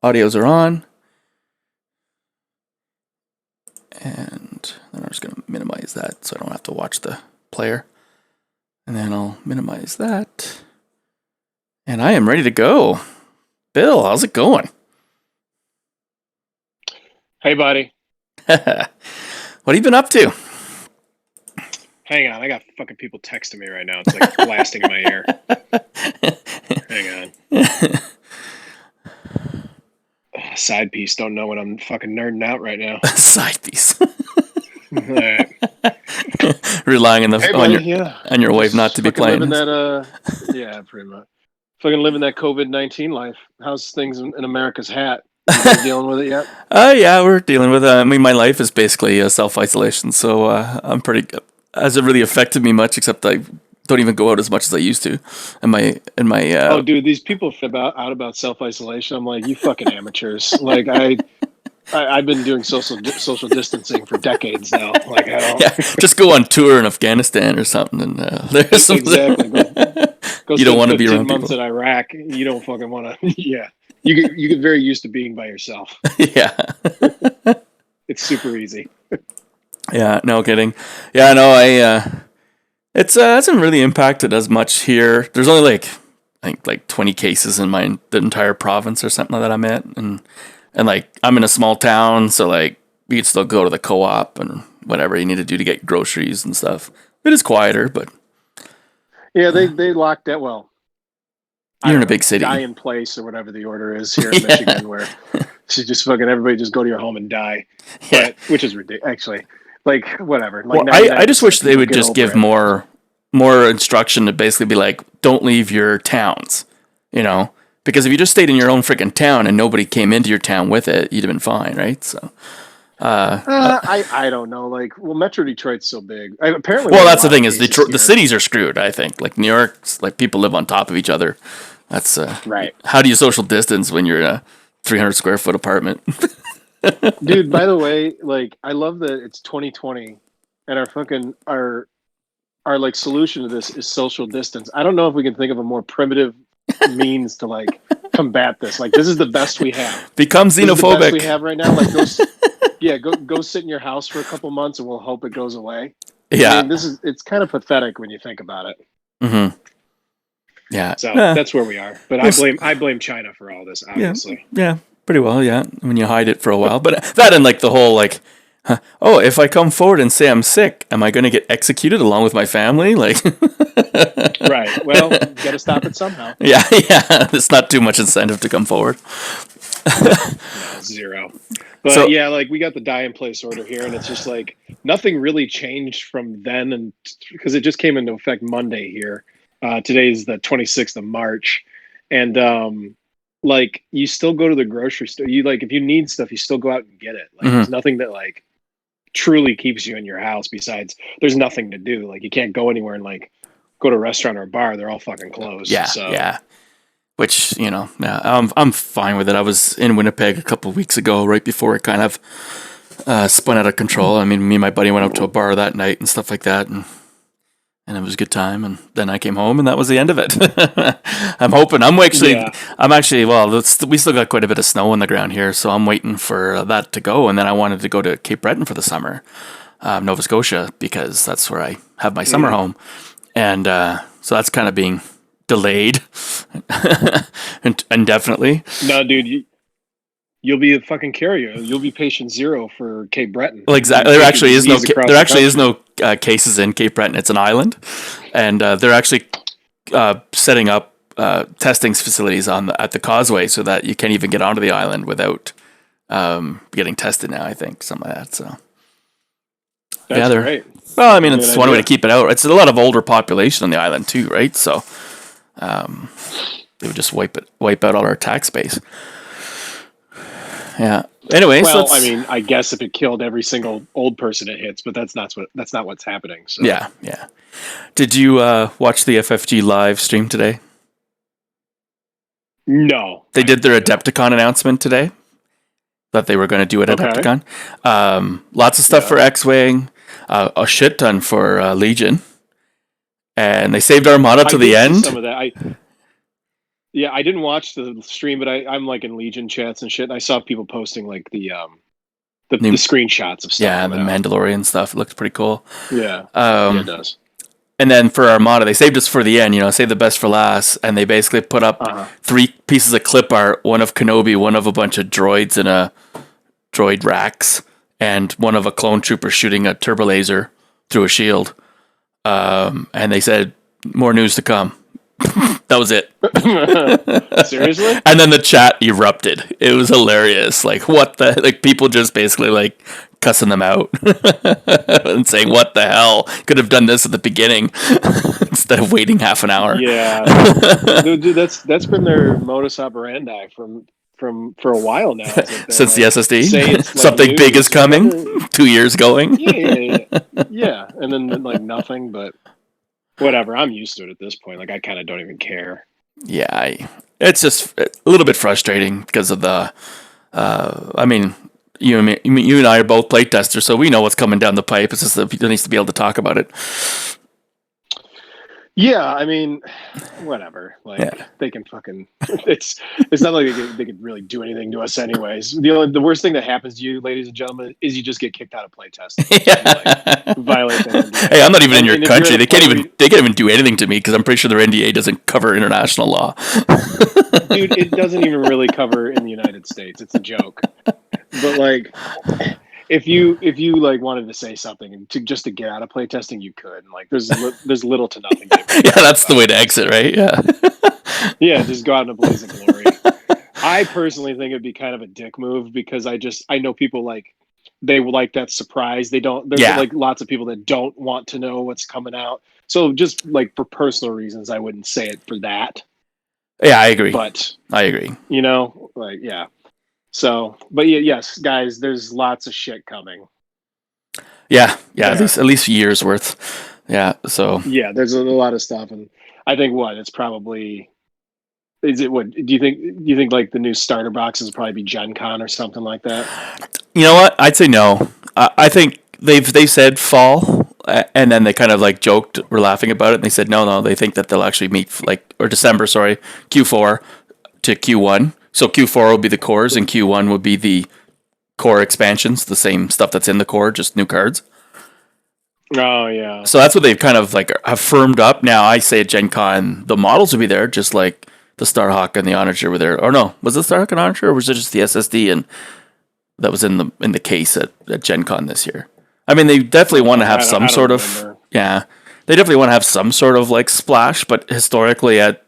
audios are on. And then I'm just going to minimize that so I don't have to watch the player. And then I'll minimize that. And I am ready to go. Bill, how's it going? Hey, buddy. What have you been up to? Hang on, I got fucking people texting me right now. It's like blasting in my ear. Hang on. Side piece. Don't know when I'm fucking nerding out right now. Side piece. Right. Relying on, Hey, on, buddy, on your wife not to be playing. Living that, yeah, pretty much. Fucking living that COVID-19 life. How's things in America's hat? You guys dealing with it yet? Yeah, we're dealing with it. I mean, my life is basically self-isolation, so I'm pretty good. Hasn't really affected me much, except I don't even go out as much as I used to. Oh, dude, these people out about self-isolation. I'm like, you fucking amateurs. Like, I've been doing social distancing for decades now. Like, I don't. Yeah, just go on tour in Afghanistan or something, and there's some exactly. Go you don't want to be around months people. in Iraq. You don't fucking want to. Yeah, you get very used to being by yourself. Yeah, it's super easy. Yeah, no kidding. Yeah, no, it hasn't really impacted as much here. There's only I think 20 cases in the entire province or something like that I'm at, and like I'm in a small town, so like you can still go to the co-op and whatever you need to do to get groceries and stuff. It is quieter, but yeah, they locked that. Well, you're in a big city, die in place or whatever the order is here in Michigan, where so just fucking everybody just go to your home and die. Yeah. But, which is ridiculous, actually. Like, whatever. Like, well, I just wish they would just give more instruction to basically be like, don't leave your towns, you know? Because if you just stayed in your own freaking town and nobody came into your town with it, you'd have been fine, right? So, I don't know. Like, well, Metro Detroit's so big. Apparently, well, that's the thing is Detroit. The cities are screwed. I think, like New York's, like people live on top of each other. That's right. How do you social distance when you're in a 300 square foot apartment? Dude, by the way, like I love that it's 2020 and our like solution to this is social distance. I don't know if we can think of a more primitive means to like combat this. Like this is the best we have. Become xenophobic. This is the best we have right now. Like go sit in your house for a couple months and we'll hope it goes away. Yeah. I mean, it's kind of pathetic when you think about it. Mm-hmm. Yeah. So that's where we are. But I blame China for all this, obviously. Yeah. Pretty well, yeah. When you hide it for a while, but that and like the whole like, oh, if I come forward and say I'm sick, am I going to get executed along with my family? Like, right. Well, you got to stop it somehow. Yeah. There's not too much incentive to come forward. No, zero. But so, yeah, like we got the die in place order here, and it's just like nothing really changed from then, and because it just came into effect Monday here. Today's the 26th of March, and like you still go to the grocery store. You like if you need stuff, you still go out and get it. Like there's nothing that like truly keeps you in your house besides there's nothing to do. Like you can't go anywhere and like go to a restaurant or a bar. They're all fucking closed. Yeah. So. Yeah. Which, you know, I'm fine with it. I was in Winnipeg a couple of weeks ago, right before it kind of spun out of control. I mean, me and my buddy went out to a bar that night and stuff like that, and it was a good time. And then I came home, and that was the end of it. We still got quite a bit of snow on the ground here, so I'm waiting for that to go. And then I wanted to go to Cape Breton for the summer, Nova Scotia, because that's where I have my summer home. And so that's kind of being delayed indefinitely. No, dude, you'll be a fucking carrier. You'll be patient zero for Cape Breton. Well, exactly. There actually is no cases in Cape Breton. It's an island, and they're actually setting up testing facilities at the causeway so that you can't even get onto the island without getting tested now. I think something like that. So that's great. Well, I mean, it's one way to keep it out. It's a lot of older population on the island too, right? So. They would just wipe out all our tax base. Yeah. Anyway, well, I mean, I guess if it killed every single old person it hits, but that's not what's happening. So. Yeah. Did you watch the FFG live stream today? No. They did their Adepticon announcement today. That they were going to do at Adepticon. Lots of stuff for X-Wing, a shit ton for Legion. And they saved Armada to the end. Some of that. Yeah, I didn't watch the stream, but I'm like in Legion chats and shit, and I saw people posting like the screenshots of stuff Yeah, the coming out. Mandalorian stuff. It looks pretty cool. Yeah, yeah, it Um, does. and then for Armada, they saved us for the end, save the best for last. And they basically put up Uh-huh. 3 pieces of clip art, one of Kenobi, one of a bunch of droids in a droid racks, and one of a clone trooper shooting a turbo laser through a shield. And they said, more news to come. That was it. Seriously? And then the chat erupted. It was hilarious. Like, what the... Like, people just basically, like, cussing them out. And saying, what the hell? Could have done this at the beginning instead of waiting half an hour. Yeah. Dude, that's been their modus operandi for a while now. Since the SSD? Like Something big is coming? 2 years going? Yeah. And then, like, nothing, but... Whatever, I'm used to it at this point. Like, I kind of don't even care. Yeah, it's just a little bit frustrating because of the. I mean, you and I are both playtesters, so we know what's coming down the pipe. It's just that people needs to be able to talk about it. Yeah, I mean, whatever. Like, they can fucking. It's not like they could really do anything to us, anyways. The worst thing that happens to you, ladies and gentlemen, is you just get kicked out of playtesting. Like, violate their NDA. Hey, I'm not even in your country. They can't even do anything to me because I'm pretty sure their NDA doesn't cover international law. Dude, it doesn't even really cover in the United States. It's a joke. But like, if you like wanted to say something and just to get out of playtesting, you could. And like, there's little to nothing. Yeah, that's the way to exit, right? Yeah. Yeah, just go out in a blaze of glory. I personally think it'd be kind of a dick move because I know people like they like that surprise. There's like lots of people that don't want to know what's coming out. So just like for personal reasons, I wouldn't say it for that. Yeah, I agree. But I agree. Like, yeah. So, but yes, guys, there's lots of shit coming. Yeah, at least years worth. Yeah, so yeah, there's a lot of stuff, and I think it's probably. Is it what do you think like the new starter boxes will probably be Gen Con or something like that? You know what? I'd say no. I think they said fall, and then they kind of like joked, were laughing about it, and they said no. They think that they'll actually meet December, Q4 to Q1. So Q4 will be the cores, and Q1 will be the core expansions, the same stuff that's in the core, just new cards. Oh yeah. So that's what they've kind of like have firmed up. Now I say at Gen Con the models will be there, just like the Starhawk and the Onager were there. Or no, was it Starhawk and Onager, or was it just the SSD and that was in the case at Gen Con this year? I mean, they definitely want to have some sort of they definitely want to have some sort of like splash, but historically at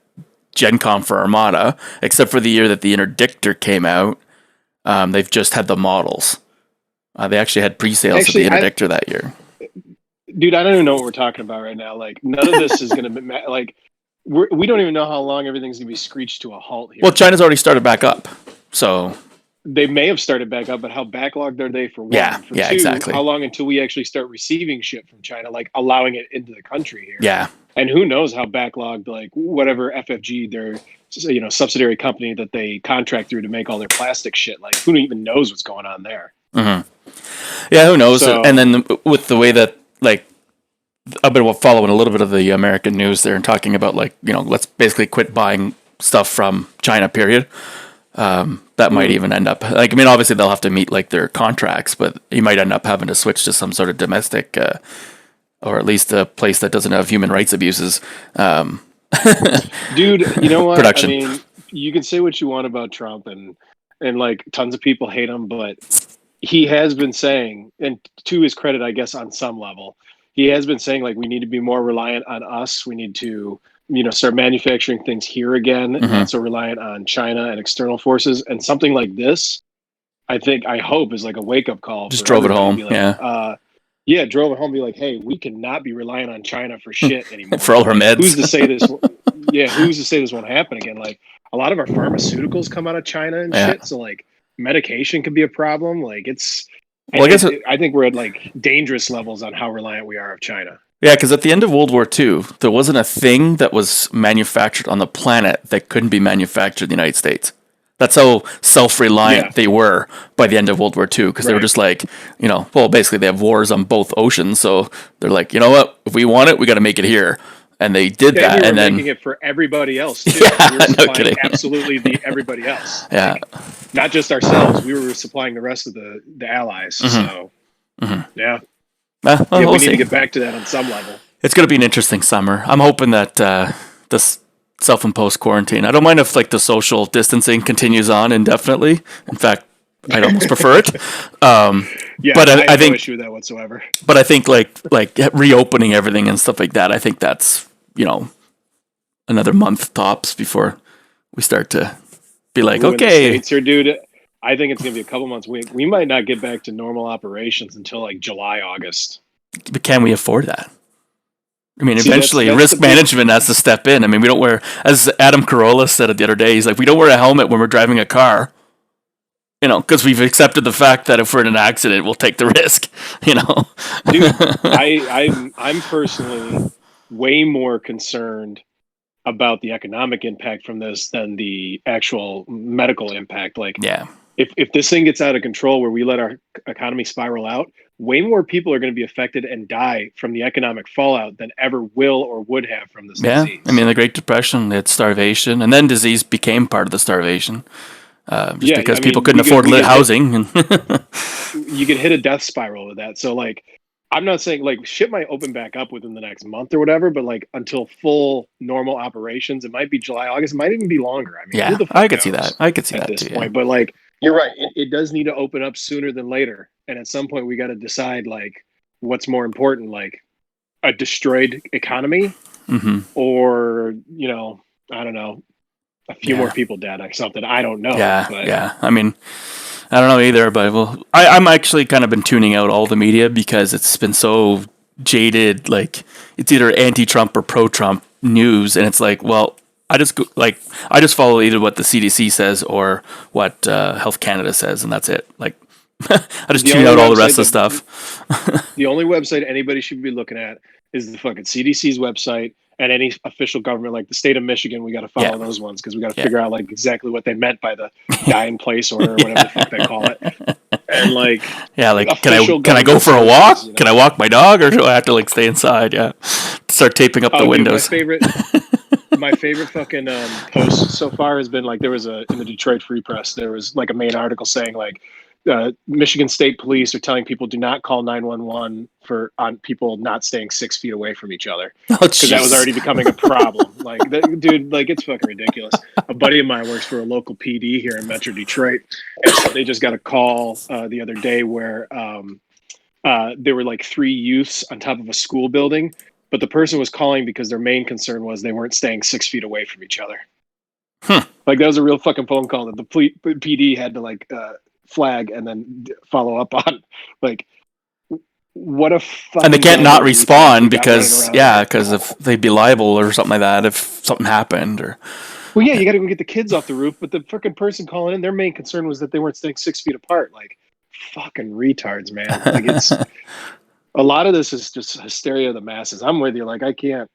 Gen Con for Armada, except for the year that the Interdictor came out, they've just had the models. They actually had pre-sales of the Interdictor that year. Dude, I don't even know what we're talking about right now. Like, none of this is going to be like we don't even know how long everything's going to be screeched to a halt here. Well, China's already started back up, so they may have started back up, but how backlogged are they for one? Yeah, for two, exactly. How long until we actually start receiving shit from China, like allowing it into the country here? Yeah. And who knows how backlogged, like whatever FFG, their subsidiary company that they contract through to make all their plastic shit, like who even knows what's going on there? Mm-hmm. Yeah, who knows? So, and then with the way that like I've been following a little bit of the American news there and talking about like let's basically quit buying stuff from China. Period. That might even end up like obviously they'll have to meet like their contracts, but you might end up having to switch to some sort of domestic. Or at least a place that doesn't have human rights abuses. Dude, you know what? Production. I mean, you can say what you want about Trump, and like tons of people hate him, but he has been saying, and to his credit, I guess on some level, he has been saying like we need to be more reliant on us. We need to start manufacturing things here again, and not so reliant on China and external forces. And something like this, I hope is like a wake up call. Just drove it home. Yeah, drove it home and be like, hey, we cannot be relying on China for shit anymore. For all our meds. Who's to say this? Who's to say this won't happen again? Like, a lot of our pharmaceuticals come out of China and shit, so like medication could be a problem. Like, it's. Well, I think we're at like dangerous levels on how reliant we are of China. Yeah, because at the end of World War II, there wasn't a thing that was manufactured on the planet that couldn't be manufactured in the United States. That's how self-reliant they were by the end of World War II, because they were just like, basically they have wars on both oceans, so they're like, you know what, if we want it, we got to make it here. and they did And that, we were and then making it for everybody else too. Yeah, We were no supplying kidding. absolutely the everybody else. Yeah. Like, not just ourselves. We were supplying the rest of the allies. So yeah, Well, yeah, we'll we need to see. get back to that on some level. It's going to be an interesting summer. I'm hoping that this self-imposed quarantine. I don't mind if like the social distancing continues on indefinitely. In fact, I'd almost prefer it. Yeah, But I I have no think, issue with that whatsoever. but I think like reopening everything and stuff like that. I think that's another month tops before we start to be like, Ooh, in the okay, States here, dude, I think it's gonna be a couple months. We might not get back to normal operations until like July, August. but can we afford that? I mean, See, eventually that's the risk big. management has to step in. I mean, we don't wear, as Adam Carolla said it the other day, he's like, we don't wear a helmet when we're driving a car, because we've accepted the fact that if we're in an accident, we'll take the risk, Dude, I'm personally way more concerned about the economic impact from this than the actual medical impact. Like, Yeah. if this thing gets out of control where we let our economy spiral out, way more people are going to be affected and die from the economic fallout than ever will or would have from this Yeah. disease. I mean, the Great Depression, it's starvation, and then disease became part of the starvation. Just Yeah, because I people mean, couldn't afford housing. you could hit a death spiral with that. So like, I'm not saying like shit might open back up within the next month or whatever, but like until full normal operations, it might be July, August, it might even be longer. I mean, who Yeah, the I fuck could see that. knows I could see at that this too. Yeah. point? But like, you're right. It does need to open up sooner than later. And at some point, we got to decide like what's more important, like a destroyed economy or, I don't know, a few more Yeah. people dead or something. I don't know. Yeah. But Yeah. I mean, I don't know either, but I'm actually kind of been tuning out all the media because it's been so jaded. Like it's either anti-Trump or pro-Trump news, and it's like, well, I just follow either what the CDC says or what Health Canada says, and that's it. Like I just tune out all the rest of the stuff. the only website anybody should be looking at is the fucking CDC's website and any official government, like the state of Michigan. We got to follow those ones because we got to figure out like exactly what they meant by the die in place order or whatever the fuck they call it. And like, like can I go for a walk? Can I walk my dog, or do I have to like stay inside? Yeah, start taping up the windows. My favorite fucking post so far has been like there was in the Detroit Free Press, there was like a main article saying like Michigan State Police are telling people do not call 911 on people not staying 6 feet away from each other because that was already becoming a problem. Like, dude, like it's fucking ridiculous. A buddy of mine works for a local PD here in Metro Detroit, and so they just got a call the other day where there were like 3 youths on top of a school building, but the person was calling because their main concern was they weren't staying 6 feet away from each other. Like that was a real fucking phone call that the PD had to like flag and then follow up on. Like, what a fucking. And they can't not respond because if they'd be liable or something like that if something happened or. Well, yeah, you got to go get the kids off the roof, but the fucking person calling in, their main concern was that they weren't staying 6 feet apart. Like, fucking retards, man. Like, it's a lot of this is just hysteria of the masses. I'm with you. Like, I can't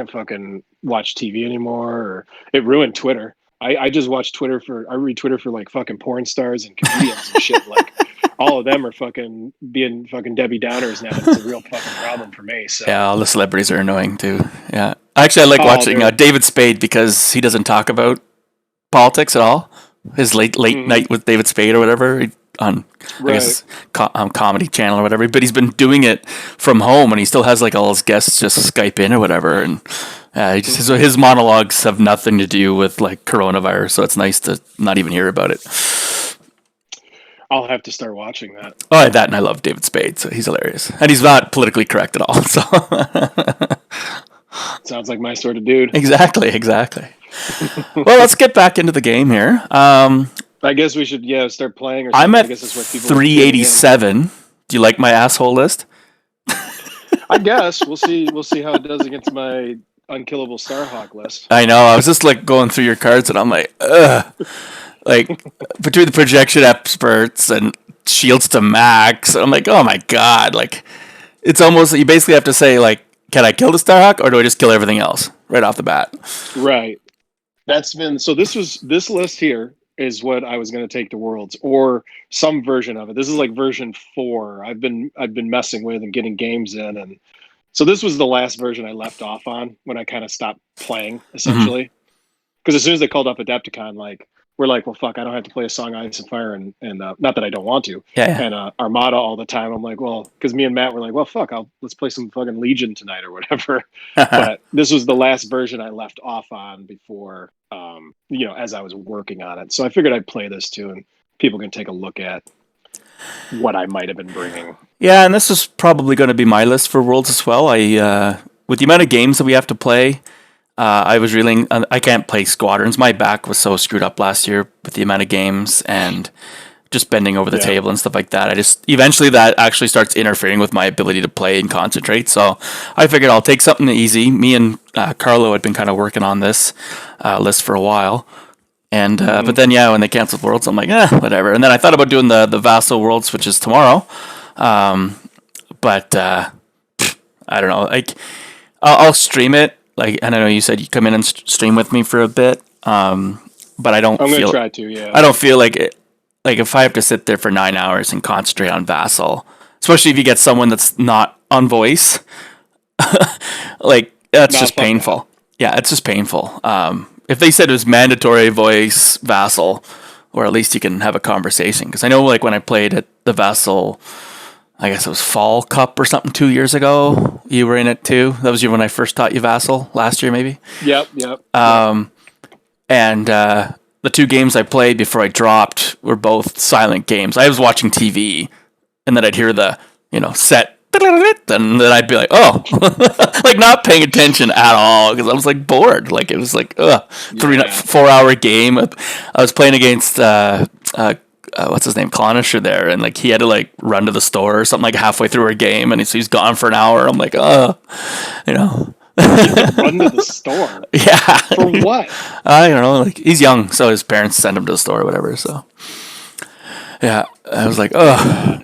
fucking watch TV anymore. Or it ruined Twitter. I just watch Twitter I read Twitter for like fucking porn stars and comedians and shit. Like, all of them are fucking being fucking Debbie Downers now. It's a real fucking problem for me. So yeah, all the celebrities are annoying too. Yeah, actually, I like watching David Spade because he doesn't talk about politics at all. His late night with David Spade or whatever on I guess Comedy Channel or whatever. But he's been doing it from home, and he still has like all his guests just Skype in or whatever. And so his monologues have nothing to do with like coronavirus, so it's nice to not even hear about it. I'll have to start watching that. Oh, that, and I love David Spade, so he's hilarious. And he's not politically correct at all, so. Sounds like my sort of dude. Exactly. Well, let's get back into the game here. I guess we should, start playing. Or something. I'm at 387. Do you like my asshole list? I guess. We'll see how it does against my unkillable Starhawk list. I know. I was just like going through your cards, and I'm like, ugh. Like, between the projection experts and shields to max, I'm like, oh my god. Like, it's almost, you basically have to say, like, can I kill the Starhawk, or do I just kill everything else right off the bat? Right. That's been, so this list here is what I was going to take to Worlds, or some version of it. This is like version 4. I've been messing with and getting games in, and So this was the last version I left off on when I kind of stopped playing, essentially. Because as soon as they called up Adepticon, like we're like, well, fuck, I don't have to play a song Ice and Fire, and not that I don't want to, and Armada all the time. I'm like, well, because me and Matt were like, well, fuck, let's play some fucking Legion tonight or whatever. But this was the last version I left off on before, as I was working on it. So I figured I'd play this too, and people can take a look at what I might have been bringing. Yeah, and this is probably going to be my list for Worlds as well. With the amount of games that we have to play, I was reeling. I can't play Squadrons. My back was so screwed up last year with the amount of games and just bending over the table and stuff like that. Eventually that actually starts interfering with my ability to play and concentrate. So I figured I'll take something easy. Me and Carlo had been kind of working on this list for a while. And but then when they canceled Worlds, I'm like, whatever. And then I thought about doing the Vassal Worlds, which is tomorrow. But I don't know. Like, I'll stream it. Like, I don't know. You said you come in and stream with me for a bit. But I don't. I'm gonna try to. Yeah. I don't feel like it. Like if I have to sit there for 9 hours and concentrate on Vassal, especially if you get someone that's not on voice, like that's just painful. Yeah, it's just painful. If they said it was mandatory voice Vassal, or at least you can have a conversation. Because I know, like when I played at the Vassal, I guess it was Fall Cup or something 2 years ago. You were in it too. That was when I first taught you Vassal last year, maybe. Yep. And the 2 games I played before I dropped were both silent games. I was watching TV, and then I'd hear the set, and then I'd be like, oh, like not paying attention at all because I was like bored. Like it was like 4 hour game. I was playing against what's his name, Clonisher there, and like he had to like run to the store or something like halfway through our game, and he's gone for an hour. I'm like, run to the store. Yeah. For what? I don't know. Like he's young, so his parents send him to the store or whatever. So yeah, I was like, oh.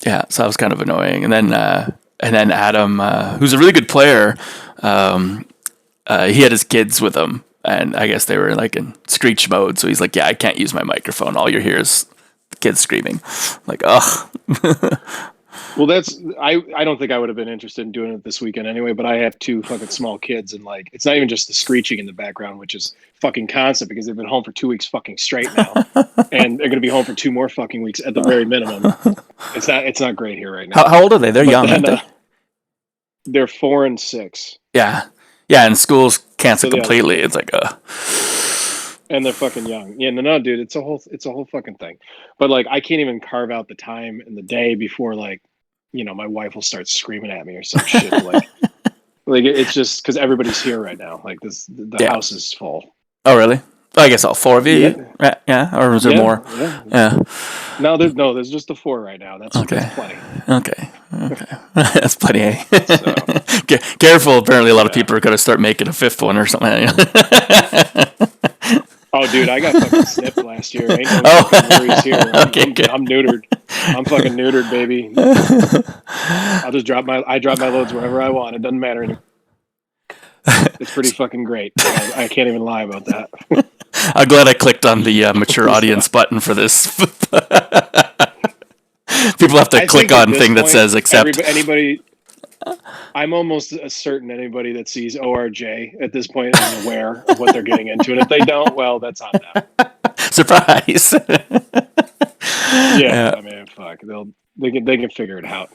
Yeah, so that was kind of annoying. And then Adam, who's a really good player, he had his kids with him, and I guess they were like in screech mode. So he's like, "Yeah, I can't use my microphone. All you hear is the kids screaming." Like, ugh. Well, I don't think I would have been interested in doing it this weekend anyway, but I have 2 fucking small kids, and like it's not even just the screeching in the background, which is fucking constant because they've been home for 2 weeks fucking straight now. And they're gonna be home for 2 more fucking weeks at the very minimum. It's not great here right now. How old are they? They're young, aren't they? They're 4 and 6. Yeah. Yeah, and schools cancel completely. It's like and they're fucking young. Yeah, no, dude, it's a whole fucking thing. But like I can't even carve out the time in the day before like my wife will start screaming at me or some shit. Like it's just because everybody's here right now. Like the house is full. Oh, really? I guess all 4 of you. Yeah. Or was there more? Yeah. No, there's just the 4 right now. That's plenty. Okay. That's plenty. Eh? So. Careful. Apparently, a lot of people are going to start making a 5th one or something. Oh, dude, I got fucking snipped last year. Ain't no fucking worries here. I'm neutered. I'm fucking neutered, baby. I'll just drop my loads wherever I want. It doesn't matter anymore. It's pretty fucking great. I can't even lie about that. I'm glad I clicked on the mature audience button for this. People have to click on thing that says accept. Anybody. I'm almost certain anybody that sees ORJ at this point is aware of what they're getting into, and if they don't, well, that's on them. Surprise! Yeah, I mean, fuck, they can figure it out.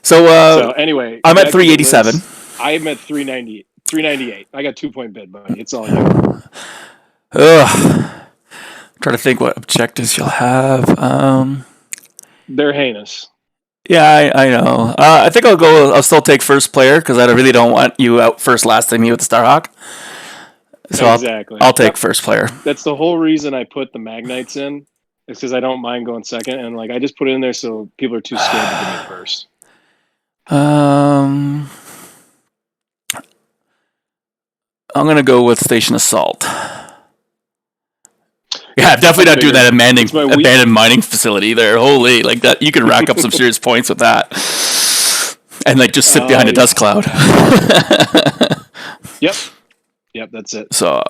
So anyway, I'm at 387. I'm at 398. I got 2-point bid, buddy. It's all you. Trying to think what objectives you'll have. They're heinous. Yeah, I know. I think I'll still take first player because I really don't want you out first last time me with the Starhawk. So exactly. I'll take first player. That's the whole reason I put the Magnites in. It's because I don't mind going second, and like I just put it in there so people are too scared to give me first. I'm gonna go with Station Assault. Yeah, I'm definitely not doing that abandoned mining facility there. Holy, like that, you can rack up some serious points with that, and like just sit behind a dust cloud. Yep, that's it. So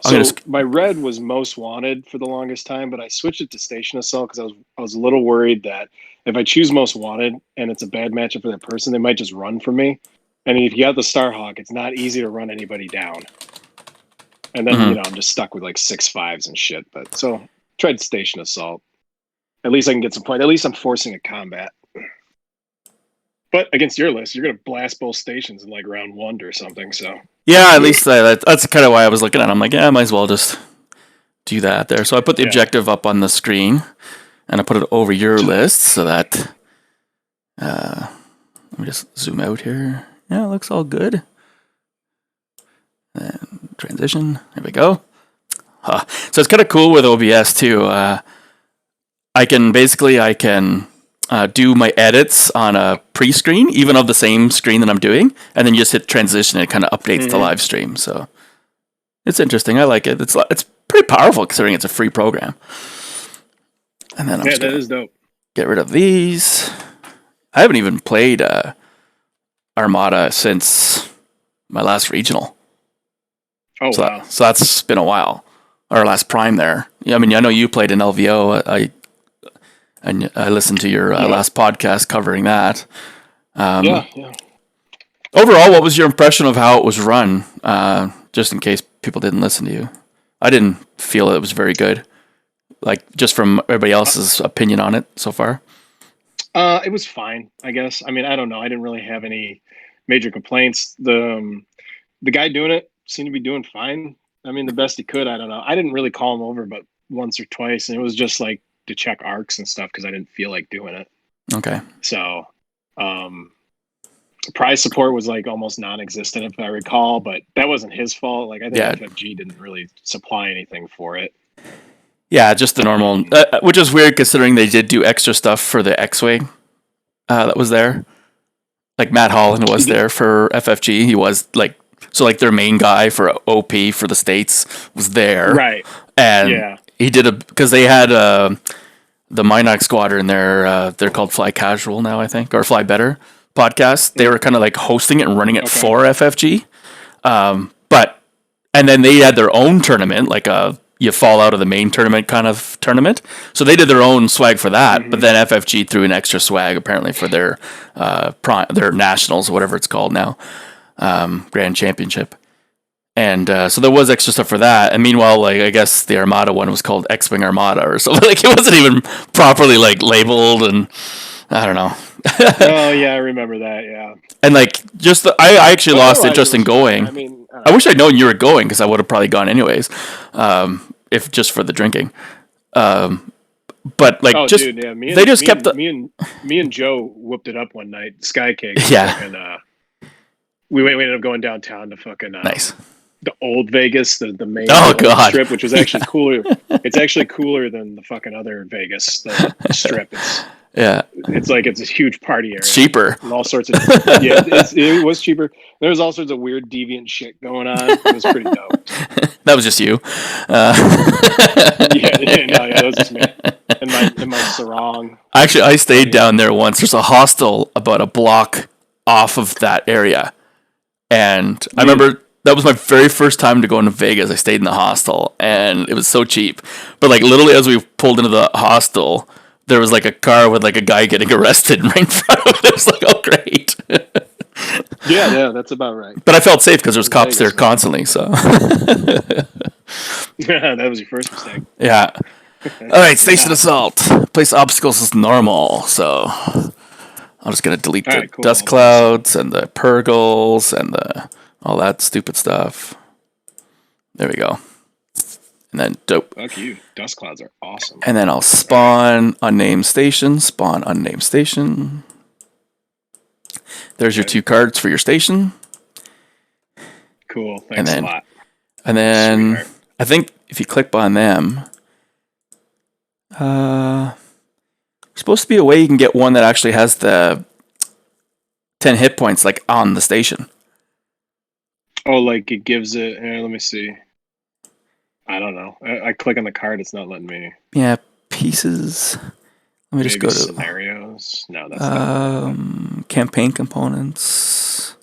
my red was most wanted for the longest time, but I switched it to Station Assault because I was a little worried that if I choose most wanted and it's a bad matchup for that person, they might just run from me, I mean, if you got the Starhawk, it's not easy to run anybody down. And then, I'm just stuck with like 6.5s and shit. But so tried Station Assault. At least I can get some points. At least I'm forcing a combat. But against your list, you're going to blast both stations in like round 1 or something. So yeah, at least that's kind of why I was looking at it. I'm like, yeah, I might as well just do that there. So I put the objective up on the screen, and I put it over your list so that let me just zoom out here. Yeah, it looks all good. And transition. There we go. So it's kind of cool with OBS too. I can do my edits on a pre-screen, even of the same screen that I'm doing, and then you just hit transition. And it kind of updates the live stream. So it's interesting. I like it. It's pretty powerful considering it's a free program. And then that is dope. Get rid of these. I haven't even played Armada since my last regional. Oh, wow. So that's been a while. Our last Prime there. Yeah, I mean, I know you played in LVO. I listened to your last podcast covering that. Yeah. Overall, what was your impression of how it was run? Just in case people didn't listen to you. I didn't feel it was very good. Like, just from everybody else's opinion on it so far. It was fine, I guess. I mean, I don't know. I didn't really have any major complaints. The guy doing it seemed to be doing fine. I mean, the best he could. I don't know. I didn't really call him over but once or twice, and it was just like to check arcs and stuff because I didn't feel like doing it. Okay. So, prize support was like almost non-existent if I recall, but that wasn't his fault. Like, I think FFG didn't really supply anything for it. Yeah, just the normal, which is weird considering they did do extra stuff for the X-Wing that was there. Like, Matt Holland was there for FFG. He was their main guy for OP for the States was there. Right. And he did because they had the Minox Squadron there. They're called Fly Casual now, I think, or Fly Better podcast. They were kind of like hosting it and running it for FFG. And then they had their own tournament, like you fall out of the main tournament kind of tournament. So they did their own swag for that, but then FFG threw an extra swag apparently for their nationals, whatever it's called now, Grand Championship. And so there was extra stuff for that. And meanwhile, like, I guess the Armada one was called X-Wing Armada or something. Like, it wasn't even properly like labeled, and I don't know. Oh yeah, I remember that. Yeah. And like, I actually lost interest in going. I mean, I wish I'd known you were going because I would have probably gone anyways, if just for the drinking. But like, me and Joe whooped it up one night. Sky King. Yeah. And we ended up going downtown to fucking nice. The old Vegas, the main strip, which was actually cooler. It's actually cooler than the fucking other Vegas, the strip. It's like it's a huge party area. It's cheaper. And all sorts of it was cheaper. There was all sorts of weird deviant shit going on. It was pretty dope. That was just you. That was just me. In my sarong. Actually, I stayed down there once. There's a hostel about a block off of that area. And I remember that was my very first time to go into Vegas. I stayed in the hostel, and it was so cheap. But like, literally, as we pulled into the hostel, there was like a car with like a guy getting arrested right in front of it. It was like, oh, great. Yeah, that's about right. But I felt safe because there was cops there constantly. So yeah, that was your first mistake. Yeah. All right, Station Assault. Place obstacles is normal, so I'm just gonna delete the dust clouds and the purgles and all that stupid stuff. There we go. And then dope. Fuck you. Dust clouds are awesome. And then I'll spawn unnamed station. Spawn unnamed station. There's your 2 cards for your station. Cool. Thanks a lot. And then I think if you click on them, there's supposed to be a way you can get one that actually has the 10 hit points like on the station. Oh, like it gives it. Let me see. I don't know. I click on the card. It's not letting me. Yeah, pieces. Let me just go to scenarios. No, that's not. Campaign components.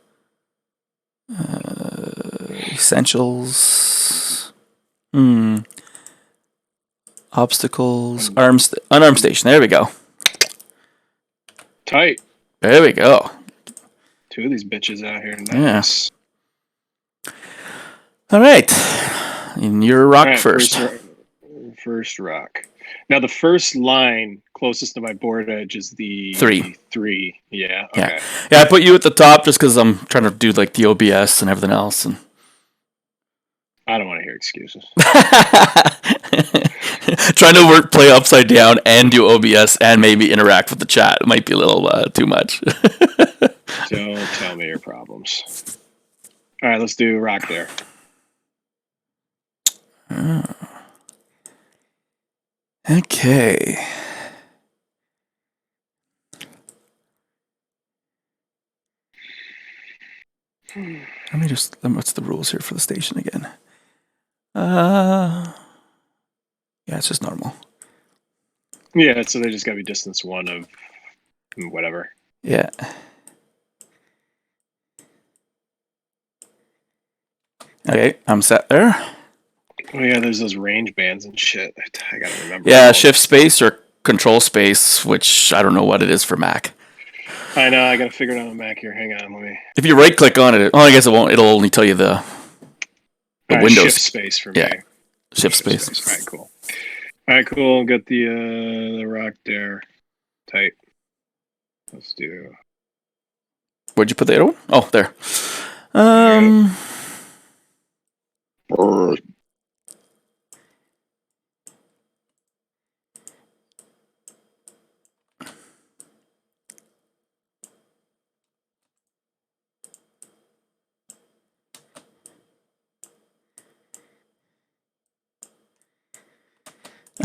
Essentials. Obstacles. Unarmed station. There we go. Tight. There we go. 2 of these bitches out here. Nice. Yeah. All right. And your rock right, first. First rock. Now the first line closest to my board edge is the 3. Yeah. Okay. Yeah. I put you at the top just because I'm trying to do like the OBS and everything else. And I don't want to hear excuses. Trying to play upside down and do OBS and maybe interact with the chat might be a little too much. Don't tell me your problems. All right, let's do rock there. Okay. Let me just. What's the rules here for the station again? Yeah, it's just normal. Yeah, so they just got to be distance 1 of whatever. Yeah. Okay, I'm set there. Oh yeah, there's those range bands and shit. I gotta remember. Yeah, shift space or control space, which I don't know what it is for Mac. I know. I gotta figure it out on Mac here. Hang on, let me. If you right click on it, I guess it won't. It'll only tell you the Windows shift space for me. Yeah, shift space. All right, cool. All right, cool. Got the rock there. Tight. Let's do. Where'd you put the other one? Oh, there.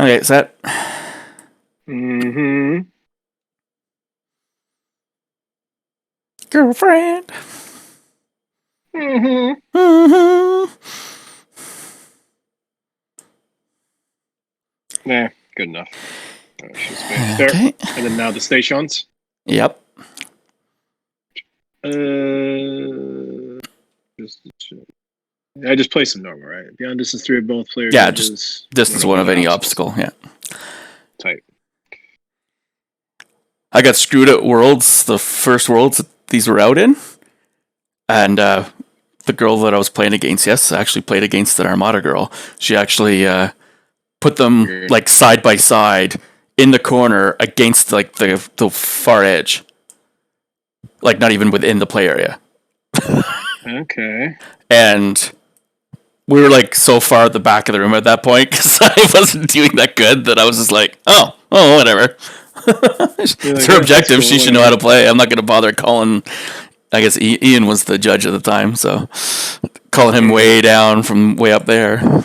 Okay, set. Girlfriend. Nah, good enough. Okay. And then now the stations. Yep. I just play some normal, right? Beyond distance 3 of both players. Yeah, just distance 1 of any obstacle. Yeah. Tight. I got screwed at Worlds, the first Worlds that these were out in. And the girl that I was playing against, I actually played against the Armada girl. She actually put them like side by side in the corner against like the far edge. Like not even within the play area. Okay. And we were like so far at the back of the room at that point because I wasn't doing that good that I was just like, oh, whatever. It's her objective. She should know how to play. I'm not going to bother calling. I guess Ian was the judge at the time, so calling him way down from way up there.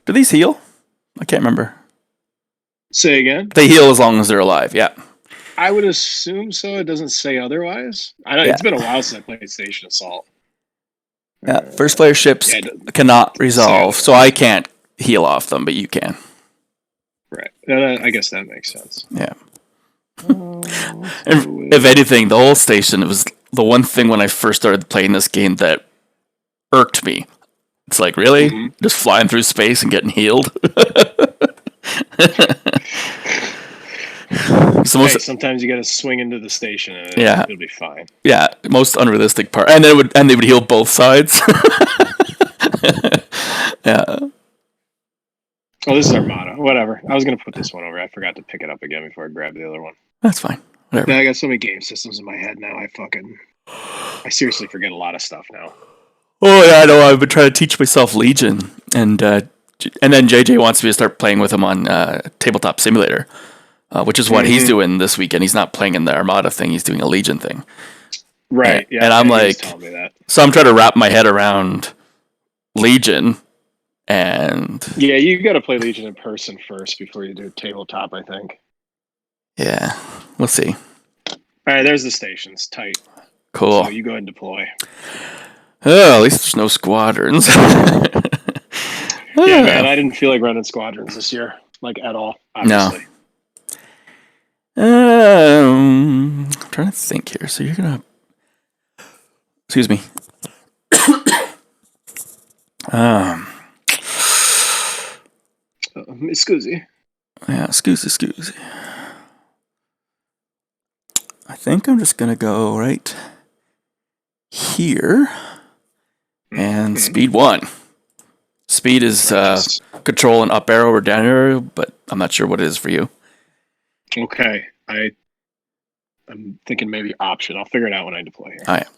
Do these heal? I can't remember. Say again? They heal as long as they're alive, yeah. I would assume so. It doesn't say otherwise. I know it's been a while since I played Station Assault. Yeah, first player ships cannot resolve, so I can't heal off them, but you can. Right. I guess that makes sense. Yeah. And if anything, the whole station, it was the one thing when I first started playing this game that irked me. It's like, really? Mm-hmm. Just flying through space and getting healed? Sometimes you got to swing into the station and it'll be fine. Yeah, most unrealistic part. And they would heal both sides. Yeah. Oh, this is Armada. Whatever. I was going to put this one over. I forgot to pick it up again before I grabbed the other one. That's fine. Whatever. I got so many game systems in my head now. I seriously forget a lot of stuff now. Oh, yeah, I know. I've been trying to teach myself Legion. And then JJ wants me to start playing with him on Tabletop Simulator, which is what he's doing this weekend. He's not playing in the Armada thing. He's doing a Legion thing. Right. And I'm like, so I'm trying to wrap my head around Legion. And yeah, you got to play Legion in person first before you do tabletop, I think. Yeah, we'll see. All right, there's the stations. Tight. Cool. So you go ahead and deploy. Oh, at least there's no squadrons. Yeah, man, I didn't feel like running squadrons this year, like at all. Obviously. No. I'm trying to think here. So you're gonna. Excuse me. Scusi. Yeah, excuse. I think I'm just gonna go right here and speed 1. Speed is control and up arrow or down arrow, but I'm not sure what it is for you. Okay, I'm thinking maybe option. I'll figure it out when I deploy here. All right.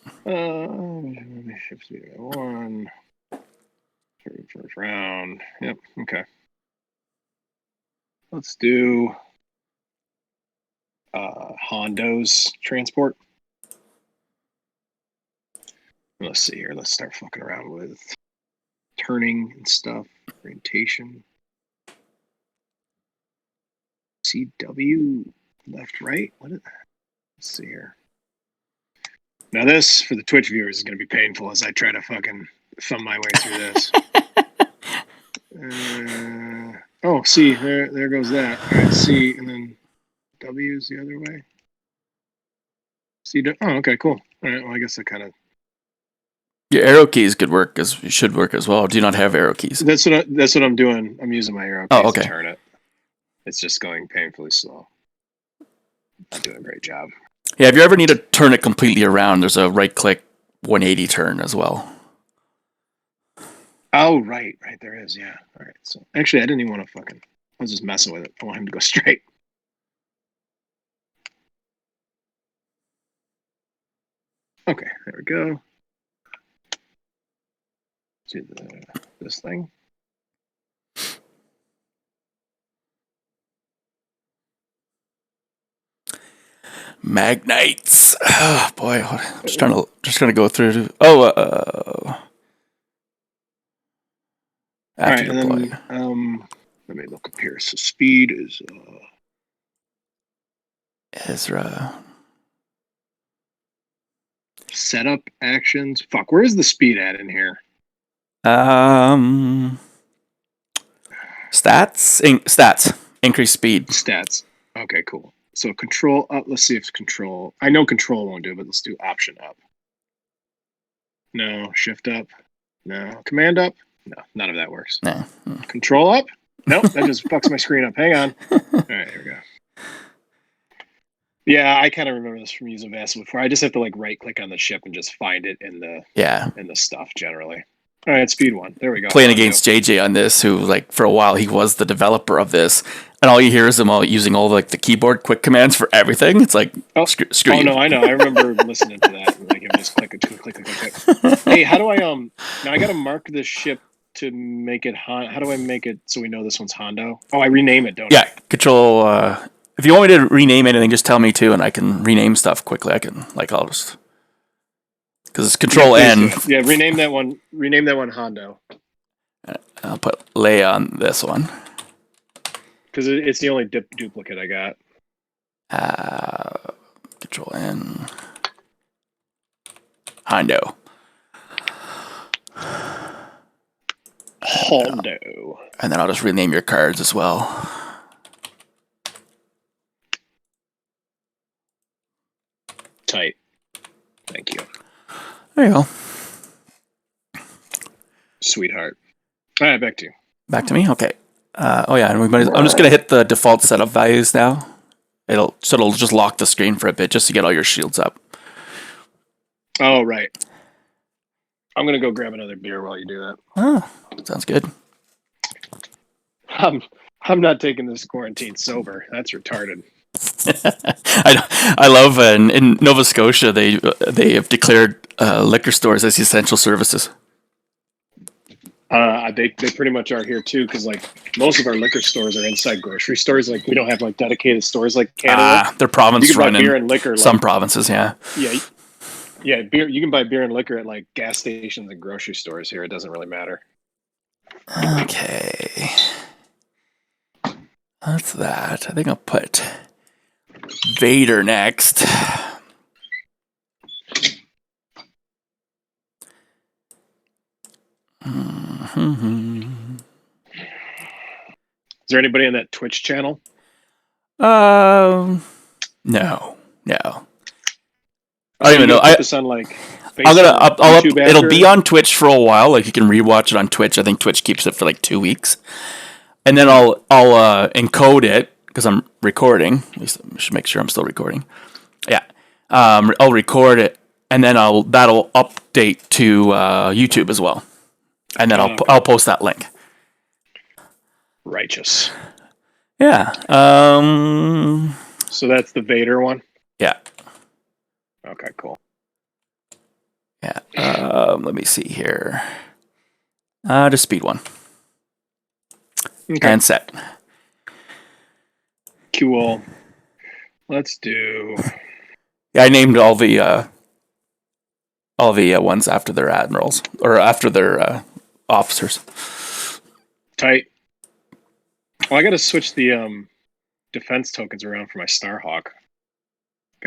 Shift speed 1. First round. Yep. Okay. Let's do Hondo's transport. Let's see here. Let's start fucking around with turning and stuff. Orientation. CW left, right. Let's see here. Now this, for the Twitch viewers, is going to be painful as I try to fucking thumb my way through this. Oh, C, there goes that. All right, C, and then W is the other way. C, oh, okay, cool. All right, well, I guess I kind of... Your arrow keys should work as well. Do you not have arrow keys? That's what I'm doing. I'm using my arrow keys to turn it. It's just going painfully slow. Not doing a great job. Yeah, if you ever need to turn it completely around, there's a right-click 180 turn as well. Oh, right, there is, yeah. All right, so actually, I didn't even want to I was just messing with it. I want him to go straight. Okay, there we go. Do this thing. Magnites. Oh, boy, I'm just trying to go through. After all right, and then let me look up here. So speed is Ezra. Setup actions. Fuck, where's the speed at in here? Stats. Increase speed. Stats. Okay, cool. So control up. Let's see if control. I know control won't do it, but let's do option up. No. Shift up. No. Command up. No. None of that works. No. Control up. Nope. That just fucks my screen up. Hang on. All right. Here we go. Yeah, I kind of remember this from using VASA before. I just have to like right click on the ship and just find it in the stuff generally. All right, speed 1. There we go. Playing against JJ on this, who like for a while he was the developer of this, and all you hear is him using all like the keyboard quick commands for everything. It's like screw you. Oh no, I know. I remember listening to that. Like him just click. Hey, how do I now I got to mark this ship to make it How do I make it so we know this one's Hondo? Oh, I rename it, don't I? Yeah, control. If you want me to rename anything, just tell me too, and I can rename stuff quickly. I'll just because it's control N. Yeah, rename that one. Rename that one Hondo. I'll put Leia on this one because it's the only duplicate I got. Control N. Hondo. And then I'll just rename your cards as well. Tight. Thank you. There you go. Sweetheart. All right, back to you. Back to me? Okay. And I'm just going to hit the default setup values now. It'll just lock the screen for a bit just to get all your shields up. Oh, right. I'm going to go grab another beer while you do that. Oh, sounds good. I'm not taking this quarantine sober. That's retarded. I love in Nova Scotia they have declared liquor stores as essential services. They pretty much are here too, because like most of our liquor stores are inside grocery stores. Like we don't have like dedicated stores like Canada. They're province you can run buy beer and liquor. Some provinces, yeah. Yeah, beer. You can buy beer and liquor at like gas stations and grocery stores here. It doesn't really matter. Okay, that's that. I think I'll put Vader next. Is there anybody on that Twitch channel? No. I don't even know. It'll be on Twitch for a while. Like you can rewatch it on Twitch. I think Twitch keeps it for like 2 weeks. and then I'll encode it because I'm recording. At least I should make sure I'm still recording. Yeah, I'll record it, and then that'll update to YouTube as well, and then I'll post that link. Righteous. Yeah. So that's the Vader one. Yeah. Okay. Cool. Yeah. Let me see here. Just speed 1. Okay. And set. Cool. Let's do. Yeah, I named all the ones after their admirals or after their officers. Tight. Well, I got to switch the defense tokens around for my Starhawk.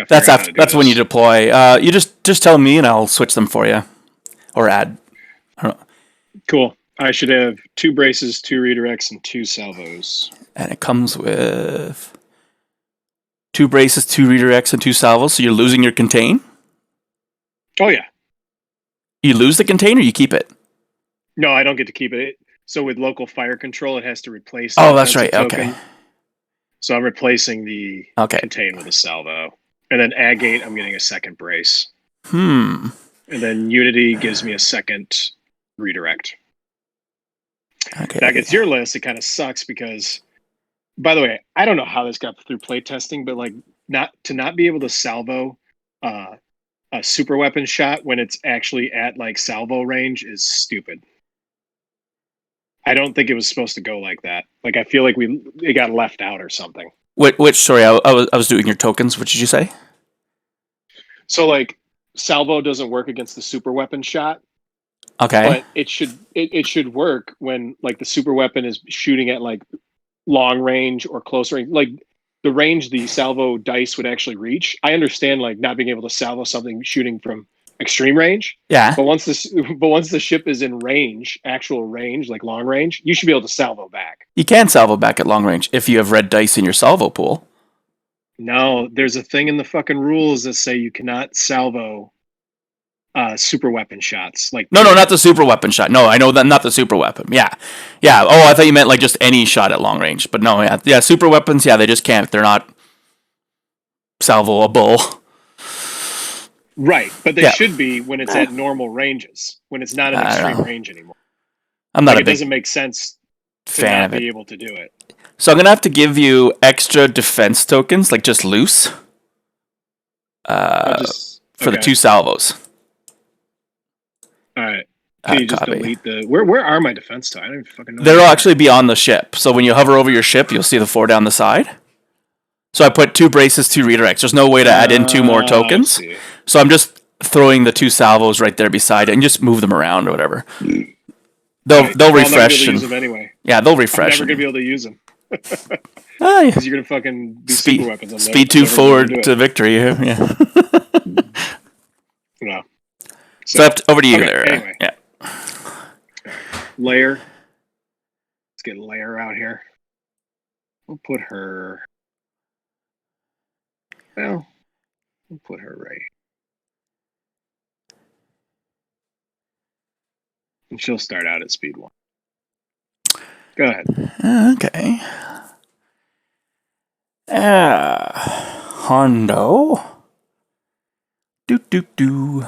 That's when you deploy. You just tell me and I'll switch them for you, or add. I don't know. Cool. I should have 2 braces, 2 redirects, and 2 salvos. And it comes with 2 braces, 2 redirects, and 2 salvos. So you're losing your contain. Oh yeah. You lose the contain or you keep it? No, I don't get to keep it. So with local fire control, it has to replace. Oh, that's right. Okay. So I'm replacing the contain with a salvo, and then Agate, I'm getting a 2nd brace. And then Unity gives me a 2nd redirect. Okay. That gets your list. It kind of sucks because, by the way, I don't know how this got through playtesting, but like not be able to salvo a super weapon shot when it's actually at like salvo range is stupid. I don't think it was supposed to go like that. Like I feel like it got left out or something. Which sorry, I was doing your tokens. What did you say? So like salvo doesn't work against the super weapon shot. Okay. But it should work when like the super weapon is shooting at like long range or close range, like the range the salvo dice would actually reach. I understand like not being able to salvo something shooting from extreme range. Yeah. But once the ship is in range, actual range, like long range, you should be able to salvo back. You can salvo back at long range if you have red dice in your salvo pool. No, there's a thing in the fucking rules that say you cannot salvo super weapon shots. Like no, not the super weapon shot. No, I know that, not the super weapon. Yeah. Oh, I thought you meant like just any shot at long range. But no, yeah, super weapons. Yeah, they just can't. They're not salvoable. Right, but they should be when it's at normal ranges. When it's not an extreme range anymore. I'm not like, it doesn't make sense to not be able to do it. So I'm gonna have to give you extra defense tokens, like just loose, for the 2 salvos. All right. Can you just delete the... Where are my defense tokens? I don't even fucking know. They'll actually be on the ship. So when you hover over your ship, you'll see the 4 down the side. So I put 2 braces, 2 redirects. There's no way to add in 2 more tokens. So I'm just throwing the 2 salvos right there beside it and just move them around or whatever. They'll refresh. Use them anyway. Yeah, they'll refresh. I'm never going to be able to use them. Yeah. Because you're going to fucking be super weapons. Speed 2 forward to victory. Yeah. No. So over to you there. Anyway. Yeah. Layer. Let's get Layer out here. We'll put her... Well, we'll put her right. And she'll start out at speed 1. Go ahead. Okay. Hondo. Do.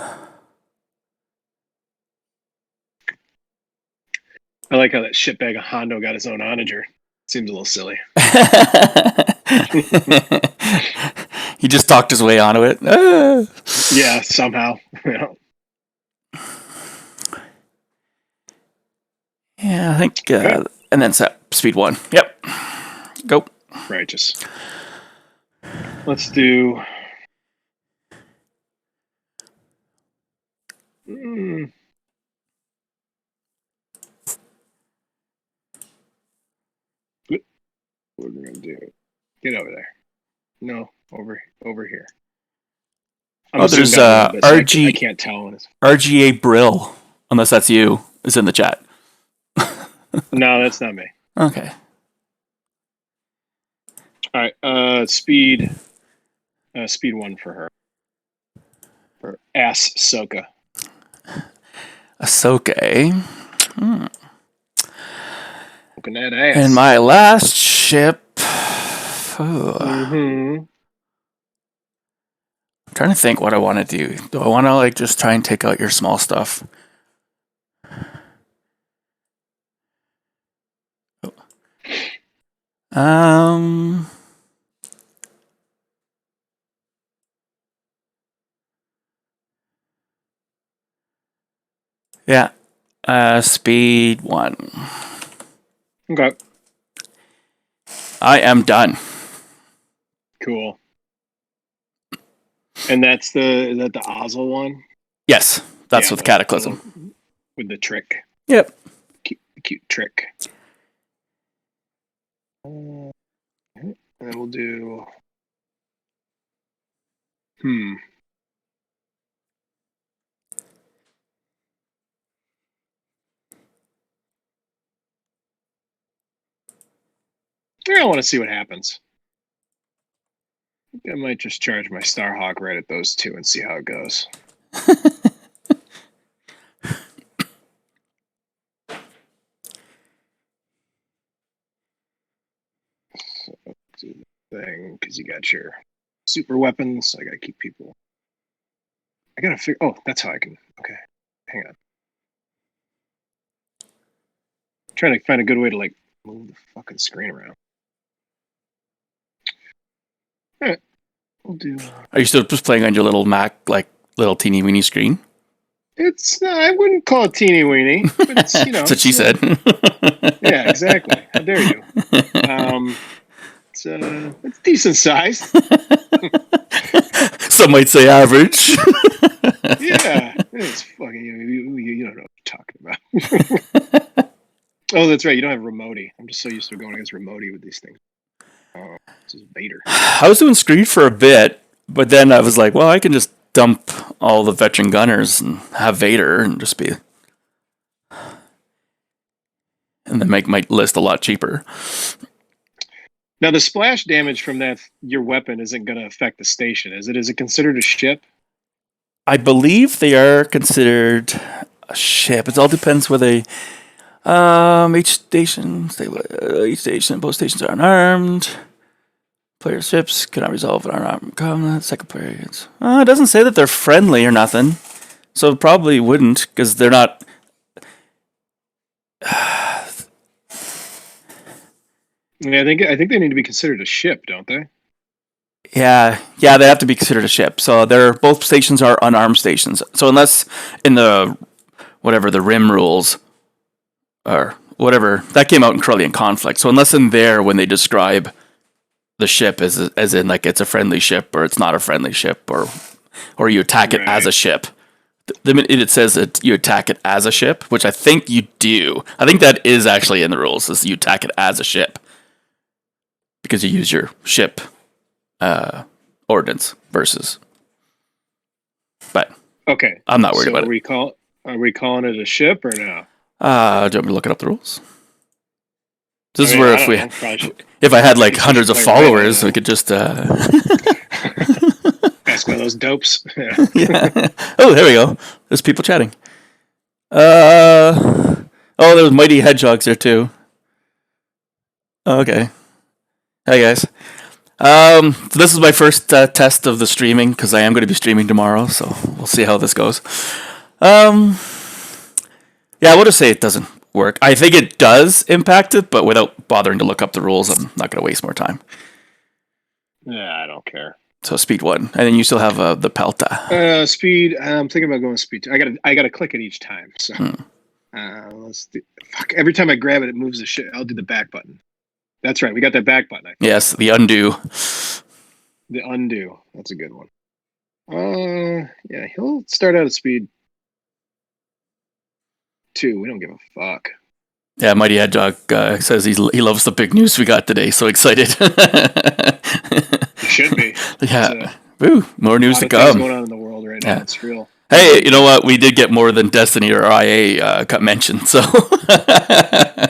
I like how that shitbag of Hondo got his own onager. Seems a little silly. He just talked his way onto it. Yeah, somehow. Yeah, I think, and then set speed 1. Yep. Go. Righteous. Let's do... What we're gonna do? Get over there. No, over here. There's RG. I can't tell. RGA Brill, unless that's you, is in the chat. No, that's not me. Okay. All right. Speed 1 for her. For Ahsoka. Ahsoka. Looking at ass. And my last ship. Mm-hmm. I'm trying to think what I want to do. Do I want to like just try and take out your small stuff? Yeah. Speed 1. Okay. I am done. Cool. And is that the Ozzel one? Yes, that's with Cataclysm. With the trick. Yep. Cute trick. And then we'll do. I want to see what happens. I might just charge my Starhawk right at those two and see how it goes. So do the thing because you got your super weapons. So I got to keep people. I got to figure. Oh, that's how I can. Okay, hang on. I'm trying to find a good way to like move the fucking screen around. All right, we'll do. Are you still just playing on your little Mac, like little teeny weeny screen? It's I wouldn't call it teeny weeny, but it's That's what she said. Yeah, exactly. How dare you? It's decent sized. Some might say average. Yeah, it's fucking. You don't know what you're talking about. Oh, that's right. You don't have remote-y. I'm just so used to going against remote-y with these things. This is Vader. I was doing Screed for a bit, but then I was like, well, I can just dump all the veteran gunners and have Vader and just be, and then make my list a lot cheaper. Now, the splash damage from your weapon isn't going to affect the station, is it? Is it considered a ship? I believe they are considered a ship. It all depends where they. Each station, both stations are unarmed. Player ships cannot resolve an unarmed combat. Second player gets. It doesn't say that they're friendly or nothing, so it probably wouldn't because they're not. Yeah, I think they need to be considered a ship, don't they? Yeah, they have to be considered a ship. So both stations are unarmed stations. So unless in the whatever the RIM rules or whatever that came out in Corellian Conflict. So unless in there when they describe the ship as in like it's a friendly ship or it's not a friendly ship or you attack it as a ship. The minute it says that you attack it as a ship, which I think you do. I think that is actually in the rules, is you attack it as a ship. Because you use your ship ordnance versus. But okay, I'm not worried about it. Are we calling it a ship or no? Do you want me to look it up the rules? This is where if I had like hundreds of followers, we could just ask one of those dopes. Yeah. Oh, there we go. There's people chatting. There's mighty hedgehogs there too. Okay. Hi guys. So this is my first test of the streaming because I am going to be streaming tomorrow, so we'll see how this goes. Yeah, I would just say it doesn't work. I think it does impact it, but without bothering to look up the rules, I'm not going to waste more time. Yeah, I don't care. So speed 1, and then you still have the Pelta. Speed. I'm thinking about going speed 2. I gotta click it each time. So let's do. Fuck! Every time I grab it, it moves the shit. I'll do the back button. That's right. We got that back button. Yes, the undo. The undo. That's a good one. Yeah, he'll start out at speed 2. We don't give a fuck. Yeah, Mighty Hedgehog says he loves the big news we got today. So excited. He should be. Yeah. Woo, more news to come. What's going on in the world right now? It's real. Hey, you know what? We did get more than Destiny or IA got mentioned. So.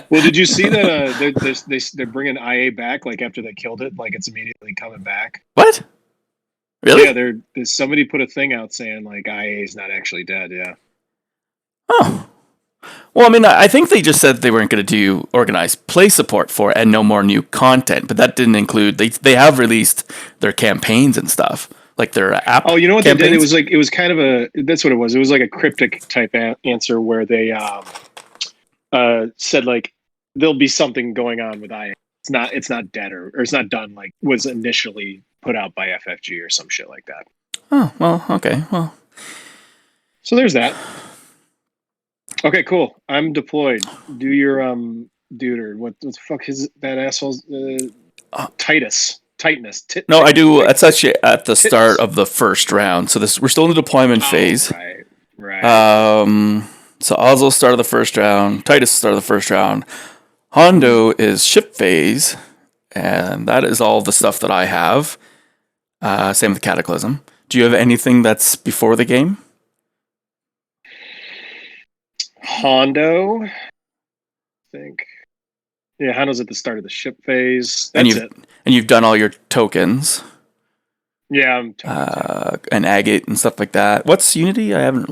Well, did you see that they're bringing IA back? Like after they killed it, like it's immediately coming back. What? Really? Yeah, there's somebody put a thing out saying like IA is not actually dead. Yeah. Oh. Well, I mean, I think they just said they weren't going to do organized play support for it and no more new content, but that didn't include. They have released their campaigns and stuff, like their app. Oh, you know what campaigns? they did? It was kind of a. That's what it was. It was like a cryptic type answer where they said like there'll be something going on with IA. It's not dead or it's not done like was initially put out by FFG or some shit like that. Oh well, okay, well. So there's that. Okay, cool. I'm deployed. Do your dude or what the fuck is that asshole's Titus. No, I do. It's actually at the start of the first round. So we're still in the deployment phase. Right. So Oslo start of the first round. Titus start of the first round. Hondo is ship phase, and that is all the stuff that I have. Same with Cataclysm. Do you have anything that's before the game? Hondo, I think. Yeah, Hondo's at the start of the ship phase. That's it. And you've done all your tokens. Yeah, I'm and agate and stuff like that. What's Unity? I haven't.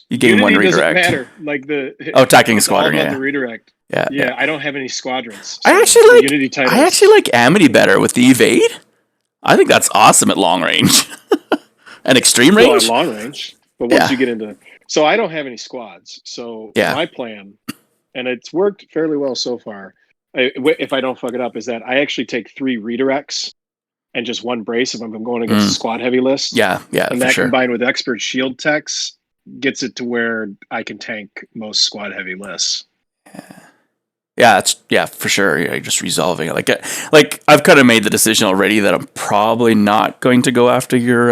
You gain one redirect. Doesn't matter. Like attacking a squadron. Yeah, the redirect. Yeah. I don't have any squadrons. So I actually like Unity titles. I actually like Amity better with the evade. I think that's awesome at long range and extreme range. Well, at long range, but once you get into, so I don't have any squads. So my plan, and it's worked fairly well so far. If I don't fuck it up, is that I actually take 3 redirects and just 1 brace if I'm going against a squad heavy list. Yeah, and that combined with expert shield techs gets it to where I can tank most squad heavy lists. Yeah, for sure. Yeah, just resolving it. Like I've kind of made the decision already that I'm probably not going to go after your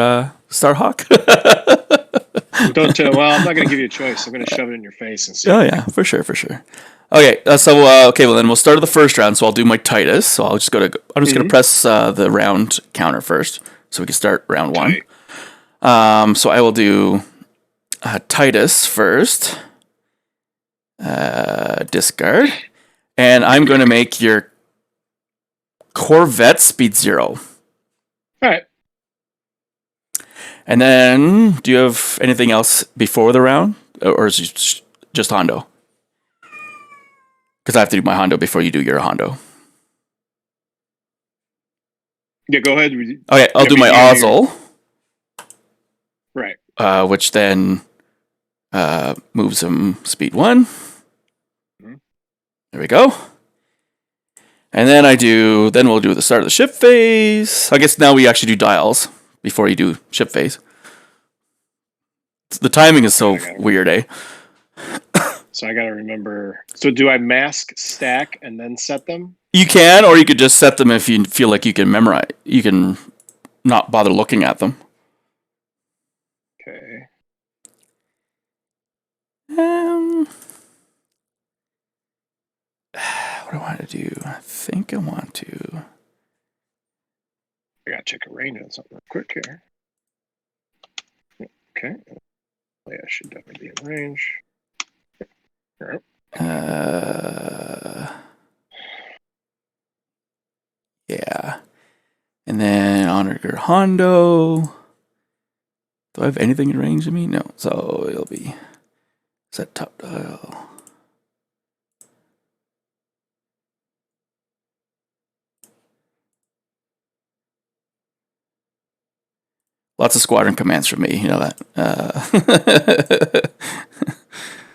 Starhawk. Don't tell. Well, I'm not going to give you a choice. I'm going to shove it in your face and see. Oh yeah, for sure. Okay, well then we'll start the first round. So I'll do my Titus. So I'm just going to press the round counter first, so we can start round 1. So I will do Titus first. Discard. And I'm going to make your Corvette speed 0. All right. And then, do you have anything else before the round? Or is it just Hondo? Because I have to do my Hondo before you do your Hondo. Yeah, go ahead. Okay, I'll do my Ozzel. Right. Which then moves him speed 1. There we go. And then we'll do the start of the ship phase. I guess now we actually do dials before you do ship phase. The timing is so weird, eh? So I got to remember. So do I mask, stack, and then set them? You can, or you could just set them if you feel like you can memorize. You can not bother looking at them. Okay. What do I want to do? I think I want to. I gotta check a range on something real quick here. Okay. Yeah, I should definitely be in range. All right. Yeah. And then Honor Hondo. Do I have anything in range of me? No. So it'll be set top dial. Lots of squadron commands from me, you know that.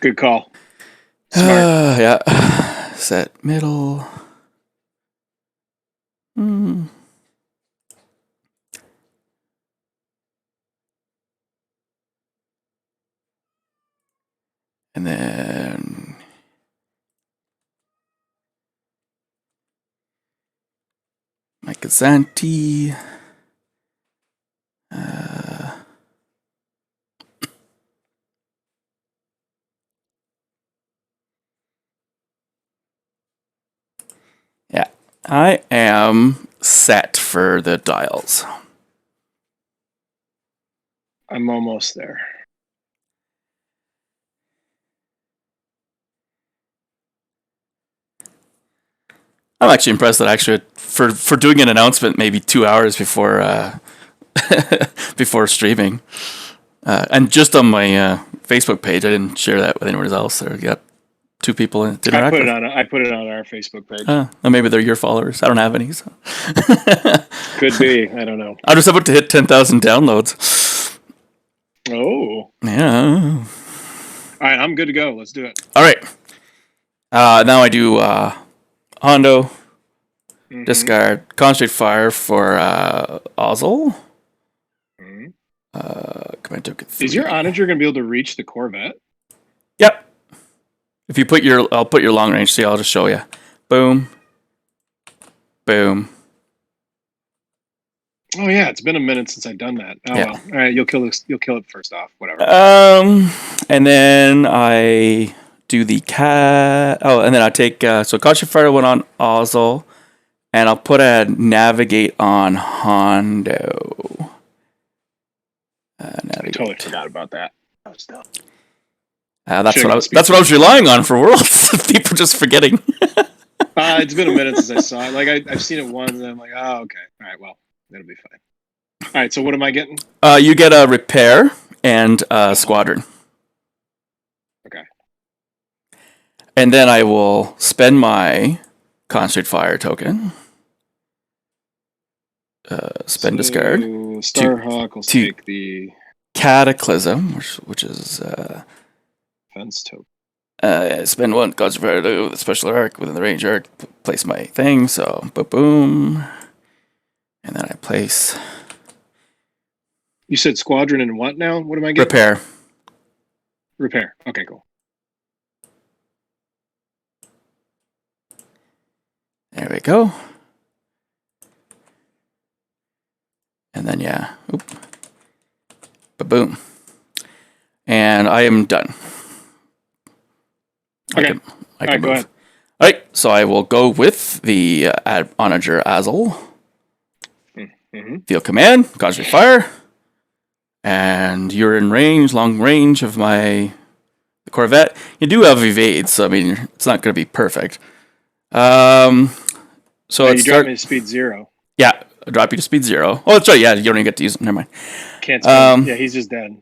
Good call. Smart. Yeah. Set middle. And then my Kazanti. Yeah, I am set for the dials. I'm almost there. I'm actually impressed that actually for doing an announcement maybe 2 hours before before streaming, and just on my Facebook page. I didn't share that with anyone else. Or you got 2 people in I put it on our Facebook page. Well, maybe they're your followers. I don't have any. So. Could be. I don't know. I'm just about to hit 10,000 downloads. Oh. Yeah. All right, I'm good to go. Let's do it. All right. Now I do Hondo, discard, concentrate fire for Ozzel. Command token 3. Is your Onager going to be able to reach the Corvette? Yep. If you put I'll put your long range. See, I'll just show you. Boom. Boom. Oh yeah, it's been a minute since I've done that. Oh Yeah. well. All right, you'll kill it first off. Whatever. And then I do the cat. Oh, and then I take so concentrate fire went on Ozzel, and I'll put a navigate on Hondo. I totally forgot about that. I was dumb. That's what I was relying on for Worlds. People just forgetting. It's been a minute since I saw it. Like I've seen it once, and I'm like, oh okay, all right, well that'll be fine. All right, so what am I getting? You get a repair and squadron. Okay. And then I will spend my concentrate fire token. Spend discard. Starhawk will take the Cataclysm, which is fence token. Spend 1 concentrate fire with a special arc within the range arc. Place my thing. So boom, and then I place. You said squadron and what now? What am I getting? Repair. Okay, cool. There we go. And then boom. And I am done. Okay. I can move. Go ahead. All right, so I will go with the Onager Azel. Field command, concentrate fire. And you're in range, long range of the Corvette. You do have evade, so I mean, it's not going to be perfect. So you drop me to speed 0. Yeah, I drop you to speed 0. Oh, that's right. Yeah, you don't even get to use it. Never mind. Can't spend. Yeah, he's just dead.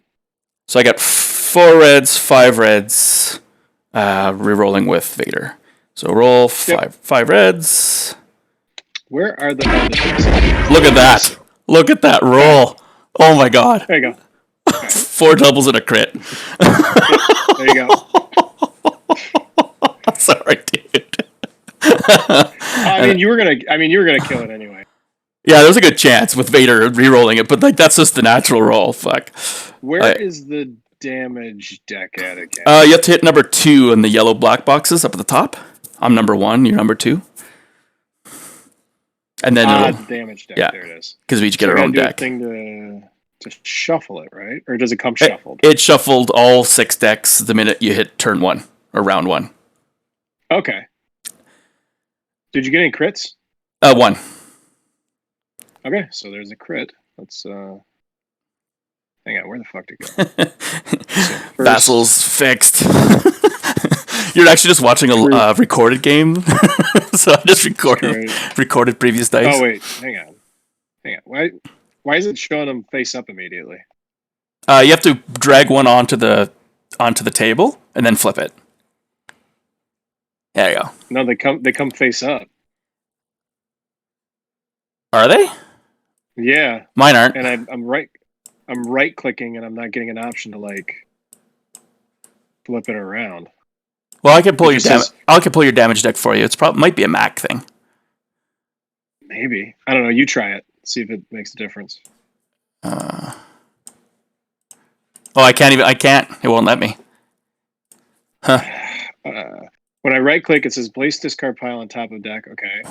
So I got 4 reds, 5 reds, re-rolling with Vader. So roll 5 reds. Where are the Look at that. Look at that roll. Oh my god. There you go. Right. 4 doubles and a crit. There you go. Sorry, dude. I mean, you were gonna kill it anyway. Yeah, there was a good chance with Vader re-rolling it, but like that's just the natural roll. Fuck. Where is the damage deck at again? You have to hit number 2 in the yellow black boxes up at the top. I'm number 1. You're number 2. And then the damage deck. Yeah, there it is. Because we each get our own deck. Thing to shuffle it, right? Or does it come shuffled? It shuffled all 6 decks the minute you hit turn 1 or round 1. Okay. Did you get any crits? 1. Okay, so there's a crit. Let's hang on. Where the fuck to go? Vassals fixed. You're actually just watching a recorded game, so I just recorded previous dice. Oh wait, hang on. Why is it showing them face up immediately? You have to drag one onto the table and then flip it. There you go. No, they come face up. Are they? Yeah. Mine aren't. And I'm right clicking and I'm not getting an option to like flip it around. Well, I can pull your damage deck for you. It's might be a Mac thing. Maybe. I don't know. You try it. See if it makes a difference. Oh, I can't. It won't let me. Huh. When I right click, it says place discard pile on top of deck. Okay.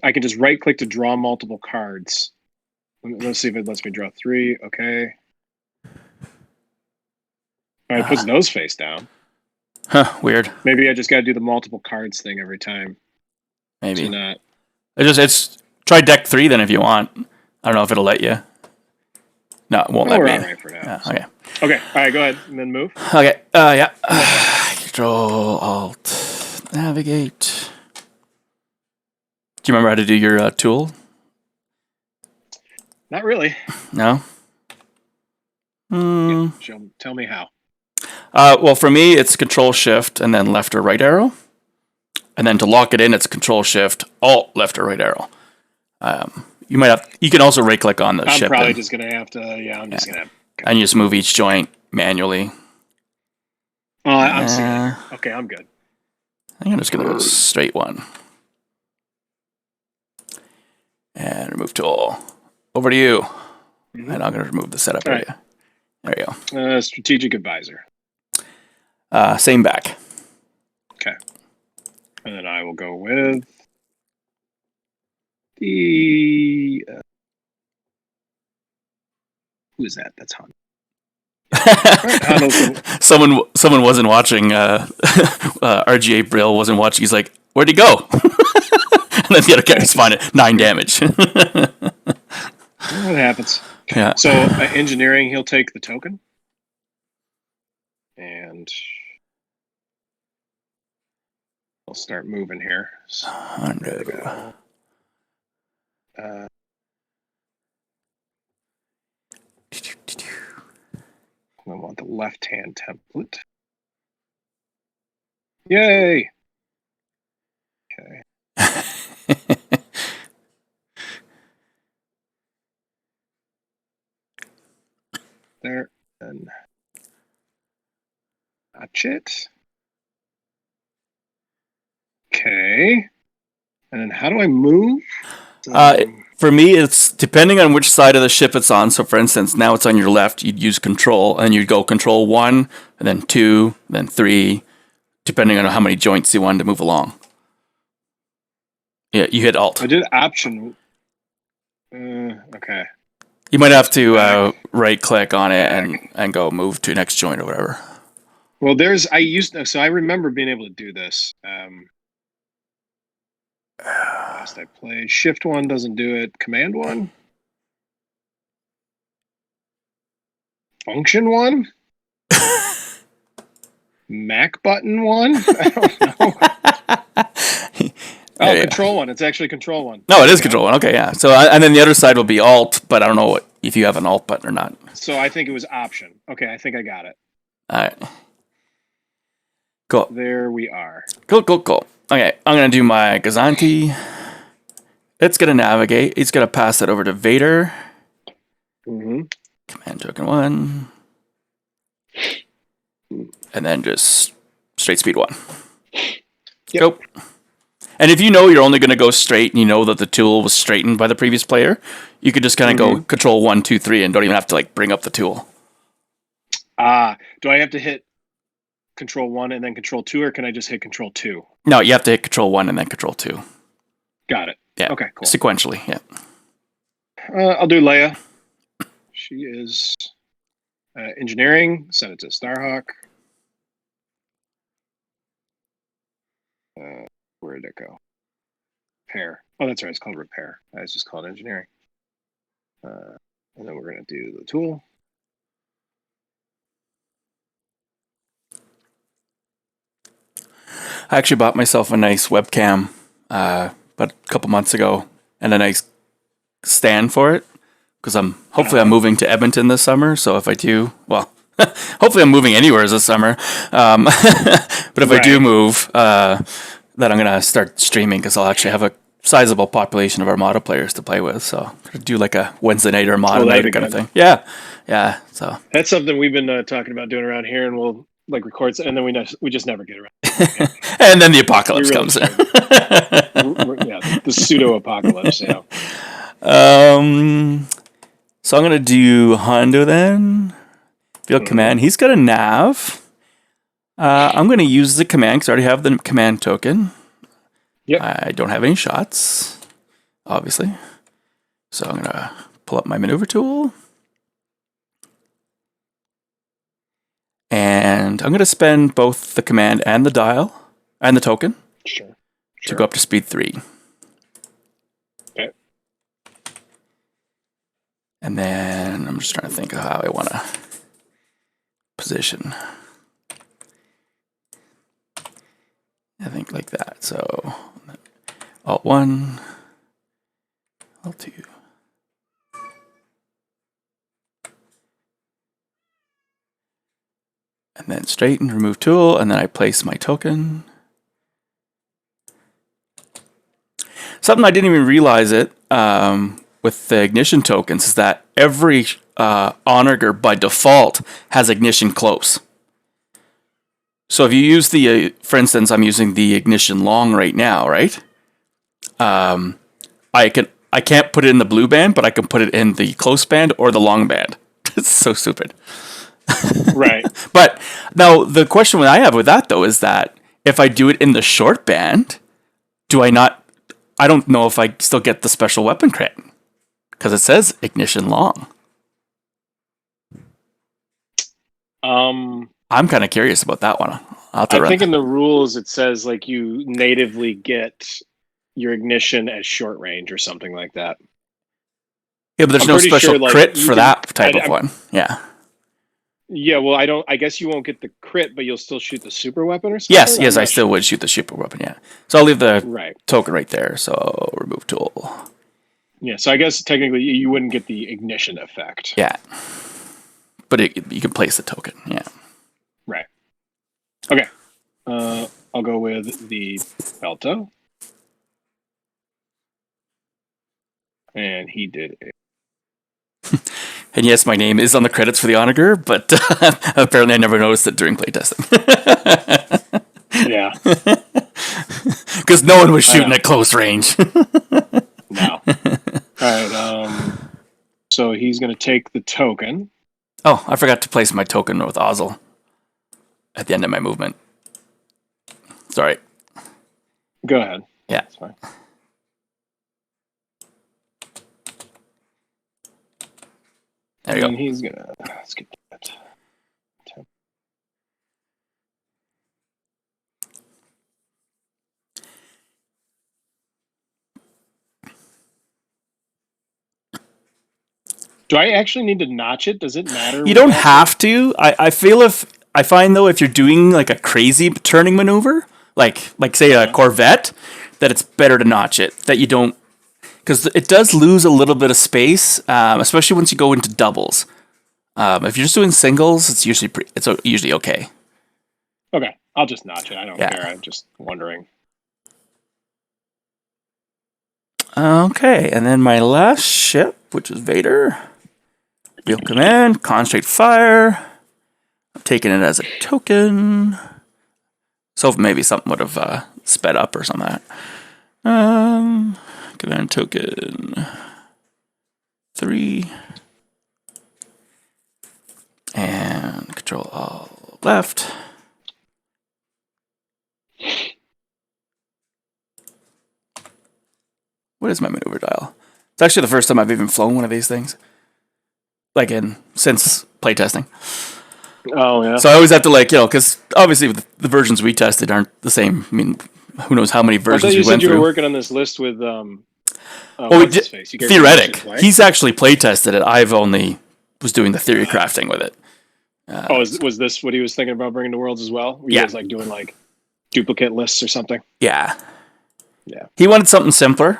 I can just right click to draw multiple cards. Let's see if it lets me draw 3. Okay. All right, it puts those face down. Huh, weird. Maybe I just got to do the multiple cards thing every time. Maybe. So not. It's try deck 3 then if you want. I don't know if it'll let you. No, it won't let me. All right for now. Yeah, okay. Okay. All right. Go ahead and then move. Okay. Yeah. Control Alt Navigate. Do you remember how to do your tool? Not really. No. Yeah, tell me how. Well, for me, it's Control Shift and then left or right arrow, and then to lock it in, it's Control Shift Alt left or right arrow. You might have. You can also right click on the ship. I'm probably just gonna have to. Yeah, I'm just gonna. And you just move each joint manually. Oh, I'm seeing it. Okay, I'm good. I'm just gonna go straight one. And remove tool. Over to you. Mm-hmm. And I'm gonna remove the setup area. Right. There you go. Strategic advisor. Same back. Okay. And then I will go with the. Who is that? That's Han. Someone wasn't watching. RGA Brill wasn't watching. He's like, "Where'd he go?" And then the other characters find it 9 damage. What happens? Yeah. So engineering, he'll take the token, and I'll start moving here. So, there we go. I want the left-hand template. Yay! Okay. There, and watch it. Okay. And then how do I move? For me, it's depending on which side of the ship it's on. So, for instance, now it's on your left. You'd use Control, and you'd go Control 1, and then 2, then 3, depending on how many joints you wanted to move along. Yeah, you hit Alt. I did Option. Okay. You might have to right-click on it and go move to next joint or whatever. Well, I remember being able to do this. Last I played, Shift 1 doesn't do it. Command 1, Function 1, Mac button 1. I don't know. Control 1. It's actually Control 1. No, it is Control 1. Okay, yeah. So and then the other side will be Alt, but I don't know if you have an Alt button or not. So I think it was Option. Okay, I think I got it. All right. Cool. There we are. Cool. Okay, I'm going to do my Gazanti. It's going to navigate. It's going to pass that over to Vader. Mm-hmm. Command token 1. And then just straight speed 1. Yep. Go. And if you know you're only going to go straight and you know that the tool was straightened by the previous player, you could just kind of go Control 1, 2, 3 and don't even have to bring up the tool. Do I have to hit Control 1 and then Control 2, or can I just hit Control 2? No, you have to hit Control 1 and then Control 2. Got it. Yeah. Okay, cool. Sequentially, yeah. I'll do Leia. She is engineering. Send it to Starhawk. Where did it go? Repair. Oh, that's right. It's called repair. It's just called engineering. And then we're going to do the tool. I actually bought myself a nice webcam about a couple months ago and a nice stand for it because hopefully I'm moving to Edmonton this summer. So if I do, well, hopefully I'm moving anywhere this summer. But if I do move, then I'm going to start streaming because I'll actually have a sizable population of Armada players to play with. So do like a Wednesday night Armada night kind of thing. Yeah. So that's something we've been talking about doing around here, and we'll record, and then we just never get around. And then the apocalypse comes in. The pseudo apocalypse. Yeah. So I'm gonna do Hondo then. Field command. He's got a nav. I'm gonna use the command because I already have the command token. Yep. I don't have any shots, obviously. So I'm gonna pull up my maneuver tool. And I'm going to spend both the command and the dial and the token to go up to speed 3. Okay. And then I'm just trying to think of how I want to position. I think like that. So Alt 1, Alt 2. And then straighten, remove tool, and then I place my token. Something I didn't even realize it with the ignition tokens is that every onager by default has ignition close. So if you use the, for instance, I'm using the ignition long right now, right? I can't put it in the blue band, but I can put it in the close band or the long band. It's so stupid. Right. But now the question I have with that though is that if I do it in the short band, do I not? I don't know if I still get the special weapon crit because it says ignition long. I'm kind of curious about that one. I think in the rules it says like you natively get your ignition as short range or something like that. Yeah, but there's no special crit for that type of one. Yeah. Yeah, well, I guess you won't get the crit, but you'll still shoot the super weapon or something? Yes, I still would shoot the super weapon, yeah. So I'll leave the token right there, so remove tool. Yeah, so I guess technically you wouldn't get the ignition effect. Yeah. But you can place the token, yeah. Right. Okay. I'll go with the Belto. And he did it. And yes, my name is on the credits for the onager, but apparently I never noticed it during playtesting. Yeah. Because no one was shooting at close range. No. Alright, so he's going to take the token. Oh, I forgot to place my token with Ozzel at the end of my movement. Sorry. Go ahead. Yeah. That's fine. There you go. And he's going to... Let's get that. Do I actually need to notch it? Does it matter? You don't have to. I find though if you're doing like a crazy turning maneuver, like say a Corvette, that it's better to notch it. That you don't, because it does lose a little bit of space, especially once you go into doubles. If you're just doing singles, it's usually okay. Okay, I'll just notch it. I don't care. I'm just wondering. Okay, and then my last ship, which is Vader. Real command, concentrate fire. I'm taking it as a token. So maybe something would have sped up or something like that. Command token 3. And control all left. What is my maneuver dial? It's actually the first time I've even flown one of these things. Since playtesting. Oh, yeah. So I always have to because obviously the versions we tested aren't the same. I mean, who knows how many versions we went through. You said you were working on this list with Theoretic. He's actually playtested it. I've only was doing the theory crafting with it. Was this what he was thinking about bringing to Worlds as well? Were you guys doing duplicate lists or something? Yeah. Yeah. He wanted something simpler,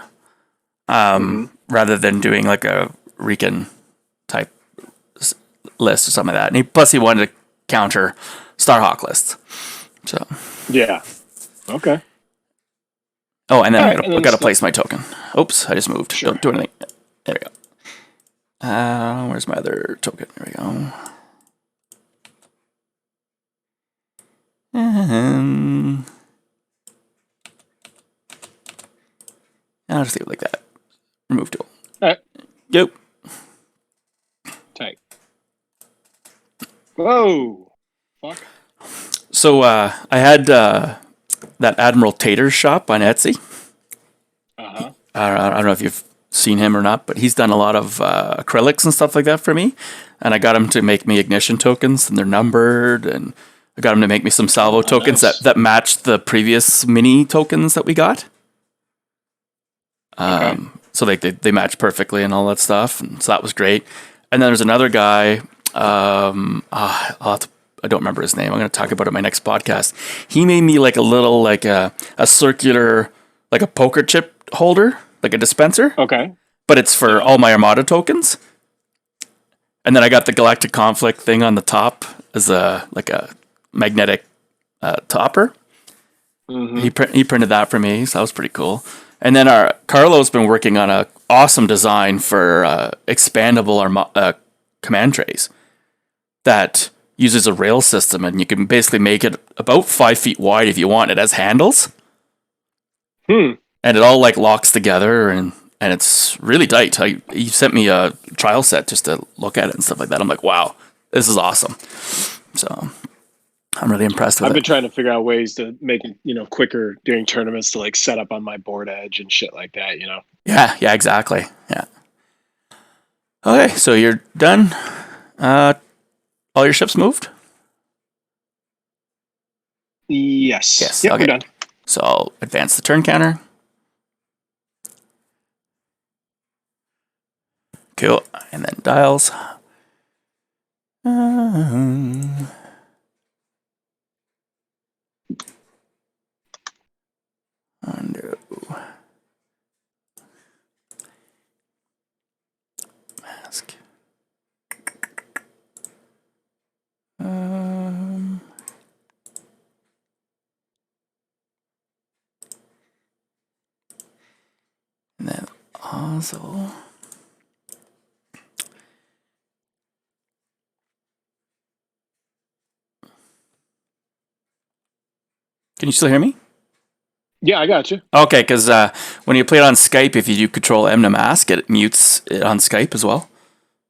rather than doing like a Recon type list or something like that. And plus he wanted to counter Starhawk lists. So. Yeah. Okay. Oh, and then I got to place my token. Oops, I just moved. Sure. Don't do anything. There we go. Where's my other token? There we go. And I'll just leave it like that. Remove tool. All right. Yep. Tight. Whoa. Fuck. So I had that Admiral Tater's shop on Etsy. Uh-huh. I don't know if you've seen him or not, but he's done a lot of acrylics and stuff like that for me. And I got him to make me ignition tokens, and they're numbered, and I got him to make me some salvo tokens that matched the previous mini tokens that we got. So they match perfectly and all that stuff, and so that was great. And then there's another guy. I don't remember his name. I'm going to talk about it in my next podcast. He made me like a little a circular a poker chip holder, like a dispenser. Okay. But it's for all my Armada tokens. And then I got the Galactic Conflict thing on the top as a magnetic topper. He printed that for me, so that was pretty cool. And then Carlo's been working on a awesome design for expandable command trays that uses a rail system, and you can basically make it about 5 feet wide if you want. It has handles, and it all like locks together, and it's really tight. He sent me a trial set just to look at it and stuff like that. I'm like, wow, this is awesome. So I'm really impressed with it. I've been trying to figure out ways to make it, quicker during tournaments to like set up on my board edge and shit like that, Yeah, exactly. Yeah. Okay, so you're done. All your ships moved? Yes. Yes. Yep, okay. we're done. So I'll advance the turn counter. Cool. And then dials. No. Mask. And then also. Can you still hear me? Yeah, I got you. Okay, because when you play it on Skype, if you do Control M to mask, it mutes it on Skype as well.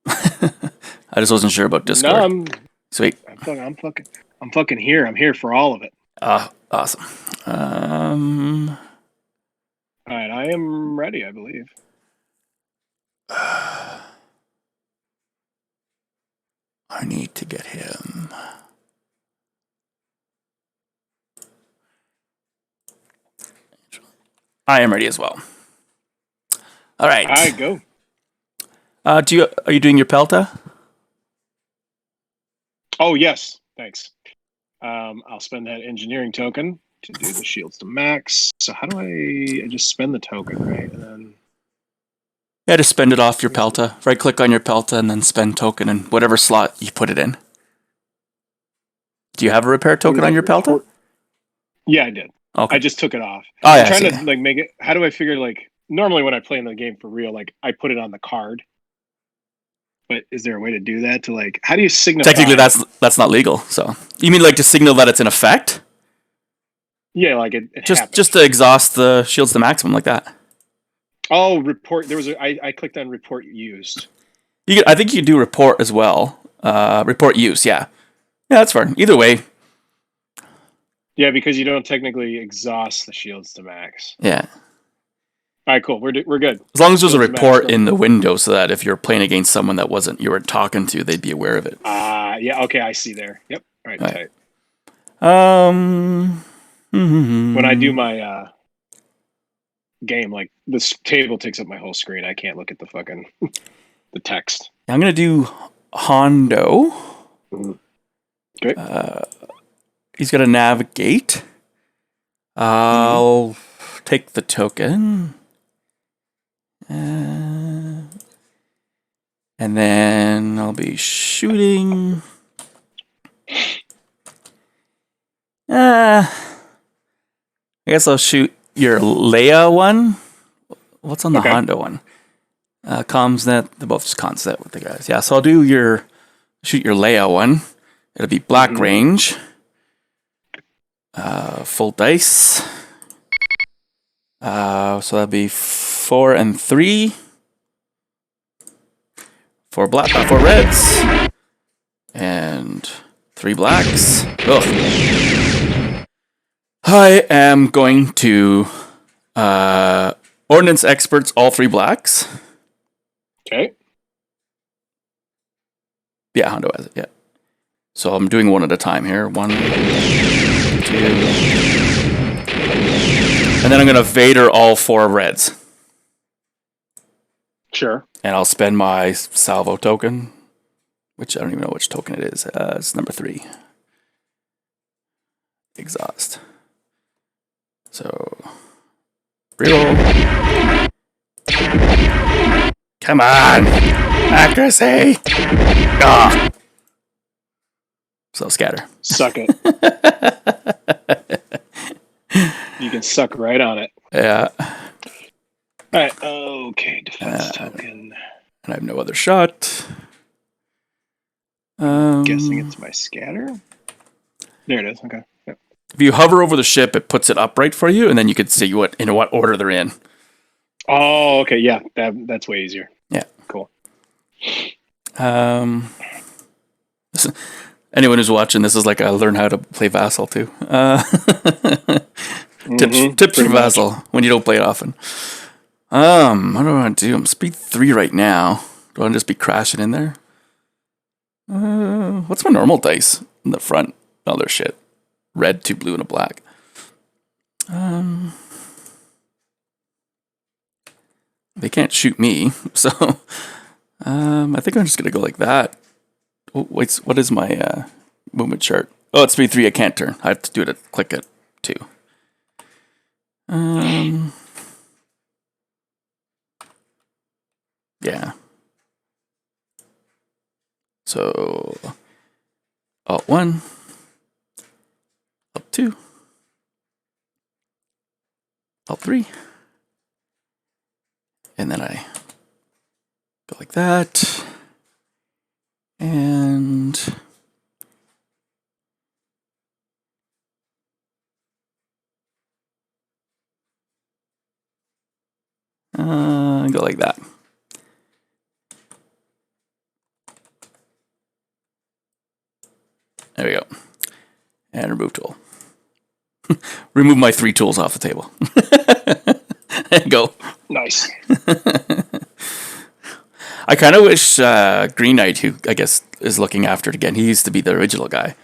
I just wasn't sure about Discord. No, I'm sweet. I'm fucking here. I'm here for all of it. Awesome. All right, I am ready, I believe. I need to get him. I am ready as well. All right. All right, go. Are you doing your Pelta? Oh yes, thanks. I'll spend that engineering token to do the shields to max. So how do I just spend the token, right? And then Yeah, just spend it off your Pelta. Right click on your Pelta and then spend token in whatever slot you put it in. Do you have a repair token on your Pelta? Yeah, I did. Okay. I just took it off. Oh, yeah, I'm trying to like make it. How do I figure like normally when I play in the game for real, like I put it on the card. But is there a way to do that? To like, how do you signify? Technically, that's not legal. So you mean like to signal that it's in effect? Yeah, like it just to exhaust the shields to maximum like that. Oh, report. There was I clicked on report used. I think you can do report as well. Report use. Yeah, that's fine. Either way. Yeah, because you don't technically exhaust the shields to max. Yeah. All right, cool. We're good. As long as there's a report in the window, so that if you're playing against someone that you weren't talking to, they'd be aware of it. Yeah. Okay, I see there. Yep. All right. Tight. When I do my game, like this table takes up my whole screen. I can't look at the fucking the text. I'm gonna do Hondo. Okay. He's gonna navigate. I'll take the token. And then I'll be shooting. I guess I'll shoot your Leia one. What's on the Honda one? Comsnet. They're both just Consnet with the guys. Yeah, so I'll shoot your Leia one. It'll be black range. Full dice. So that'll be 4 and 3. 4 reds. And 3 blacks. Ugh. I am going to Ordnance Experts all 3 blacks. Okay. Yeah, Hondo has it, yeah. So I'm doing one at a time here. 1, 2. And then I'm going to Vader all 4 reds. Sure. And I'll spend my salvo token, which I don't even know which token it is. It's number 3. Exhaust. So, reroll. Come on! Accuracy! Ah! So scatter. Suck it. You can suck right on it. Yeah. All right. Okay. Defense token. And I have no other shot. Guessing it's my scatter. There it is. Okay. Yep. If you hover over the ship, it puts it upright for you, and then you can see what order they're in. Oh, okay. Yeah, that's way easier. Yeah. Cool. Anyone who's watching this is like, I learn how to play Vassal too. Tips for Vassal when you don't play it often. What do I want to do? I'm speed 3 right now. Do I want to just be crashing in there? What's my normal dice in the front? Oh, they're shit. Red, 2 blue, and a black. They can't shoot me, so I think I'm just gonna go like that. Oh, wait, what is my movement chart? Oh, it's speed 3. I can't turn. I have to do it. Click it 2. Yeah. So Alt 1, Alt 2, Alt 3, and then I go like that, and go like that. There we go. And remove tool. Remove my 3 tools off the table. And go. Nice. I kind of wish Green Knight, who I guess is looking after it again, he used to be the original guy.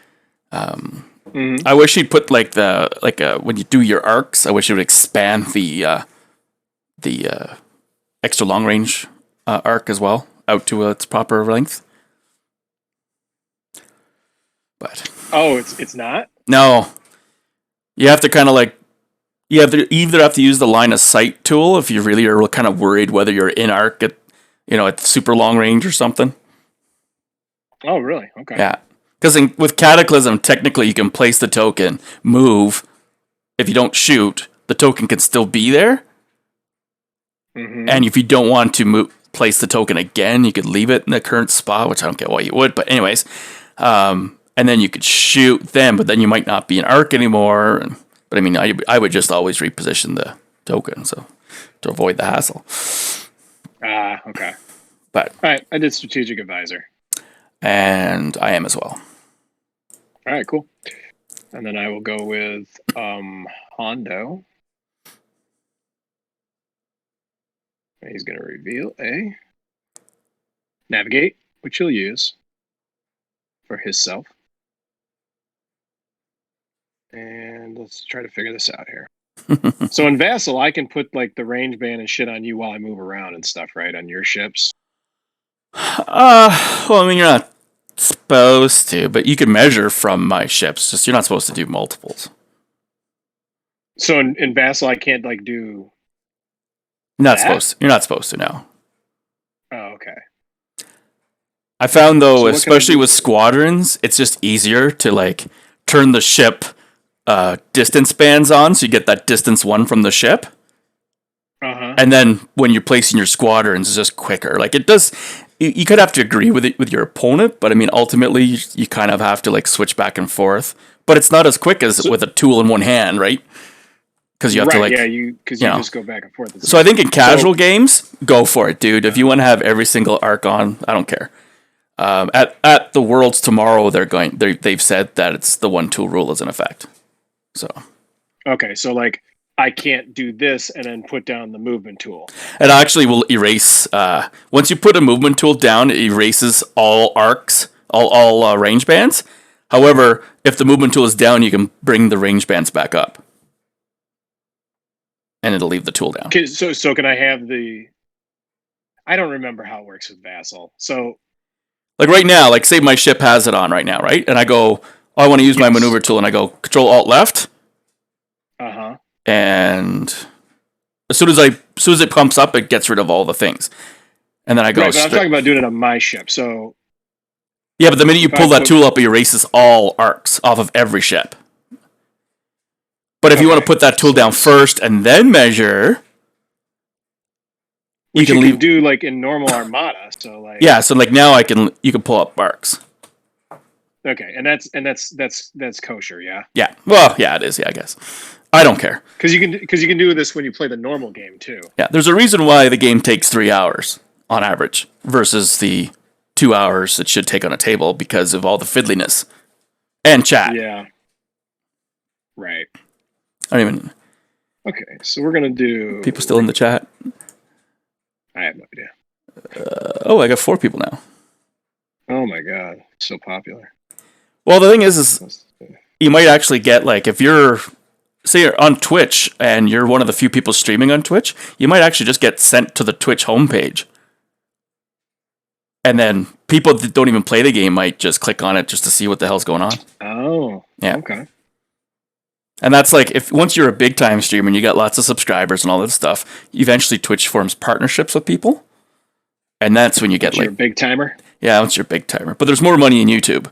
I wish he'd put when you do your arcs, I wish it would expand the extra long range arc as well out to its proper length. But it's not? No. You have to kind of you have to either have to use the line of sight tool if you really are kind of worried whether you're in arc at super long range or something. Oh, really? Okay. Yeah. Because with Cataclysm, technically you can place the token, move. If you don't shoot, the token can still be there. Mm-hmm. And if you don't want to place the token again, you could leave it in the current spot, which I don't get why you would. But anyways, and then you could shoot them, but then you might not be in arc anymore. But I mean, I would just always reposition the token, so to avoid the hassle. Okay. But all right, I did strategic advisor, and I am as well. All right, cool. And then I will go with Hondo. He's going to reveal a navigate, which he'll use for his self. And let's try to figure this out here. So in Vassal, I can put the range band and shit on you while I move around and stuff, right? On your ships. Well, I mean, you're not supposed to, but you can measure from my ships. Just you're not supposed to do multiples. So in Vassal, I can't do. You're not supposed to. No. Oh, okay. I found though, especially with squadrons, it's just easier to turn the ship distance bands on, so you get that distance 1 from the ship. And then when you're placing your squadrons, it's just quicker. It does. You could have to agree with it with your opponent, but I mean, ultimately, you kind of have to switch back and forth. But it's not as quick as with a tool in one hand, right? Because you have to you just go back and forth. So I think in casual games, go for it, dude. If you want to have every single arc on, I don't care. At the Worlds tomorrow, they've said that it's the 1 tool rule is in effect. So okay, so I can't do this and then put down the movement tool. It actually will erase. Once you put a movement tool down, it erases all arcs, all range bands. However, if the movement tool is down, you can bring the range bands back up, and it'll leave the tool down. Okay, so can I have the? I don't remember how it works with Vassal. So, right now, say my ship has it on right now, right? And I go, I want to use my maneuver tool, and I go Control Alt Left. And as soon as it pumps up, it gets rid of all the things. And then I go. Right, but I'm talking about doing it on my ship. So Yeah, but the minute you If I pull that put- tool up, it erases all arcs off of every ship. But if you want to put that tool down first and then measure, which you can leave. do like in normal Armada. So like Yeah, so like now you can pull up arcs. okay, and that's kosher, yeah. Yeah, well, yeah, it is. Yeah, I guess. I don't care because you can do this when you play the normal game too. Yeah, there's a reason why the game takes 3 hours on average versus the 2 hours it should take on a table because of all the fiddliness and chat. Yeah. Right. I don't even. Okay, so we're gonna do. People still in the chat? I have no idea. Oh, I got 4 people now. Oh my god, so popular. Well, the thing is you might actually get, like, if you're, say you're on Twitch and you're one of the few people streaming on Twitch, you might actually just get sent to the Twitch homepage. And then people that don't even play the game might just click on it just to see what the hell's going on. Oh, yeah. Okay. And that's like, if once you're a big time streamer and you got lots of subscribers and all that stuff, eventually Twitch forms partnerships with people. And that's when you get you're a big timer? Yeah, once you're a big timer. But there's more money in YouTube.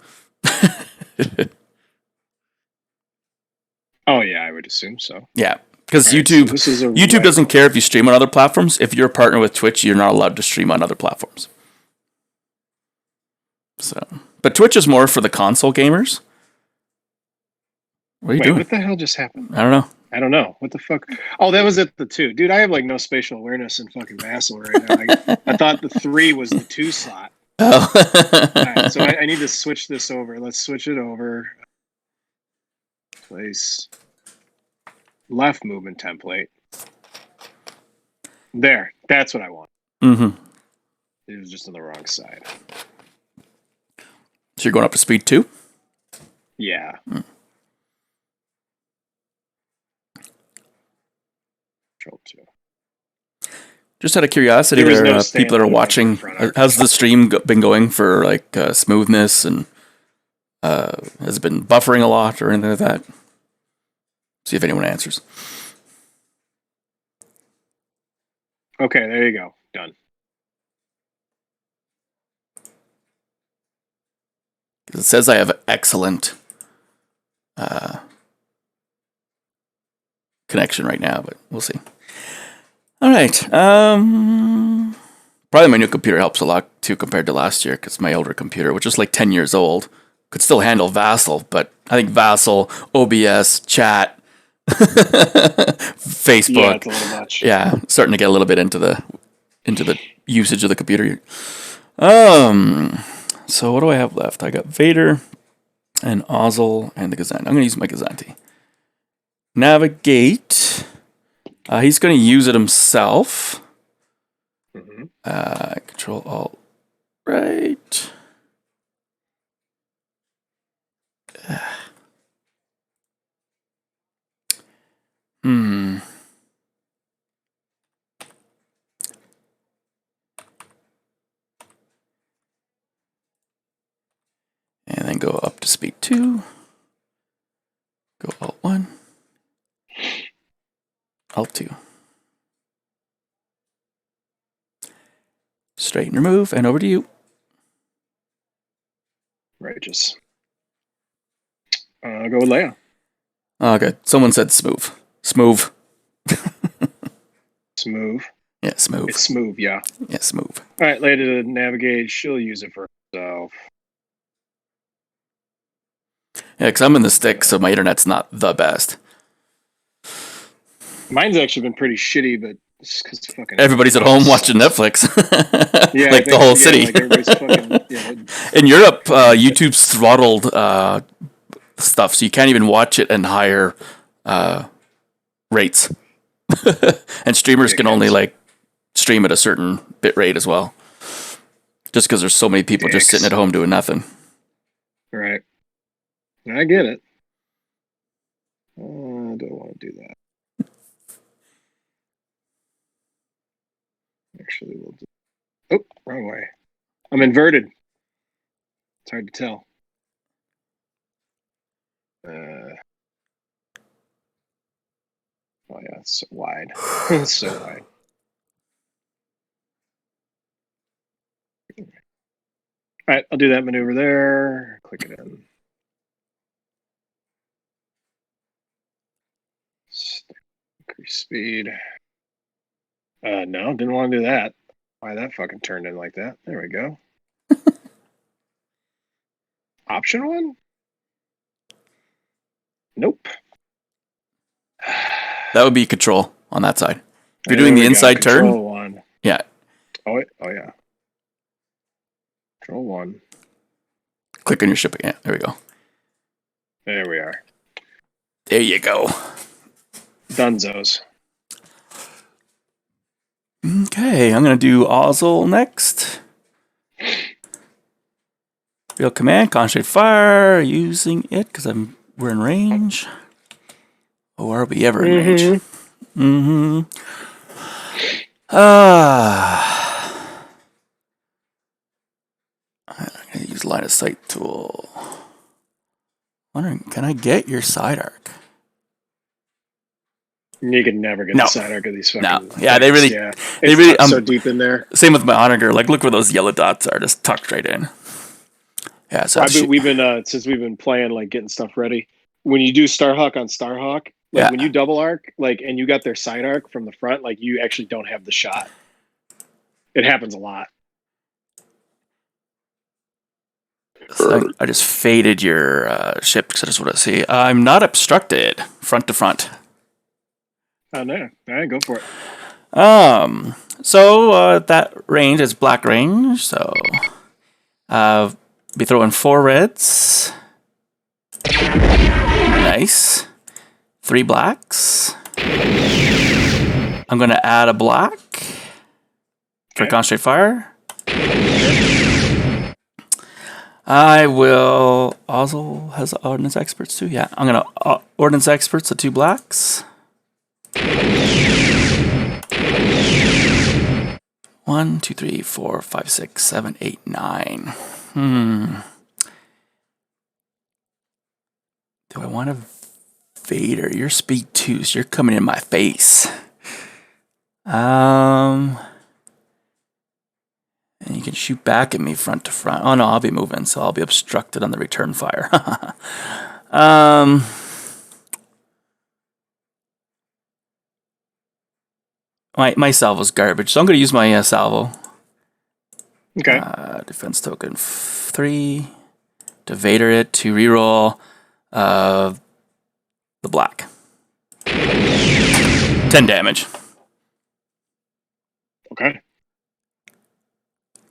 Oh yeah, I would assume so. Yeah. Because Right, YouTube so YouTube doesn't care if you stream on other platforms. If you're a partner with Twitch, you're not allowed to stream on other platforms. So, but Twitch is more for the console gamers. What are you doing? What the hell just happened? I don't know. What the fuck? Oh, that was at the 2. Dude, I have like no spatial awareness in fucking Vassal right now. I thought the 3 was the 2 slot. Oh. All right, so I need to switch this over. Let's switch it over. Place left movement template. There. That's what I want. Mm-hmm. It was just on the wrong side. So you're going up to speed 2? Yeah. Control 2. Just out of curiosity, there are people that are watching. How's the stream been going for like smoothness and has it been buffering a lot or anything like that? See if anyone answers. Okay, there you go. Done. It says I have excellent connection right now, but we'll see. All right. Probably my new computer helps a lot too compared to last year because my older computer, which is like 10 years old, could still handle Vassal, but I think Vassal, OBS, chat, Facebook, Yeah, it's a little much. Yeah, starting to get a little bit into the usage of the computer. So what do I have left? I got Vader and Ozzel and the Gazanti. I'm going to use my Gazanti. Navigate. He's going to use it himself. Mm-hmm. Control Alt right. And then go up to speed 2. Go Alt 1. Alt 2. Straighten your move, and over to you. Righteous. Go with Leia. Okay, someone said smooth. Smooth. Smooth. Yeah, smooth. It's smooth, yeah. Yeah, smooth. All right, Leia to navigate. She'll use it for herself. Yeah, because I'm in the stick, so my internet's not the best. Mine's actually been pretty shitty, but it's because fucking everybody's at home watching Netflix. Yeah, like the whole city. Like everybody's fucking, In Europe, YouTube's throttled stuff, so you can't even watch it in higher rates. And streamers can only like stream at a certain bit rate as well. Just because there's so many people just sitting at home doing nothing. Right. I get it. I don't want to do that. Actually, we'll do. Oh, wrong way. I'm inverted. It's hard to tell. Oh yeah, it's so wide. It's so wide. All right, I'll do that maneuver there. Click it in. Increase speed. No, didn't want to do that. Why that fucking turned in like that? There we go. Option 1? Nope. That would be control on that side. If you're There doing the we go. inside turn, Control 1. yeah. Oh yeah. Control 1. Click on your ship again. There we go. There we are. There you go. Dunzos. Okay, I'm going to do Ozzel next. Real command, concentrate fire, using it because we're in range. Or are we ever in range? Mm-hmm. I'm going to use line of sight tool. Wondering, can I get your side arc? You can never get the side arc of these fucking Yeah, things. They really so deep in there. Same with my onager. Like, look where those yellow dots are, just tucked right in. Yeah, so we've been since we've been playing, like getting stuff ready. When you do Starhawk on Starhawk, like when you double arc, like and you got their side arc from the front, like you actually don't have the shot. It happens a lot. So I just faded your ship because I just want to see. I'm not obstructed front to front. Oh no! All right, go for it. So that range is black range. So be throwing 4 reds. Nice. 3 blacks. I'm gonna add a black for concentrate fire. I will. Ozzel has ordnance experts too. Yeah, I'm gonna ordnance experts the 2 blacks. 1, 2, 3, 4, 5, 6, 7, 8, 9. Do I want to Vader? You're speed 2, so you're coming in my face. And you can shoot back at me front to front. Oh no, I'll be moving, so I'll be obstructed on the return fire. My salvo's garbage, so I'm going to use my salvo. Okay. Defense token 3 to Vader it to reroll the black. 10 damage. Okay.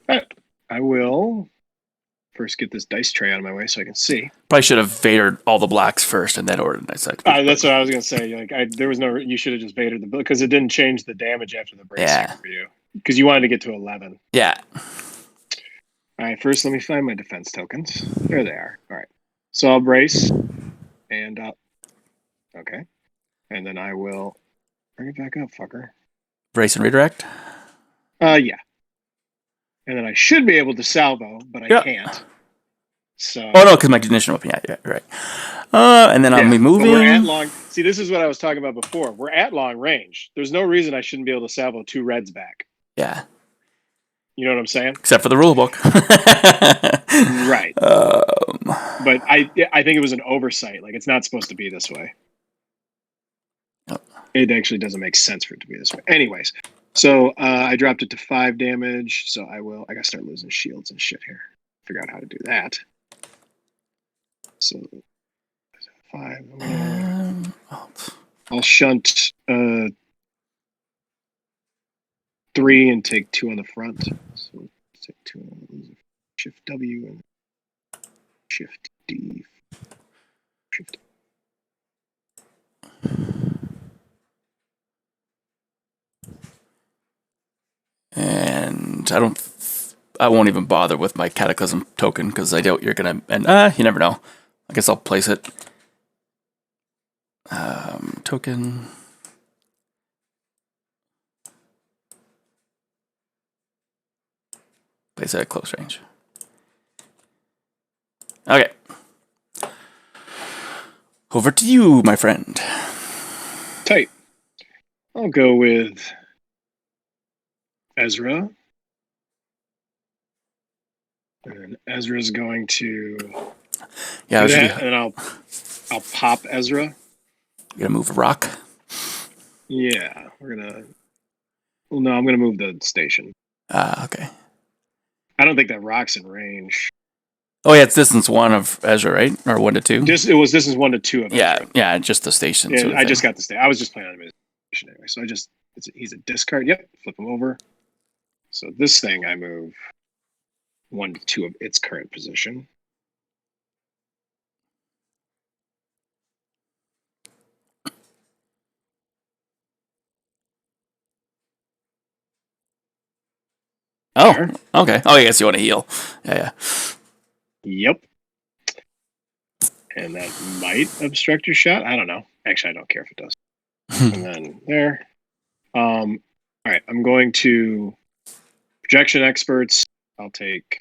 All right. I will first get this dice tray out of my way so I can see. Probably should have Vadered all the blacks first and then ordered dice. That's what I was gonna say. Like, there was no. You should have just Vadered the because it didn't change the damage after the bracing for you because you wanted to get to 11. Yeah. All right. First, let me find my defense tokens. There they are. All right. So I'll brace and okay, and then I will bring it back up, fucker. Brace and redirect. Yeah. And then I should be able to salvo, but I can't. So. Oh no, because my ignition weapon. Yeah, right. And then I'll be moving. We're at long. See, this is what I was talking about before. We're at long range. There's no reason I shouldn't be able to salvo 2 reds back. Yeah. You know what I'm saying? Except for the rule book. Right. But I think it was an oversight. Like, it's not supposed to be this way. It actually doesn't make sense for it to be this way. Anyways, so I dropped it to 5 damage. So I gotta start losing shields and shit here. Figure out how to do that. So 5. I'll shunt 3 and take 2 on the front. So take 2 on Shift W and Shift D. Shift. And I won't even bother with my Cataclysm token because I doubt you're gonna. And you never know. I guess I'll place it. Token. Place it at close range. Okay. Over to you, my friend. Tight. I'll go with Ezra. And Ezra's going to Yeah, do that, and I'll pop Ezra. You gonna move a rock? Yeah, we're gonna. Well, no, I'm gonna move the station. Okay. I don't think that rock's in range. Oh yeah, it's distance 1 of Ezra, right? Or 1 to 2? It was distance 1 to 2 of Yeah, Ezra. yeah, just the station. Yeah, I just got the station. I was just playing on his station anyway, so he's a discard. Yep, flip him over. So this thing I move 1 to 2 of its current position. Oh, there. Okay. Oh, yes, you want to heal. Yeah. Yep. And that might obstruct your shot. I don't know. Actually, I don't care if it does. And then there. All right, I'm going to projection experts. I'll take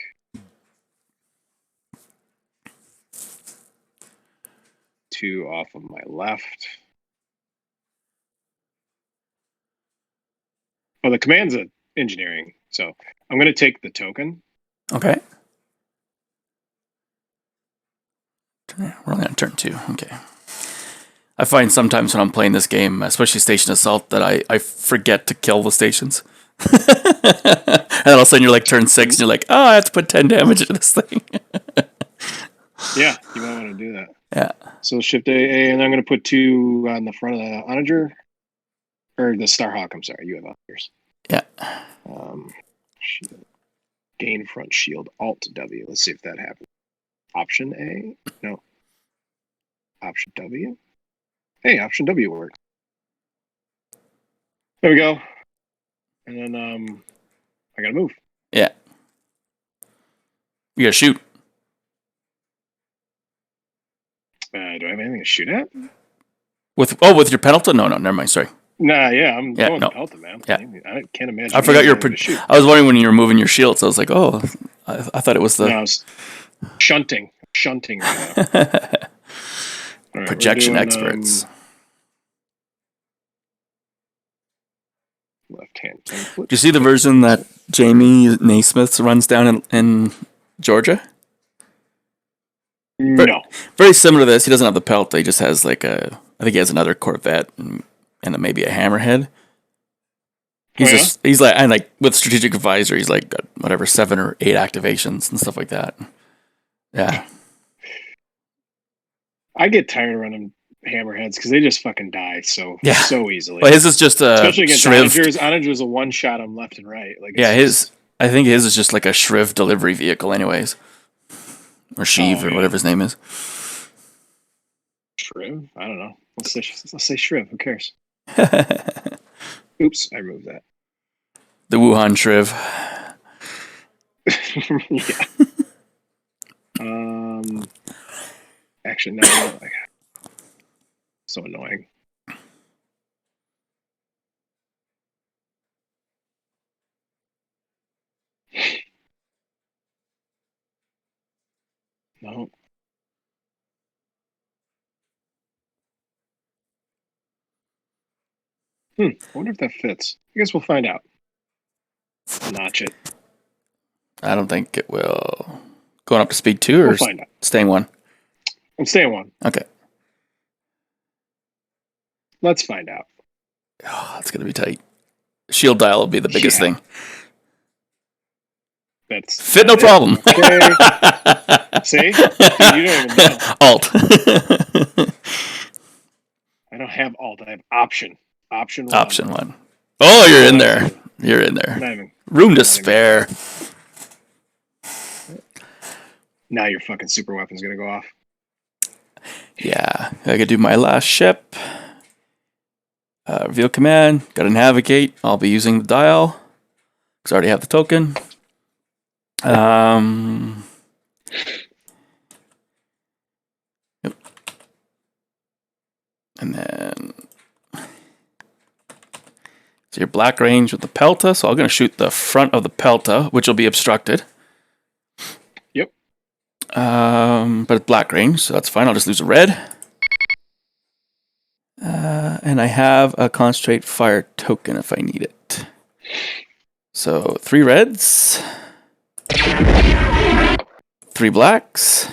two off of my left. Oh, the command's a engineering, so I'm going to take the token. Okay. We're only on turn 2. Okay. I find sometimes when I'm playing this game, especially Station Assault, that I forget to kill the stations. And all of a sudden you're like turn 6 and you're like, oh, I have to put 10 damage into this thing. Yeah, you might want to do that. Yeah. So shift A, and I'm going to put 2 on the front of the Onager. Or the Starhawk, I'm sorry, you have Onagers. Yeah. Gain front shield, Alt W. Let's see if that happens. Option A? No. Option W? Hey, Option W works. There we go. And then I gotta move. Yeah. You gotta shoot. Do I have anything to shoot at? With your penalty? No, never mind. Sorry. Nah, yeah, I'm going to Pelta, man. Yeah. I can't imagine. I forgot I was wondering when you were moving your shields. I was like, oh, I thought it was the. No, I was shunting right now. Right, projection experts. Left hand. Do you see the version that Jamie Naismith runs down in Georgia? No. Very similar to this. He doesn't have the pelt. He just has I think he has another Corvette and maybe a Hammerhead. He's like with Strategic Advisor, he's like got whatever 7 or 8 activations and stuff like that. Yeah. I get tired of running Hammerheads because they just fucking die so easily. Well, his is just especially against Shriv. Onager's a one shot on left and right. Like I think his is just like a Shriv delivery vehicle, anyways, or Sheev or whatever his name is. Shriv? I don't know. Let's say Shriv. Who cares? Oops, I removed that. The Wuhan Shriv. Yeah. Actually, no. So annoying. No. I wonder if that fits. I guess we'll find out. Notch it. I don't think it will. Going up to speed 2 or we'll find out. Staying 1? I'm staying 1. Okay. Let's find out. Oh, that's going to be tight. Shield dial will be the biggest thing. That's fit no problem. Okay. See? Dude, you don't even know. Alt. I don't have Alt. I have Option. Option 1. Option 1. Oh, you're in there. You're in there. Room to spare. Now your fucking super weapon's going to go off. Yeah. I could do my last ship. Reveal command. Got to navigate. I'll be using the dial. Because I already have the token. Yep. And then so your black range with the Pelta. So I'm going to shoot the front of the Pelta, which will be obstructed. Yep. But it's black range, so that's fine. I'll just lose a red. And I have a concentrate fire token if I need it. So 3 reds. 3 blacks.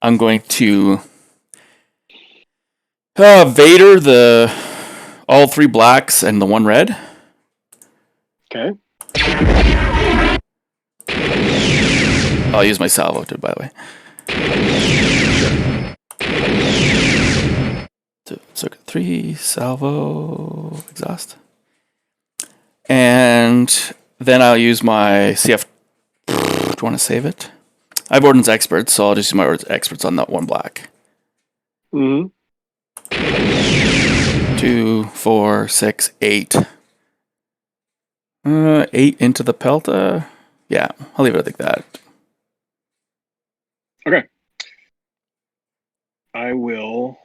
I'm going to Vader all 3 blacks and the 1 red. Okay. I'll use my salvo too, by the way. Circuit 3, salvo, exhaust. And then I'll use my CF. Do you want to save it? I have Ordnance Experts, so I'll just use my Ordnance Experts on that 1 black. 2, 4, 6, 8. 8 into the Pelta. Yeah, I'll leave it like that. Okay. I will.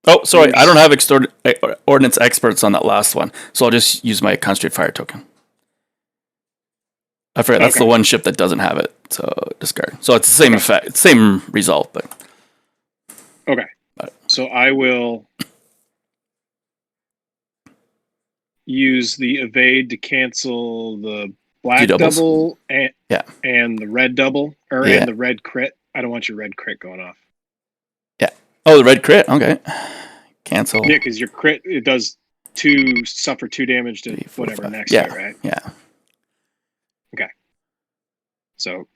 Oh, sorry, I don't have Ordnance Experts on that last one, so I'll just use my Concentrate Fire token. I forget, that's the one ship that doesn't have it, so discard. So it's the same effect, same result, but... Okay. So I will use the evade to cancel the black double and the red double, and the red crit. I don't want your red crit going off. Yeah. Oh, the red crit? Okay. Cancel. Yeah, because your crit, it does suffer 2 damage to 3, 4, whatever 5. Next to it, right? Yeah. Okay. So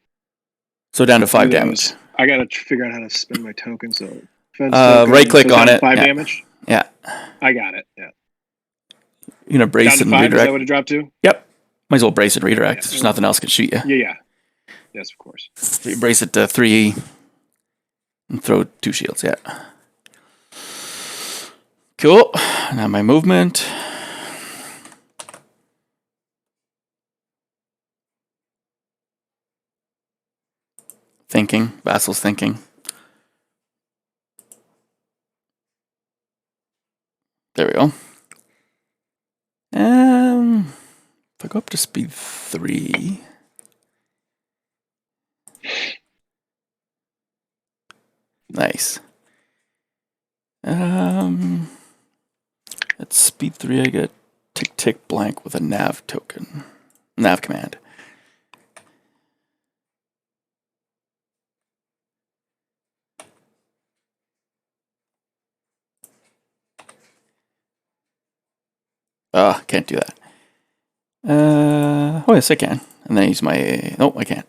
down to 5 damage. I got to figure out how to spend my token. So right click on it. 5 damage? Yeah. I got it. Yeah. You're going to brace and 5, redirect. Is that what it dropped to? Yep. Might as well brace and redirect. There's nothing else can shoot you. Yeah. Yes, of course. So you brace it to 3 and throw 2 shields. Yeah. Cool. Now my movement. Thinking. Vassal's thinking. There we go. If I go up to speed 3. Nice. At speed 3, I get tick blank with a nav token. Nav command. Can't do that. Oh, yes, I can. And then I use my... Nope, I can't.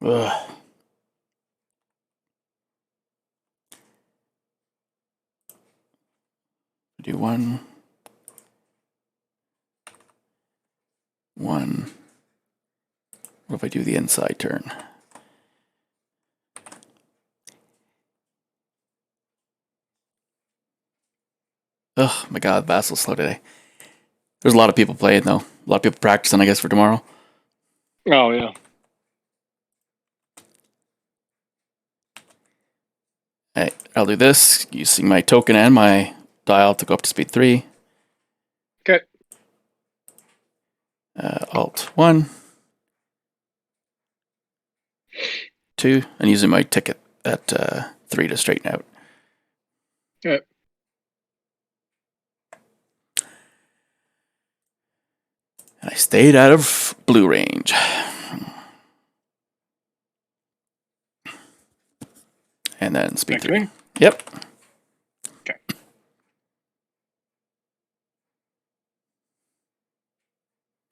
Ugh. Do 1. 1. What if I do the inside turn? Oh my god, Vassal's slow today. There's a lot of people playing though. A lot of people practicing, I guess, for tomorrow. Oh, yeah. Hey, I'll do this using my token and my dial to go up to speed 3. Okay. Alt 1. 2. And using my ticket at 3 to straighten out. Okay. And I stayed out of blue range. And then speed 3. Yep. Okay.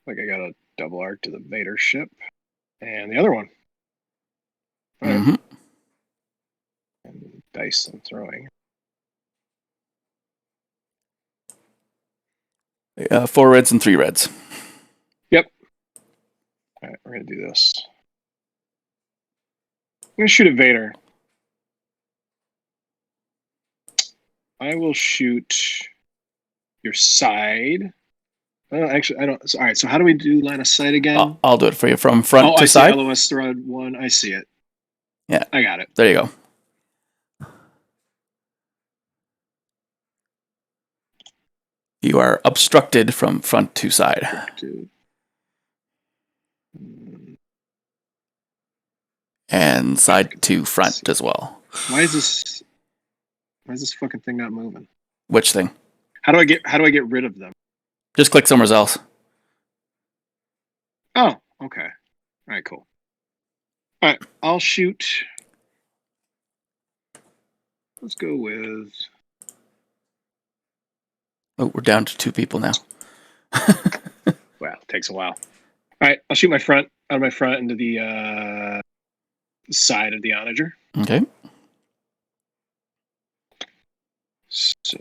Like I got a double arc to the Vader ship. And the other one. Right. And dice I'm throwing. 4 reds and 3 reds. Yep. All right, we're going to do this. I'm going to shoot at Vader. I will shoot your side Actually, I don't. All right. So how do we do line of sight again? I'll do it for you from front Oh, to I see side. LOS thread 1. I see it. Yeah, I got it. there you go. You are obstructed from front to side. And side to front as well. Why is this fucking thing not moving? Which thing? How do I get rid of them? Just click somewhere else. Oh, okay. All right, cool. All right, I'll shoot. Let's go with. Oh, we're down to 2 people now. Wow, takes a while. All right, I'll shoot my front out of my front into the side of the onager. Okay. So,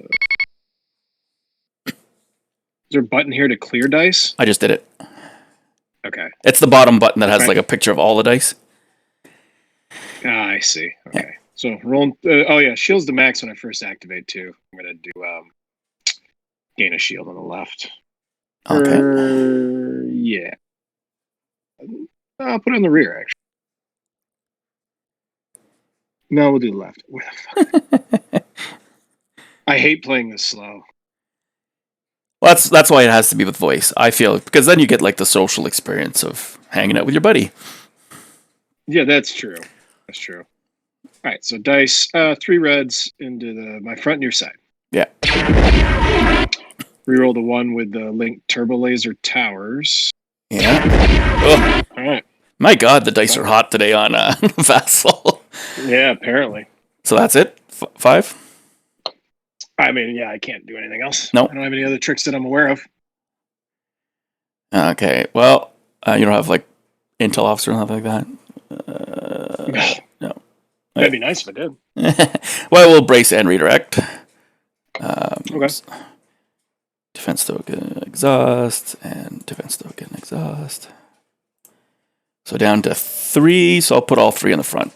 is there a button here to clear dice? I just did it. Okay. It's the bottom button that has like a picture of all the dice. Ah, I see. Okay. Yeah. So roll. Oh yeah, shield's the max when I first activate too. I'm gonna do gain a shield on the left. Okay. Yeah. I'll put it on the rear actually. No, we'll do the left. Where the fuck? I hate playing this slow. Well, that's why it has to be with voice, I feel, because then you get like the social experience of hanging out with your buddy. Yeah, that's true. That's true. All right, so dice, 3 reds into my front near side. Yeah. Reroll the 1 with the linked turbo laser towers. Yeah. Oh. All right. My God, the dice are hot today on Vassal. Yeah, apparently. So that's it? 5? I mean, yeah, I can't do anything else. No. I don't have any other tricks that I'm aware of. Okay. Well, you don't have like intel officer or something like that? No. That'd be nice if I did. Well, we'll brace and redirect. Okay. Defense token exhaust and defense token exhaust. So down to 3, so I'll put all 3 in the front.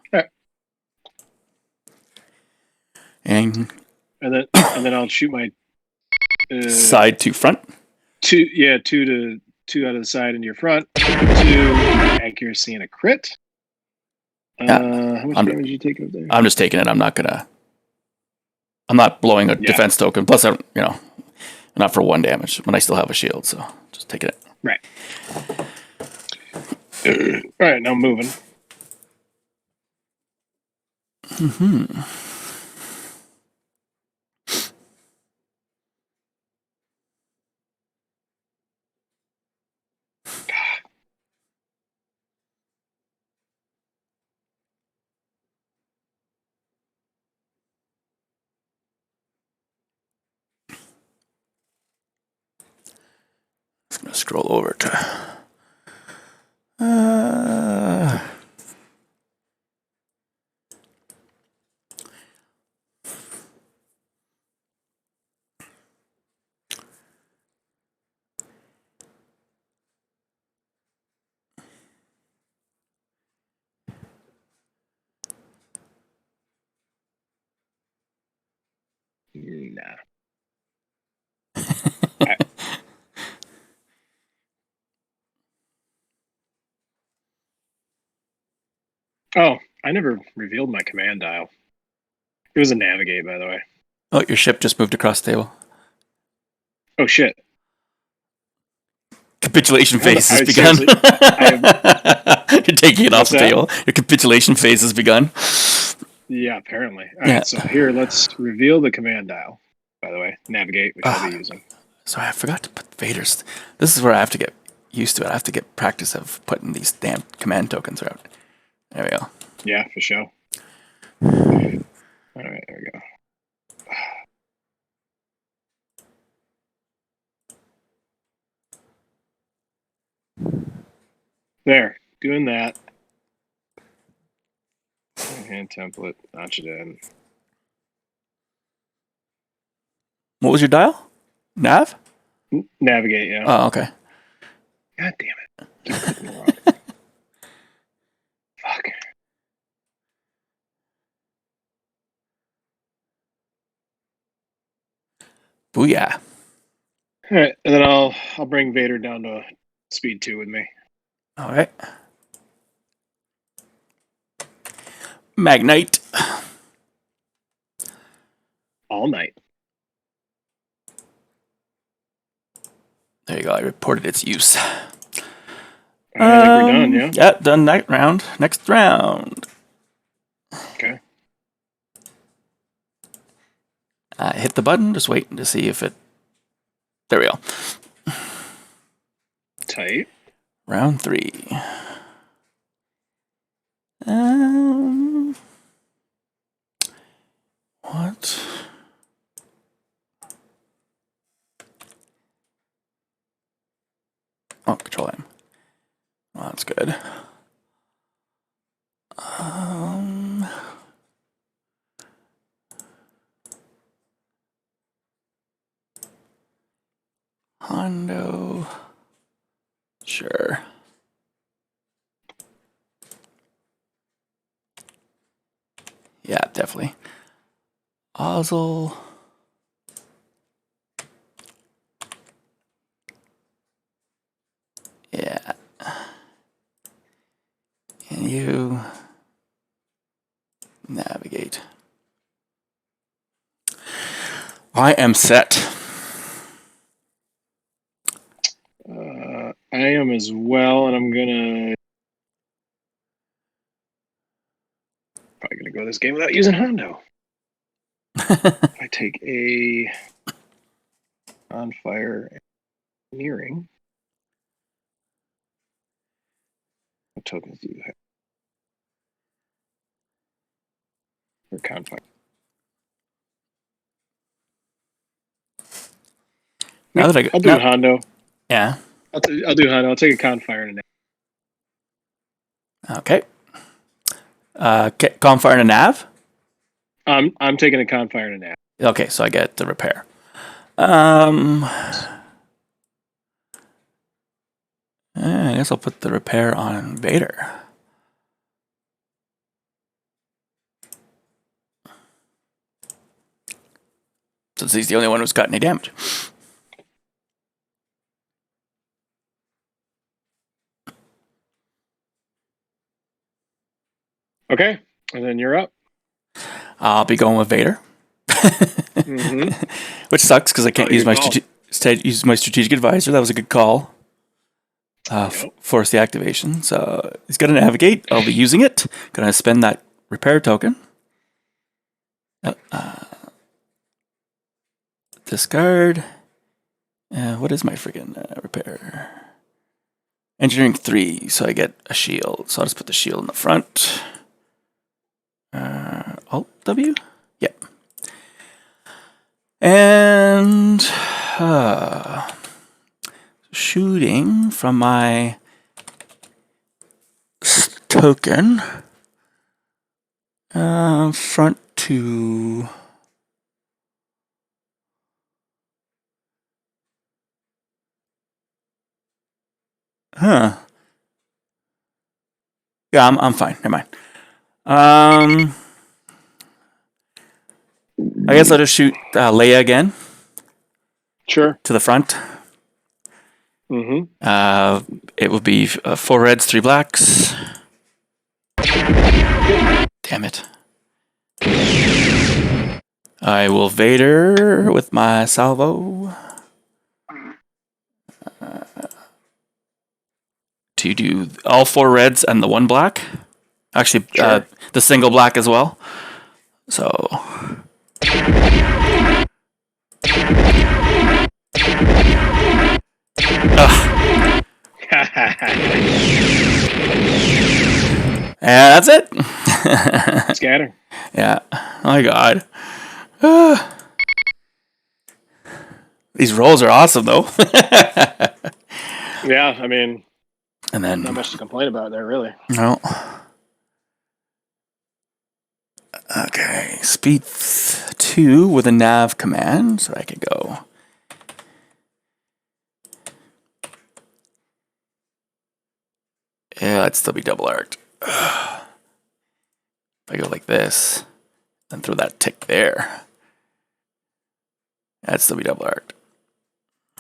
Okay. And then I'll shoot my side to front. 2 out of the side into your front. 2 accuracy and a crit. How much damage are you taking up there? I'm just taking it. I'm not blowing a defense token. Plus, not for 1 damage when I still have a shield. So just taking it. Right. All right, now I'm moving. Mm-hmm. Just gonna scroll over to. Nah. Oh, I never revealed my command dial. It was a navigate, by the way. Oh, your ship just moved across the table. Oh shit! Capitulation phase has begun. You're taking it off the table. Your capitulation phase has begun. Yeah, apparently. All right, so here, let's reveal the command dial. By the way, navigate, which I'll be using. So I forgot to put Vader's. This is where I have to get used to it. I have to get practice of putting these damn command tokens out. There we go. Yeah, for sure. All right, there we go. There, doing that. Hand template, notch it in. What was your dial? Nav? Navigate, yeah. Oh, okay. God damn it. Fuck. Booyah. All right, and then I'll bring Vader down to speed 2 with me. All right. Magnite. All night. There you go. I reported its use. All right, I think we're done, yeah? Yeah, done that round. Next round. Okay. Hit the button. Just waiting to see if it... There we go. Tight. Round 3. What? Oh, control M. Well, that's good. Hondo. Sure. Yeah, definitely. Ozzel. Yeah. And you navigate. I am set. I am as well, and I'm gonna probably gonna go this game without using Hondo. I take a on fire engineering. What tokens do you have? For Confire. Now that I'll do a Hondo. Yeah. I'll do Hondo. I'll take a Confire and a Okay. Confire and a nav? I'm taking a Confire and a nav. Okay, so I get the repair. I guess I'll put the repair on Vader. Since he's the only one who's got any damage. Okay, and then you're up. I'll be going with Vader. Which sucks because I can't use my strategic advisor. That was a good call. Force the activation. So he's got to navigate. I'll be using it. Gonna spend that repair token. Discard. What is my friggin' repair? Engineering 3, so I get a shield. So I'll just put the shield in the front. Alt W? Yep. And shooting from my token front to yeah, I'm fine. Never mind. I guess I'll just shoot Leia again. Sure. To the front. It will be 4 reds, 3 blacks. Damn it. I will Vader with my salvo. To do all 4 reds and the 1 black. Actually, sure. The single black as well. So. Yeah, that's it. Scatter. Yeah. Oh my god. These rolls are awesome, though. Yeah, I mean, and then not much to complain about there, really. No. Okay, speed 2 with a nav command, so I could go. Yeah, it'd still be double arced. If I go like this, then throw that tick there. That's the double arc.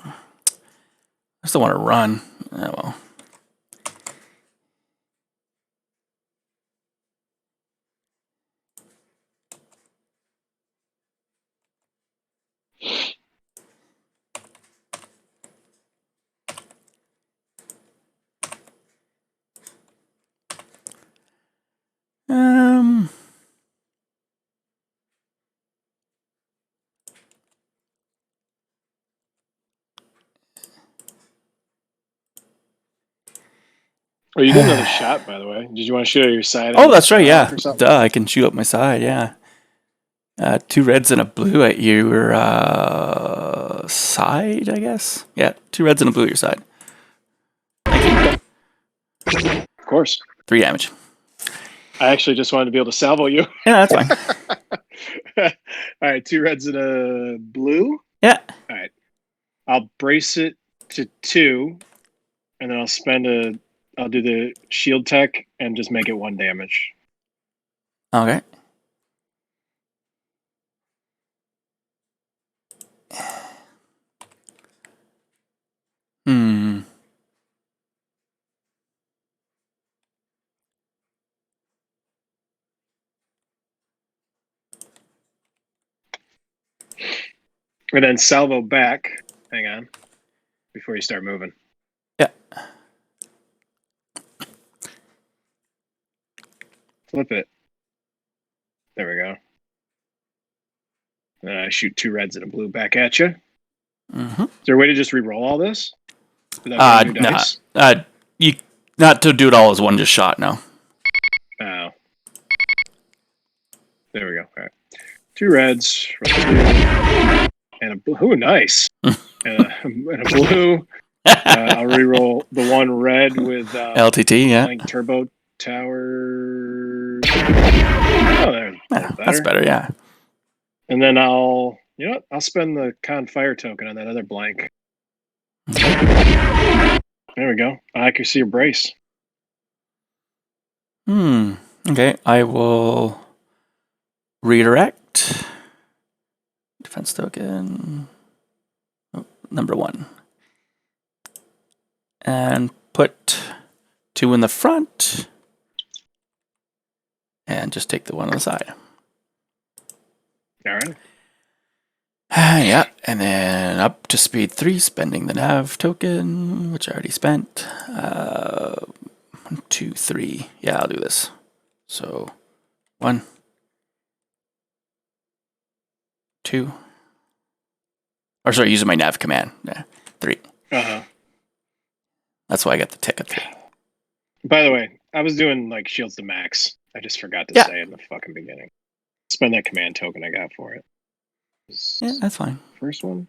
I still want to run. Oh, well. Um. Oh, you get another shot, by the way. Did you want to show your side? Oh, that's right. Yeah. Or something? Duh. I can shoot up my side. Yeah. 2 reds and a blue at your side, I guess. Yeah. 2 reds and a blue at your side. Thank you. Of course. 3 damage. I actually just wanted to be able to salvo you. Yeah, that's fine. All right, 2 reds and a blue. Yeah. All right. I'll brace it to 2, and then I'll do the shield tech and just make it 1 damage. Okay. Hmm. And then salvo back. Hang on. Before you start moving. Yeah. Flip it. There we go. And I shoot 2 reds and a blue back at you. Mm-hmm. Is there a way to just re-roll all this? Without getting new dice? You not to do it all as one just shot. No. Oh. There we go. All right. 2 reds. And a blue. Ooh, nice. and a blue. I'll re-roll the 1 red with LTT, yeah. like turbo tower. Oh, there's Yeah, that's better, yeah. And then I'll spend the con fire token on that other blank. There we go. Accuracy or brace. Okay, I will redirect. Defense token. Number 1. And put 2 in the front. And just take the 1 on the side. All right. Yeah, and then up to speed 3, spending the nav token, which I already spent. 1, 2, 3. Yeah, I'll do this. So 1, 2. Or sorry, using my nav command. Yeah, 3. Uh-huh. That's why I got the ticket. By the way, I was doing like shields to max. I just forgot to say in the fucking beginning. Spend that command token I got for it. Yeah, that's fine. First one?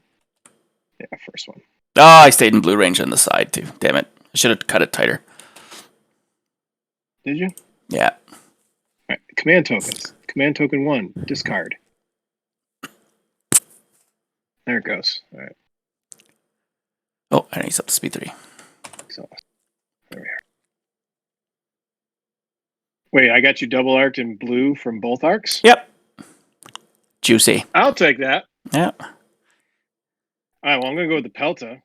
Yeah, first one. Oh, I stayed in blue range on the side too. Damn it. I should have cut it tighter. Did you? Yeah. All right, command tokens. Command token 1, discard. There it goes. All right. Oh, and he's up to speed 3. So, there we are. Wait, I got you double arced in blue from both arcs? Yep. Juicy. I'll take that. Yeah. All right, well, I'm going to go with the Pelta.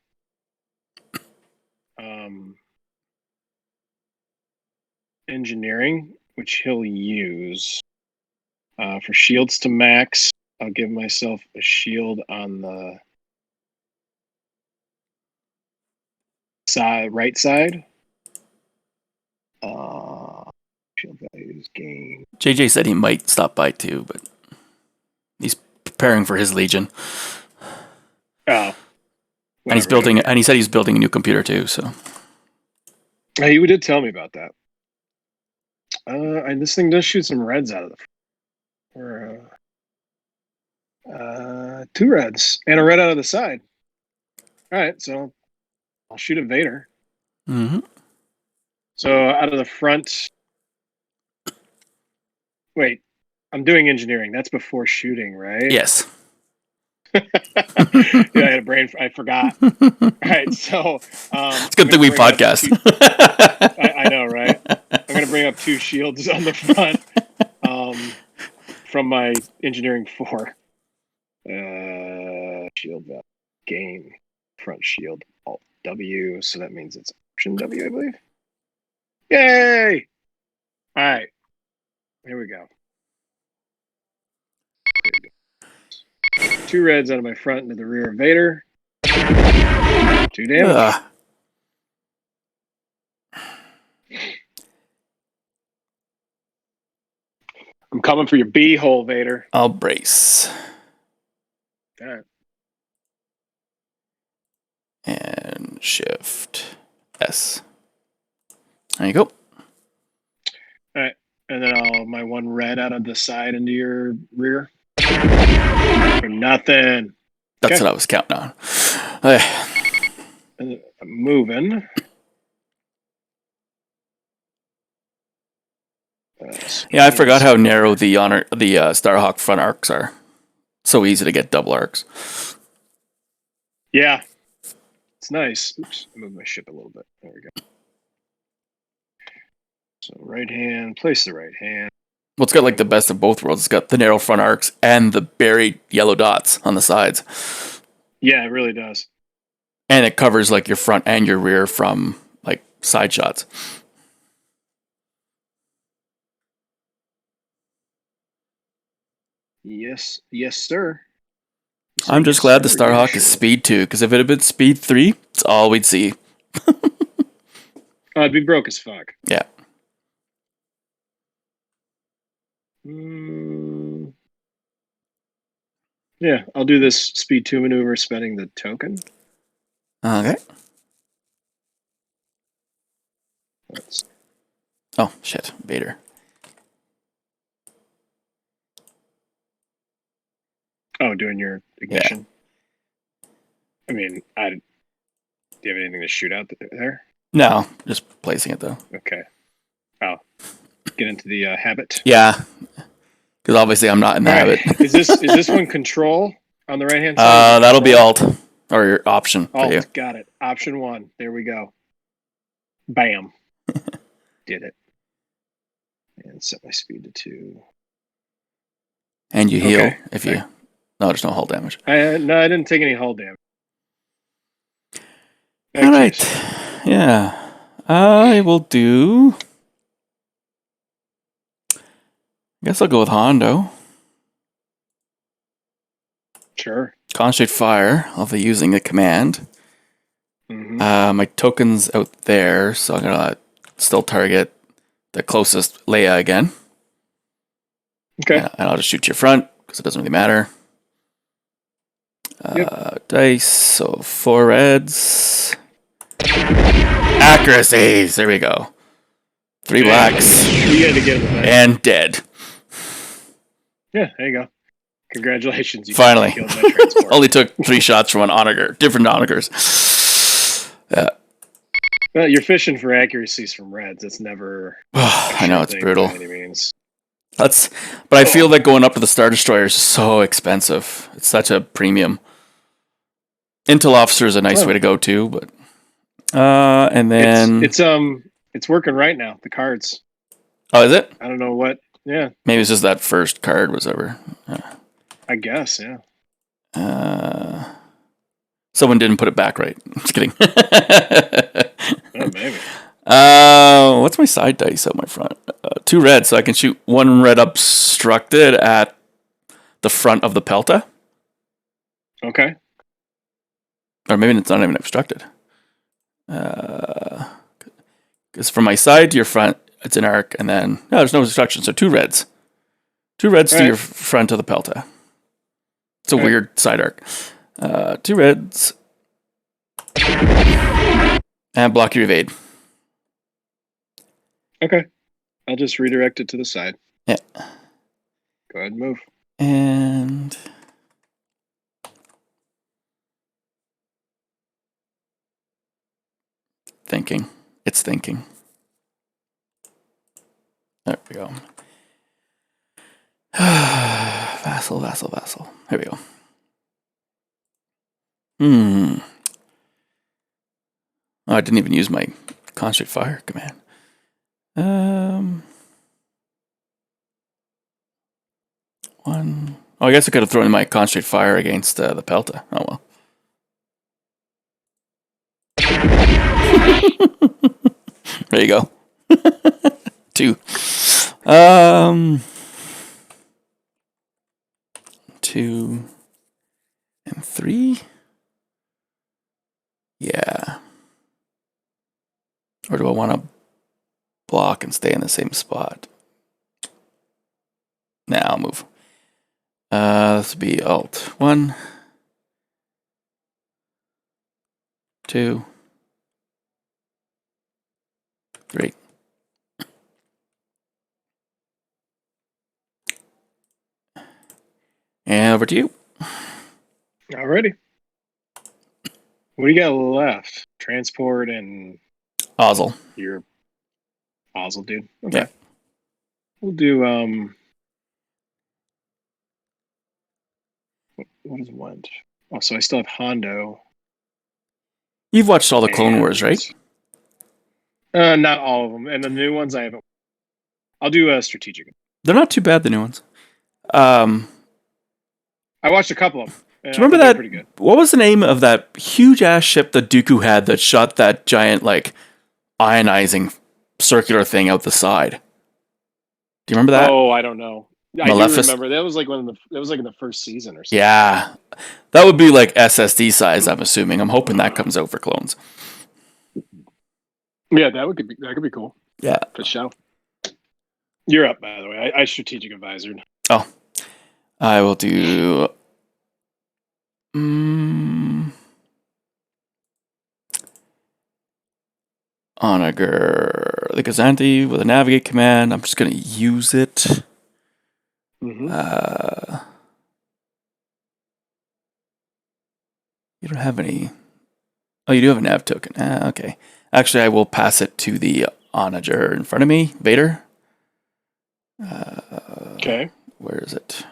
Engineering, which he'll use. For shields to max, I'll give myself a shield on the right side. Shield values gain. JJ said he might stop by too, but he's preparing for his Legion. Oh. And he's building, and he said he's building a new computer too. So. You did tell me about that. And this thing does shoot some reds out of the. Or 2 reds and a red out of the side. All right, so I'll shoot at Vader. Mm-hmm. So out of the front. Wait, I'm doing engineering. That's before shooting, right? Yes. Yeah, I had a brain. I forgot. All right, so it's a good thing we podcast. I know, right? I'm going to bring up 2 shields on the front from my engineering 4. shield value. Gain front shield. Alt W. So that means it's Option W, I believe. Yay! All right. Here we go. 2 reds out of my front into the rear of Vader. 2 damage. I'm coming for your B hole, Vader. I'll brace. All right. And shift S. There you go. All right. And then I'll my 1 red out of the side into your rear. For nothing. That's what I was counting on. Okay. And I'm moving. Yeah, I forgot how narrow the Starhawk front arcs are. So easy to get double arcs. Yeah. It's nice. Oops, I moved my ship a little bit. There we go. So right hand, place the right hand. Well, it's got like the best of both worlds. It's got the narrow front arcs and the buried yellow dots on the sides. Yeah, it really does. And it covers like your front and your rear from like side shots. Yes, sir. I'm just glad the Starhawk is speed 2, because if it had been speed 3, it's all we'd see. It'd be broke as fuck. Yeah. Yeah, I'll do this speed 2 maneuver spending the token. Okay. Oh, shit. Vader. Oh, doing your ignition? Yeah. I mean, do you have anything to shoot out there? No, just placing it, though. Okay. Oh. Get into the habit? Yeah. Because obviously I'm not in the habit. Is this one control on the right-hand side? That'll be alt. Or your option. Alt, for you. Got it. Option 1. There we go. Bam. Did it. And set my speed to 2. And you heal if you... No, there's no hull damage. No, I didn't take any hull damage. All right. Yeah. I will do... I guess I'll go with Hondo. Sure. Concentrate fire. I'll be using the command. Mm-hmm. My token's out there, so I'm going to still target the closest Leia again. Okay. And I'll just shoot your front, because it doesn't really matter. Dice, so 4 reds. Accuracies! There we go. 3 blacks. You had to get it. And dead. Yeah, there you go. Congratulations. You finally. Only took 3 shots from an onager. Different onagers. Yeah. Well, you're fishing for accuracies from reds. It's never... I know, it's brutal. By any means. But I feel that going up to the Star Destroyer is so expensive. It's such a premium. Intel Officer is a nice way to go too, but and then it's working right now. The cards. Oh, is it? I don't know what. Yeah. Maybe it's just that first card was over. I guess, yeah. Someone didn't put it back right. I'm just kidding. Maybe. What's my side dice on my front? 2 red, so I can shoot 1 red obstructed at the front of the Pelta. Okay. Or maybe it's not even obstructed. Because from my side to your front, it's an arc, and then no, there's no obstruction. So 2 reds. 2 reds to your front of the Pelta. It's a weird side arc. 2 reds. And block your evade. Okay. I'll just redirect it to the side. Yeah. Go ahead and move. And... thinking. It's thinking. There we go. Vassal. Here we go. Oh, I didn't even use my concentrate fire command. Oh, I guess I could have thrown my concentrate fire against the Pelta. Oh well. There you go. 2. 2 and 3. Yeah. Or do I want to block and stay in the same spot? Nah, I'll move. This will be Alt 1, 2, 3. And over to you. Alrighty. What do you got left? Transport and Ozzel. your Osel, dude. Okay. Yeah. We'll do what is Went? Oh, so I still have Hondo. You've watched all the Clone Wars, right? Not all of them. And the new ones I haven't. I'll do a strategic. They're not too bad, the new ones. I watched a couple of them. Do you remember that? Pretty good. What was the name of that huge ass ship that Dooku had that shot that giant like ionizing circular thing out the side? Do you remember that? Oh, I don't know. I do remember that was like in the first season or something. Yeah, that would be like SSD size. I'm assuming. I'm hoping that comes out for clones. Yeah, that could be cool. Yeah, for sure. You're up, by the way. I strategic advisored. Oh, I will do. Onager the Gazanti with a navigate command. I'm just gonna use it. Mm-hmm. You don't have any. Oh, you do have a nav token. Okay. Actually, I will pass it to the Onager in front of me, Vader. Okay. Where is it?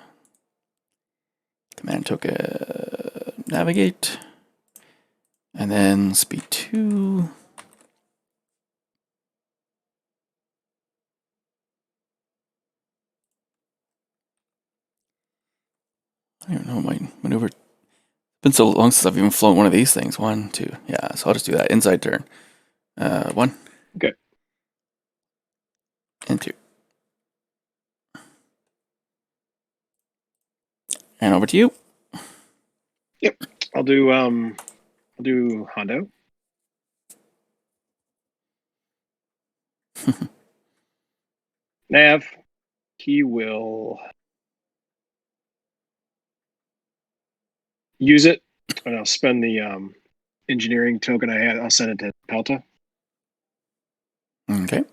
Command token, navigate, and then speed 2. I don't know my maneuver. It's been so long since I've even flown one of these things. 1, 2. Yeah, so I'll just do that. Inside turn. 1. Okay. And 2. And over to you. Yep. I'll do Hondo. Nav. He will use it, and I'll spend the engineering token I had. I'll send it to Pelta. Okay.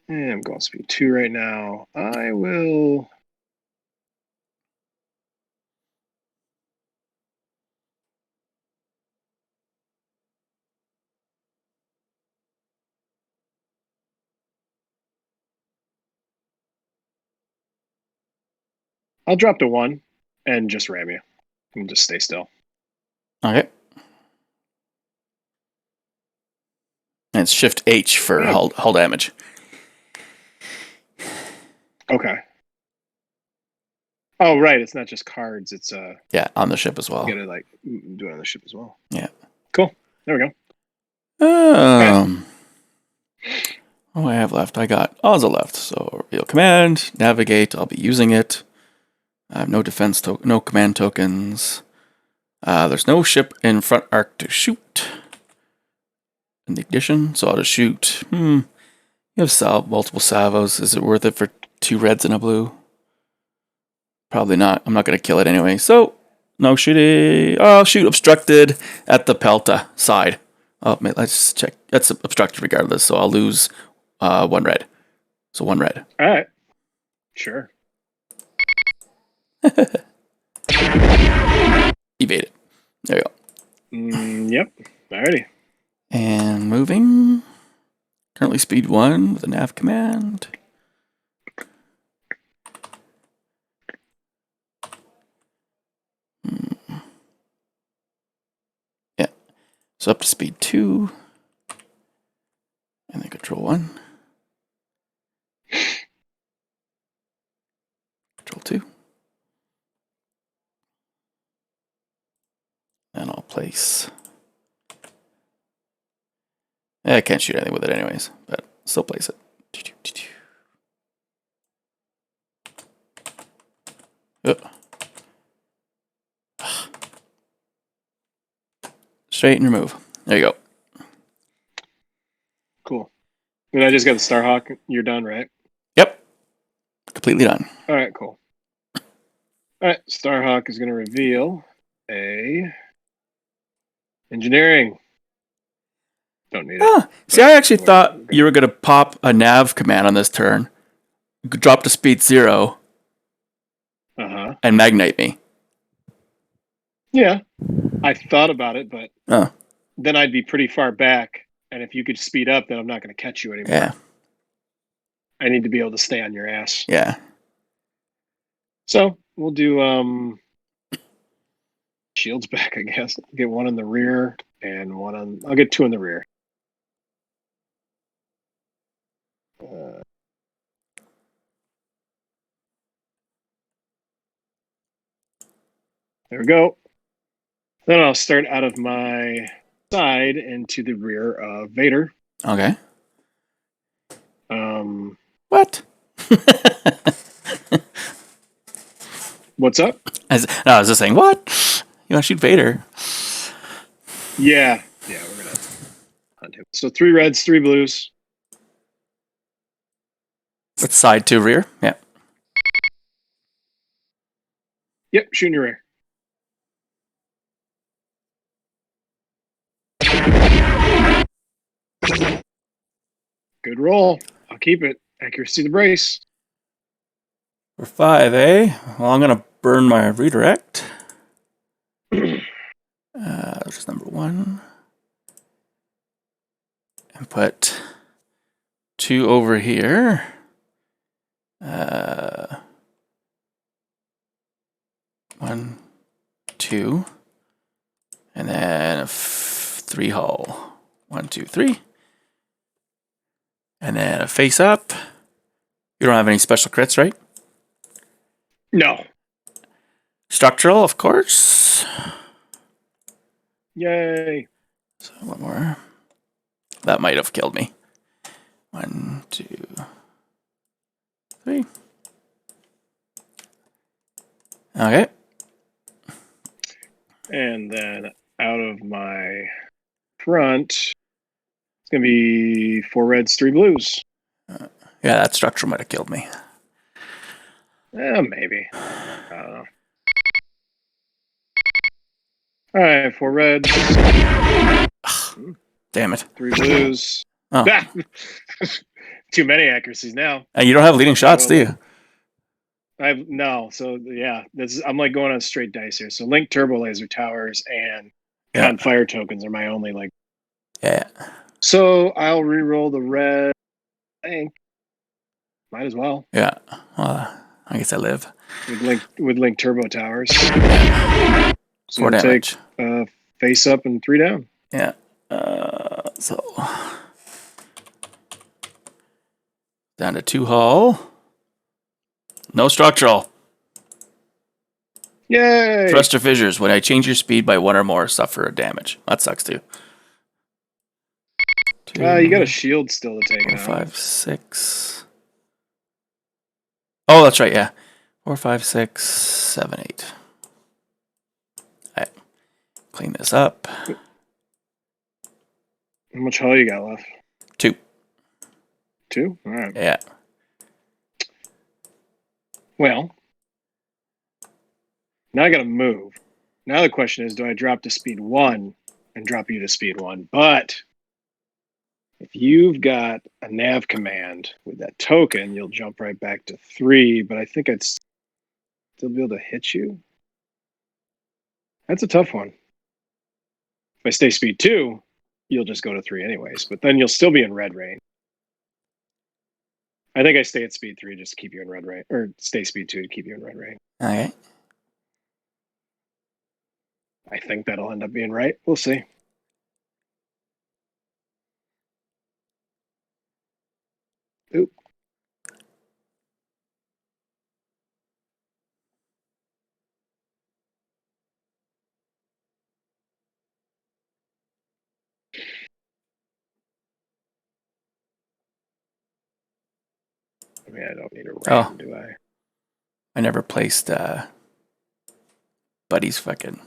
And I'm going speed 2 right now. I will. I'll drop to 1 and just ram you and just stay still. Okay. And it's Shift H for hull damage. Okay. Oh, right. It's not just cards. It's yeah, on the ship as well. You gotta like do it on the ship as well. Yeah. Cool. There we go. What do I have left? I got Ozza left. So reveal command, navigate. I'll be using it. I have no defense no command tokens. There's no ship in front arc to shoot. In the addition, so I'll just shoot. You have multiple salvos. Is it worth it for 2 reds and a blue? Probably not. I'm not going to kill it anyway. So, no shooting. Oh, shoot, obstructed at the Pelta side. Oh, let's check. That's obstructed regardless, so I'll lose 1 red. So 1 red. All right. Sure. Evade it. There you go. Yep. Alrighty. And moving. Currently speed 1 with a nav command. Yeah. So up to speed 2. And then control 1. Control 2. And I'll place. I can't shoot anything with it anyways, but still place it. Straight and remove. There you go. Cool. And I just got the Starhawk. You're done, right? Yep. Completely done. All right, cool. All right, Starhawk is going to reveal a engineering. Don't need it. See, I actually thought you were going to pop a nav command on this turn, drop to speed 0, and magnite me. Yeah, I thought about it, but then I'd be pretty far back, and if you could speed up, then I'm not going to catch you anymore. Yeah. I need to be able to stay on your ass. Yeah. So we'll do shields back, I guess. Get one in the rear and one on. I'll get 2 in the rear. There we go. Then I'll start out of my side into the rear of Vader. Okay. What? What's up? I was just saying, what? You want to shoot Vader? Yeah, we're gonna hunt him. So 3 reds, 3 blues. With side to rear? Yeah. Yep, shooting your rear. Good roll. I'll keep it. Accuracy to brace. For 5, eh? Well, I'm going to burn my redirect. Which is number 1. And put 2 over here. 1, 2. And then a 3 hull. 1, 2, 3. And then a face up. You don't have any special crits, right? No. Structural, of course. Yay. So one more. That might have killed me. 1, 2, 3. Okay. And then out of my front, it's going to be 4 reds, 3 blues. Yeah, that structure might have killed me. Maybe. I don't know. All right, 4 reds. Damn it. 3 blues. Oh. Too many accuracies now. And you don't have leading shots, do you? No. So yeah, I'm like going on straight dice here. So Link Turbo Laser Towers and Fire Tokens are my only like. Yeah. So I'll re-roll the red. I think might as well. Yeah. Well, I guess I live With Link Turbo Towers. So 4 damage. Take face up and 3 down. Yeah. So down to 2 hull. No structural. Yay! Thruster fissures. When I change your speed by 1 or more, suffer damage. That sucks too. 2, you got a shield still to take 4, out. 5, 6. Oh, that's right. Yeah. 4, 5, 6, 7, 8. All right. Clean this up. How much hull you got left? 2. 2? All right. Yeah. Well, now I got to move. Now the question is, do I drop to speed 1 and drop you to speed 1? But if you've got a nav command with that token, you'll jump right back to 3, but I think I'd still be able to hit you. That's a tough one. If I stay speed 2, you'll just go to 3 anyways, but then you'll still be in red range. I think I stay at speed 3 just to keep you in red range, or stay speed 2 to keep you in red range. Okay. I think that'll end up being right. We'll see. I mean, I don't need a Oh. ram, do I? I never placed Buddy's fucking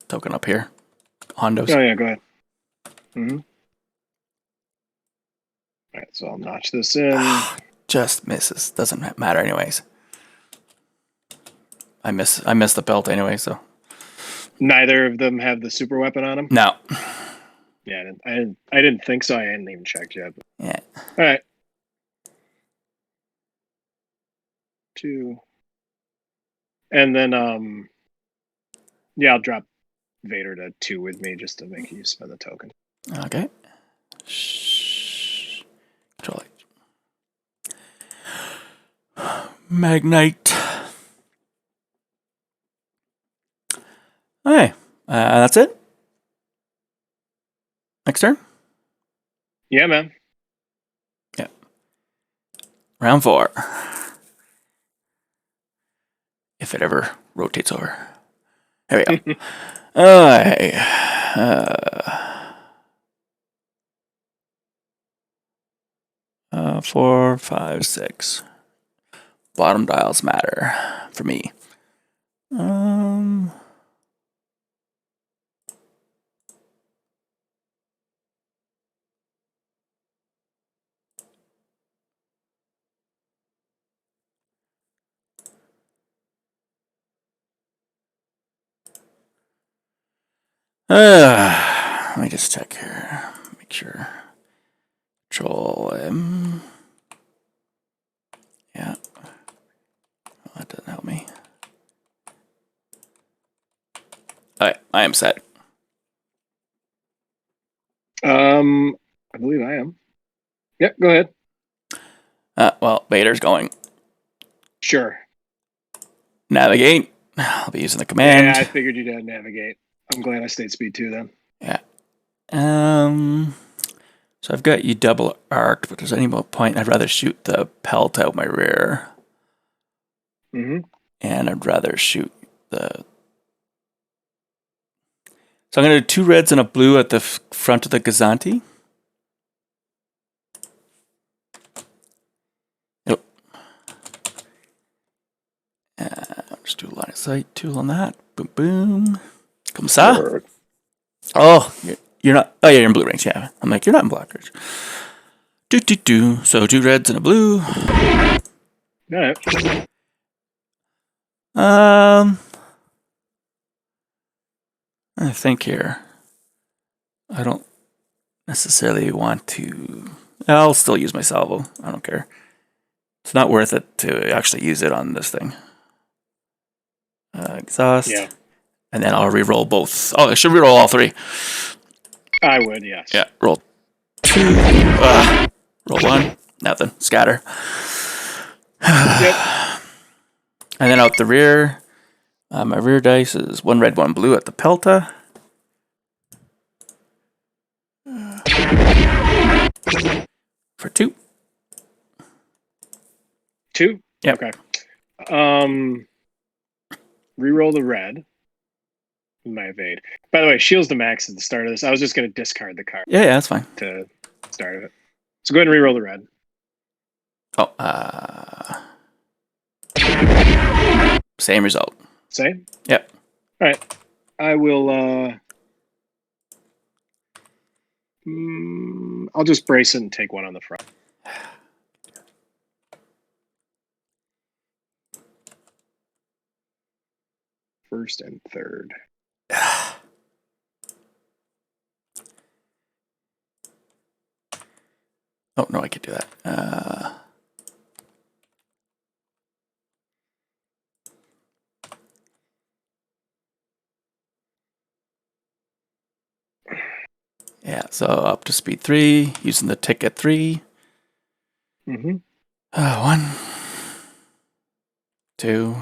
token up here. Hondos. Oh, yeah, go ahead. Mm-hmm. All right, so I'll notch this in. Just misses. Doesn't matter anyways. I miss the belt anyway, so. Neither of them have the super weapon on them? No. Yeah, I didn't think so. I hadn't even checked yet. But... Yeah. All right. 2. And then, yeah, I'll drop Vader to 2 with me just to make you spend the token. Okay. Shh. Control it. Magnite. Okay. That's it. Next turn. Yeah, man. Yeah. Round 4. If it ever rotates over. There we go. Alright. 4, 5, 6. Bottom dials matter for me. Let me just check here. Make sure. Control M. Yeah. Oh, that doesn't help me. Alright, I am set. I believe I am. Yep, go ahead. Well, Vader's going. Sure. Navigate. I'll be using the command. Yeah, I figured you'd navigate. I'm glad I stayed speed 2 then. Yeah. So I've got you double arced, but there's any point I'd rather shoot the pelt out my rear. Mm-hmm. And I'd rather shoot the... So I'm going to do 2 reds and a blue at the front of the Gazanti. Yep. Just do a line of sight tool on that. Boom, boom. Come sa. Sure. Oh, you're not... Oh, yeah, you're in blue range, yeah. I'm like, you're not in black range. Do. So 2 reds and a blue. All right. I think here. I don't necessarily want to... I'll still use my salvo. I don't care. It's not worth it to actually use it on this thing. Exhaust. Yeah. And then I'll re-roll both. Oh, I should re-roll all 3. I would, yes. Yeah, roll 2. Roll 1. Nothing. Scatter. Yep. And then out the rear. My rear dice is 1 red, 1 blue at the Pelta. For 2. 2? Yep. Okay. Reroll the red. My evade. By the way, shields to max at the start of this. I was just going to discard the card Yeah, that's fine. to start it. So go ahead and reroll the red. Oh, same result. Same? Yep. All right. I will, I'll just brace it and take 1 on the front. First and third. Oh, no, I could do that. Yeah, so up to speed 3, using the ticket 3. Mm-hmm. 1, 2,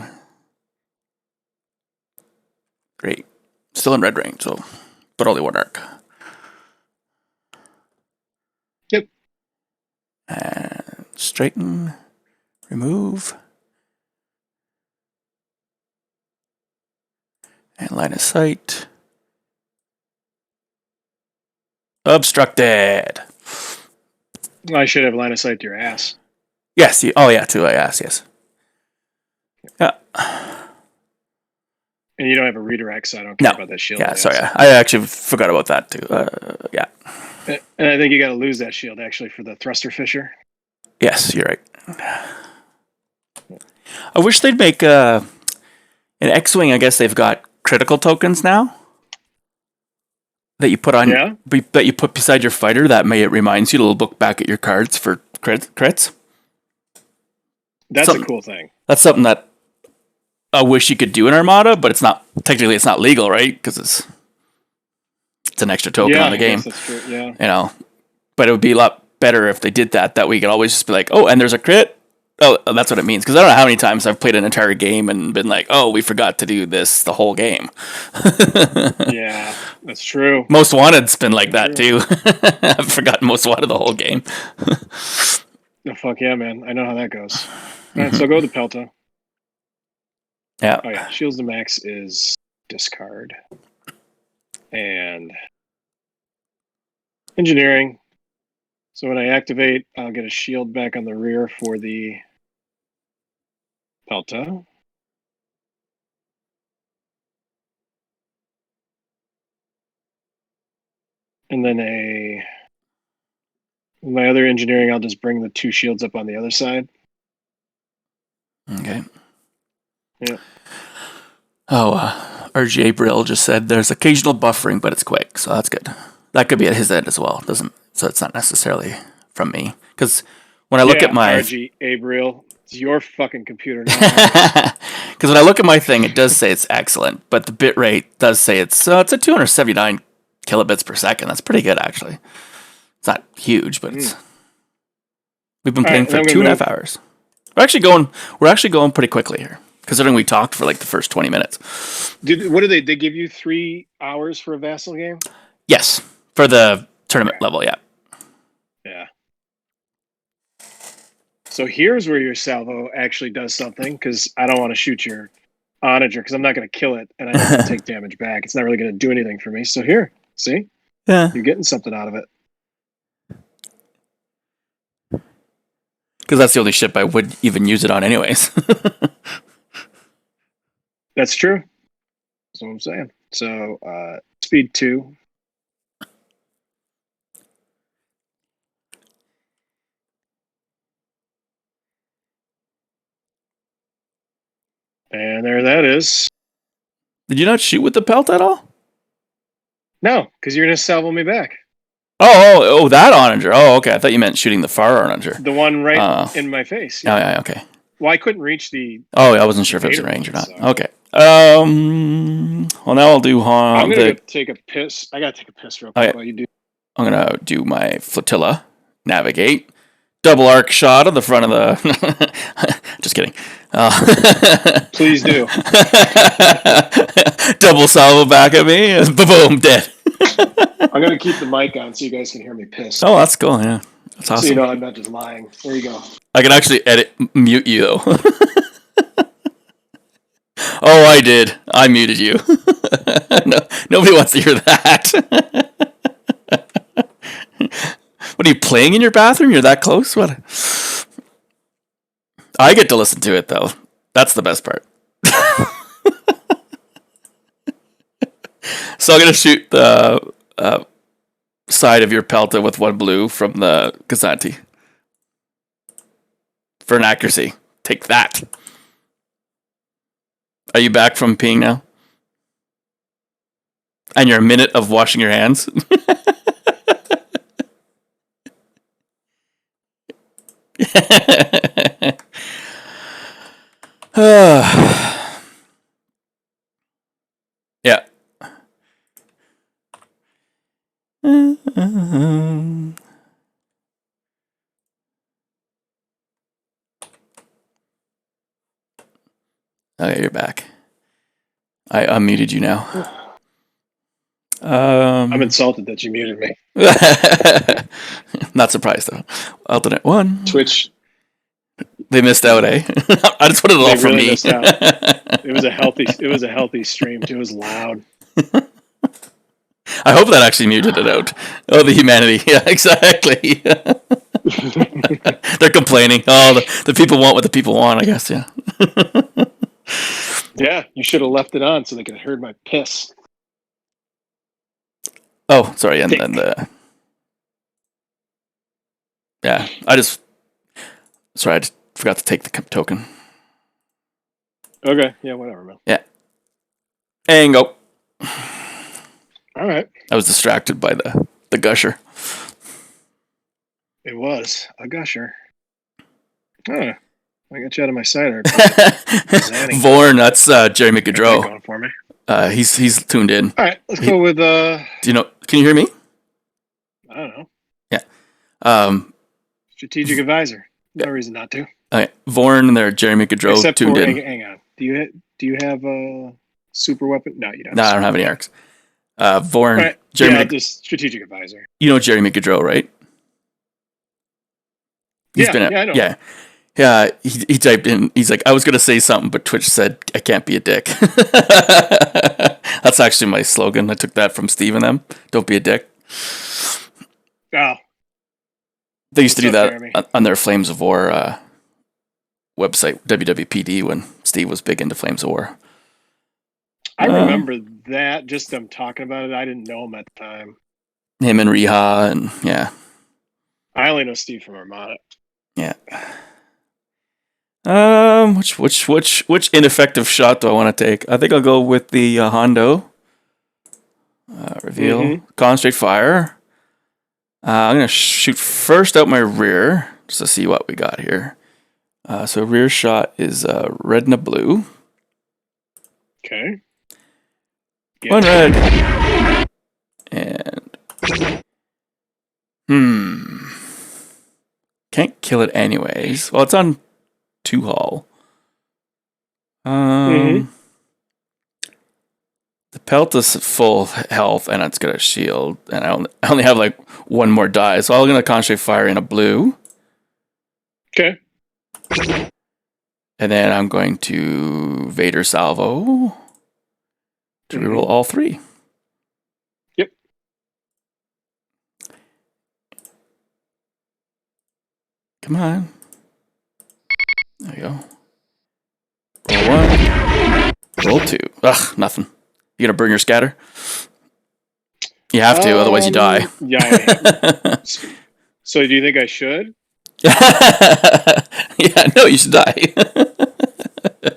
3. Still in red range, so but only 1 arc. Yep. And straighten, remove, and line of sight. Obstructed. I should have line of sight to your ass. Yes. Oh yeah, 2AS. Yes. Yeah. And you don't have a redirect, so I don't care about that shield. Yeah. Sorry, I actually forgot about that too. Yeah. And I think you got to lose that shield actually for the thruster fisher. Yes, you're right. I wish they'd make in X-wing. I guess they've got critical tokens now that you put on. Yeah. That you put beside your fighter. That it reminds you to look back at your cards for crits. That's a cool thing. That's something that I wish you could do in Armada, but it's not technically it's not legal, right? Because it's an extra token on the game. That's true. Yeah. You know, but it would be a lot better if they did that. That we could always just be like, oh, and there's a crit. Oh, that's what it means. Because I don't know how many times I've played an entire game and been like, oh, we forgot to do this the whole game. Yeah, that's true. Most Wanted's been like that too. I've forgotten Most Wanted the whole game. Oh, fuck yeah, man. I know how that goes. All right, so go with the Pelta. Yeah. Oh yeah, Shields to Max is discard. And engineering. So when I activate, I'll get a shield back on the rear for the Pelta. And then my other engineering, I'll just bring the 2 shields up on the other side. Okay. Yeah. Oh, RGA Brill just said there's occasional buffering, but it's quick, so that's good. That could be at his end as well. So it's not necessarily from me. Because when I look at my RGA Brill, it's your fucking computer now. Because when I look at my thing, it does say it's excellent, but the bit rate does say it's a 279 kilobits per second. That's pretty good, actually. It's not huge, but we've been playing for 2.5 hours. We're actually going pretty quickly here, considering we talked for like the first 20 minutes. What did they give you 3 hours for a Vassal game? Yes, for the tournament level, yeah. Yeah. So here's where your salvo actually does something, because I don't want to shoot your onager, because I'm not going to kill it, and I don't want to take damage back. It's not really going to do anything for me. So here, see? Yeah. You're getting something out of it. Because that's the only ship I would even use it on anyways. That's true. That's what I'm saying. So speed 2. And there that is. Did you not shoot with the pelt at all? No, because you're going to salvo me back. Oh, that onager. Oh, okay. I thought you meant shooting the far onager. The one right in my face. Yeah. Oh, yeah, okay. Well, I couldn't reach the... Oh, I wasn't sure if it was a range or not. So. Okay. Well, now I'll do... I'm going to take a piss. I got to take a piss real quick while you do. I'm going to do my flotilla. Navigate. Double arc shot on the front of the... Just kidding. Please do. Double salvo back at me. Boom, dead. I'm going to keep the mic on so you guys can hear me piss. Oh, that's cool, yeah. That's awesome. So you know I'm not just lying. There you go. I can actually mute you, though. Oh, I did. I muted you. No, nobody wants to hear that. What, are you playing in your bathroom? You're that close? What? I get to listen to it, though. That's the best part. So I'm going to shoot the side of your Pelta with 1 blue from the Gazanti. For an accuracy. Take that. Are you back from peeing now? And you're a minute of washing your hands? Yeah. Okay, you're back. I unmuted you now. I'm insulted that you muted me. Not surprised though. Alternate 1. Twitch. They missed out, eh? I just wanted it all from me. Missed out. It was a healthy stream too. It was loud. I hope that actually muted it out. Oh, the humanity. Yeah, exactly. They're complaining. Oh, the people want what the people want, I guess, yeah. Yeah, you should have left it on so they could have heard my piss. Oh, sorry, and then the... Yeah, I just forgot to take the token. Okay, yeah, whatever, man. Yeah. And go. All right. I was distracted by the gusher. It was a gusher. Huh. I got you out of my cider. Vorn, that's Jeremy Gaudreau. Going for me. He's tuned in. All right, let's go with. Do you know? Can you hear me? I don't know. Yeah. Strategic advisor. No reason not to. Vorn and their Jeremy Gaudreau Except tuned for, in. Hang on. Do you have a super weapon? No, you don't. No, I don't have any arcs. Vorn, right. Jeremy. Just strategic advisor. You know Jeremy Gaudreau, right? I know. Yeah. Yeah, he typed in, he's like, I was going to say something, but Twitch said, I can't be a dick. That's actually my slogan. I took that from Steve and them. Don't be a dick. Oh. They used to do that on their Flames of War website, WWPD, when Steve was big into Flames of War. I remember that, just them talking about it. I didn't know him at the time. Him and Riha, and yeah. I only know Steve from Armada. Yeah. Which ineffective shot do I want to take? I think I'll go with the Hondo. Reveal. Concentrate fire. I'm going to shoot first out my rear, just to see what we got here. So rear shot is red and a blue. Okay. One red. And... Can't kill it anyways. Well, it's on 2 hull. The pelt is full health, and it's got a shield, and I only have like 1 more die, so I'm gonna concentrate fire in a blue. Okay. And then I'm going to Vader salvo to reroll all 3. Yep. Come on. There you go. Roll 1. Roll 2. Ugh, nothing. You gonna burn your scatter? You have to, otherwise you die. Yeah. So do you think I should? Yeah, no, you should die.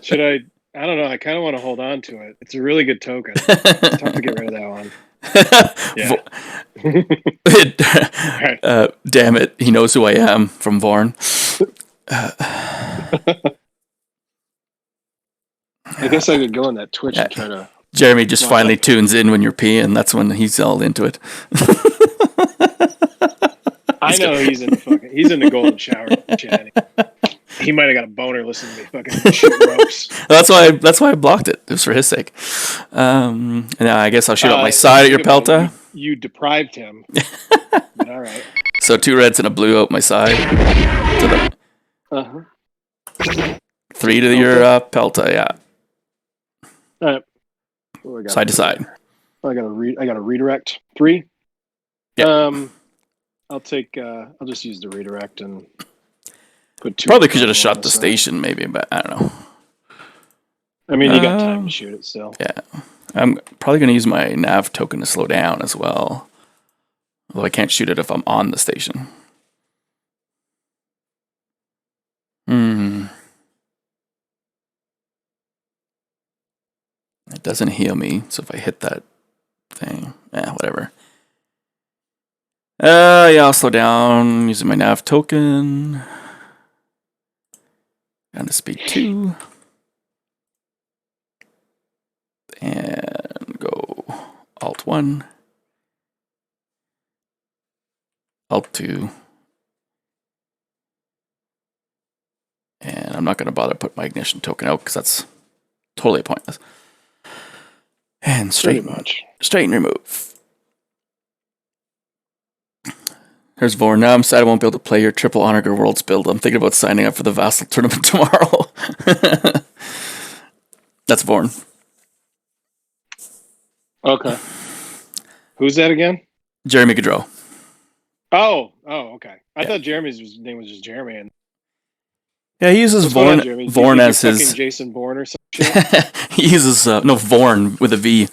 Should I? I don't know. I kind of want to hold on to it. It's a really good token. It's tough to get rid of that one. Yeah. Damn it. He knows who I am from Vorn. I guess I could go on that Twitch and try to... Jeremy just finally tunes in when you're peeing. That's when he's all into it. I know he's in the golden shower chatting. He might have got a boner listening to me fucking shoot ropes. That's why I blocked it. It was for his sake. And now I guess I'll shoot out my side at your Pelta. You deprived him. But all right. So 2 reds and a blue out my side. To the 3 to your Pelta, yeah. All right. Side to side. I got a redirect 3. Yeah. I'll just use the redirect and put 2. Probably could have shot the station, maybe, but I don't know. I mean, you got time to shoot it still. Yeah. I'm probably going to use my nav token to slow down as well. Although I can't shoot it if I'm on the station. It doesn't heal me, so if I hit that thing, whatever. I'll slow down using my nav token. Down to speed 2. And go Alt 1. Alt 2. And I'm not going to bother put my ignition token out because that's totally pointless. And straighten and remove. There's Vorn. Now I'm sad I won't be able to play your Triple Honor Girl Worlds build. I'm thinking about signing up for the Vassal tournament tomorrow. That's Vorn. Okay. Who's that again? Jeremy Gaudreau. Oh, okay. I thought Jeremy's name was just Jeremy. And Yeah, he uses what's going on, Jeremy? Do you Vorn think as you're his. fucking Jason Bourne or some shit? He uses no Vorn with a V.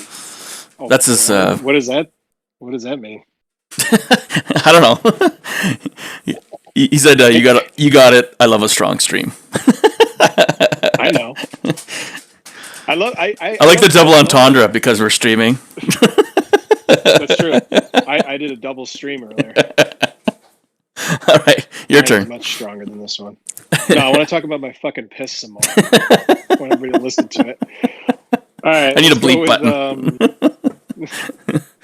Oh, That's his. what is that? What does that mean? I don't know. he said, "You got it. I love a strong stream." I know. I like the double entendre because we're streaming. That's true. I did a double stream earlier. All right, your turn. Much stronger than this one. No, I want to talk about my fucking piss some more. I want everybody to listen to it. All right. I need a bleep button.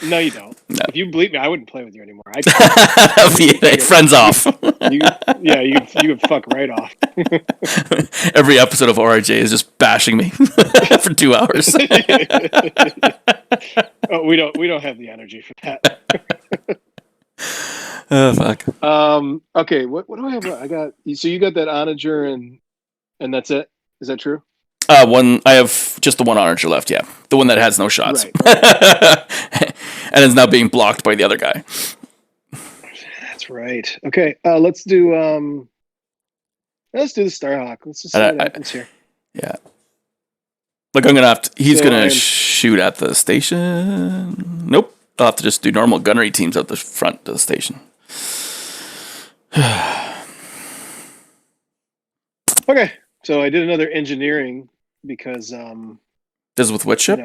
No, you don't. No. If you bleep me, I wouldn't play with you anymore. Friends off. You would fuck right off. Every episode of RJ is just bashing me for 2 hours. Oh, we don't have the energy for that. Oh fuck. Okay. What do I have? I got. So you got that onager and that's it. Is that true? One. I have just the one onager left. Yeah, the one that has no shots, right. And is now being blocked by the other guy. That's right. Okay. Let's do the Starhawk. Let's just see what happens here. Yeah. Look, I'm gonna have to. He's gonna shoot at the station. Nope. I'll have to just do normal gunnery teams out the front of the station. Okay. So I did another engineering because this is with which ship?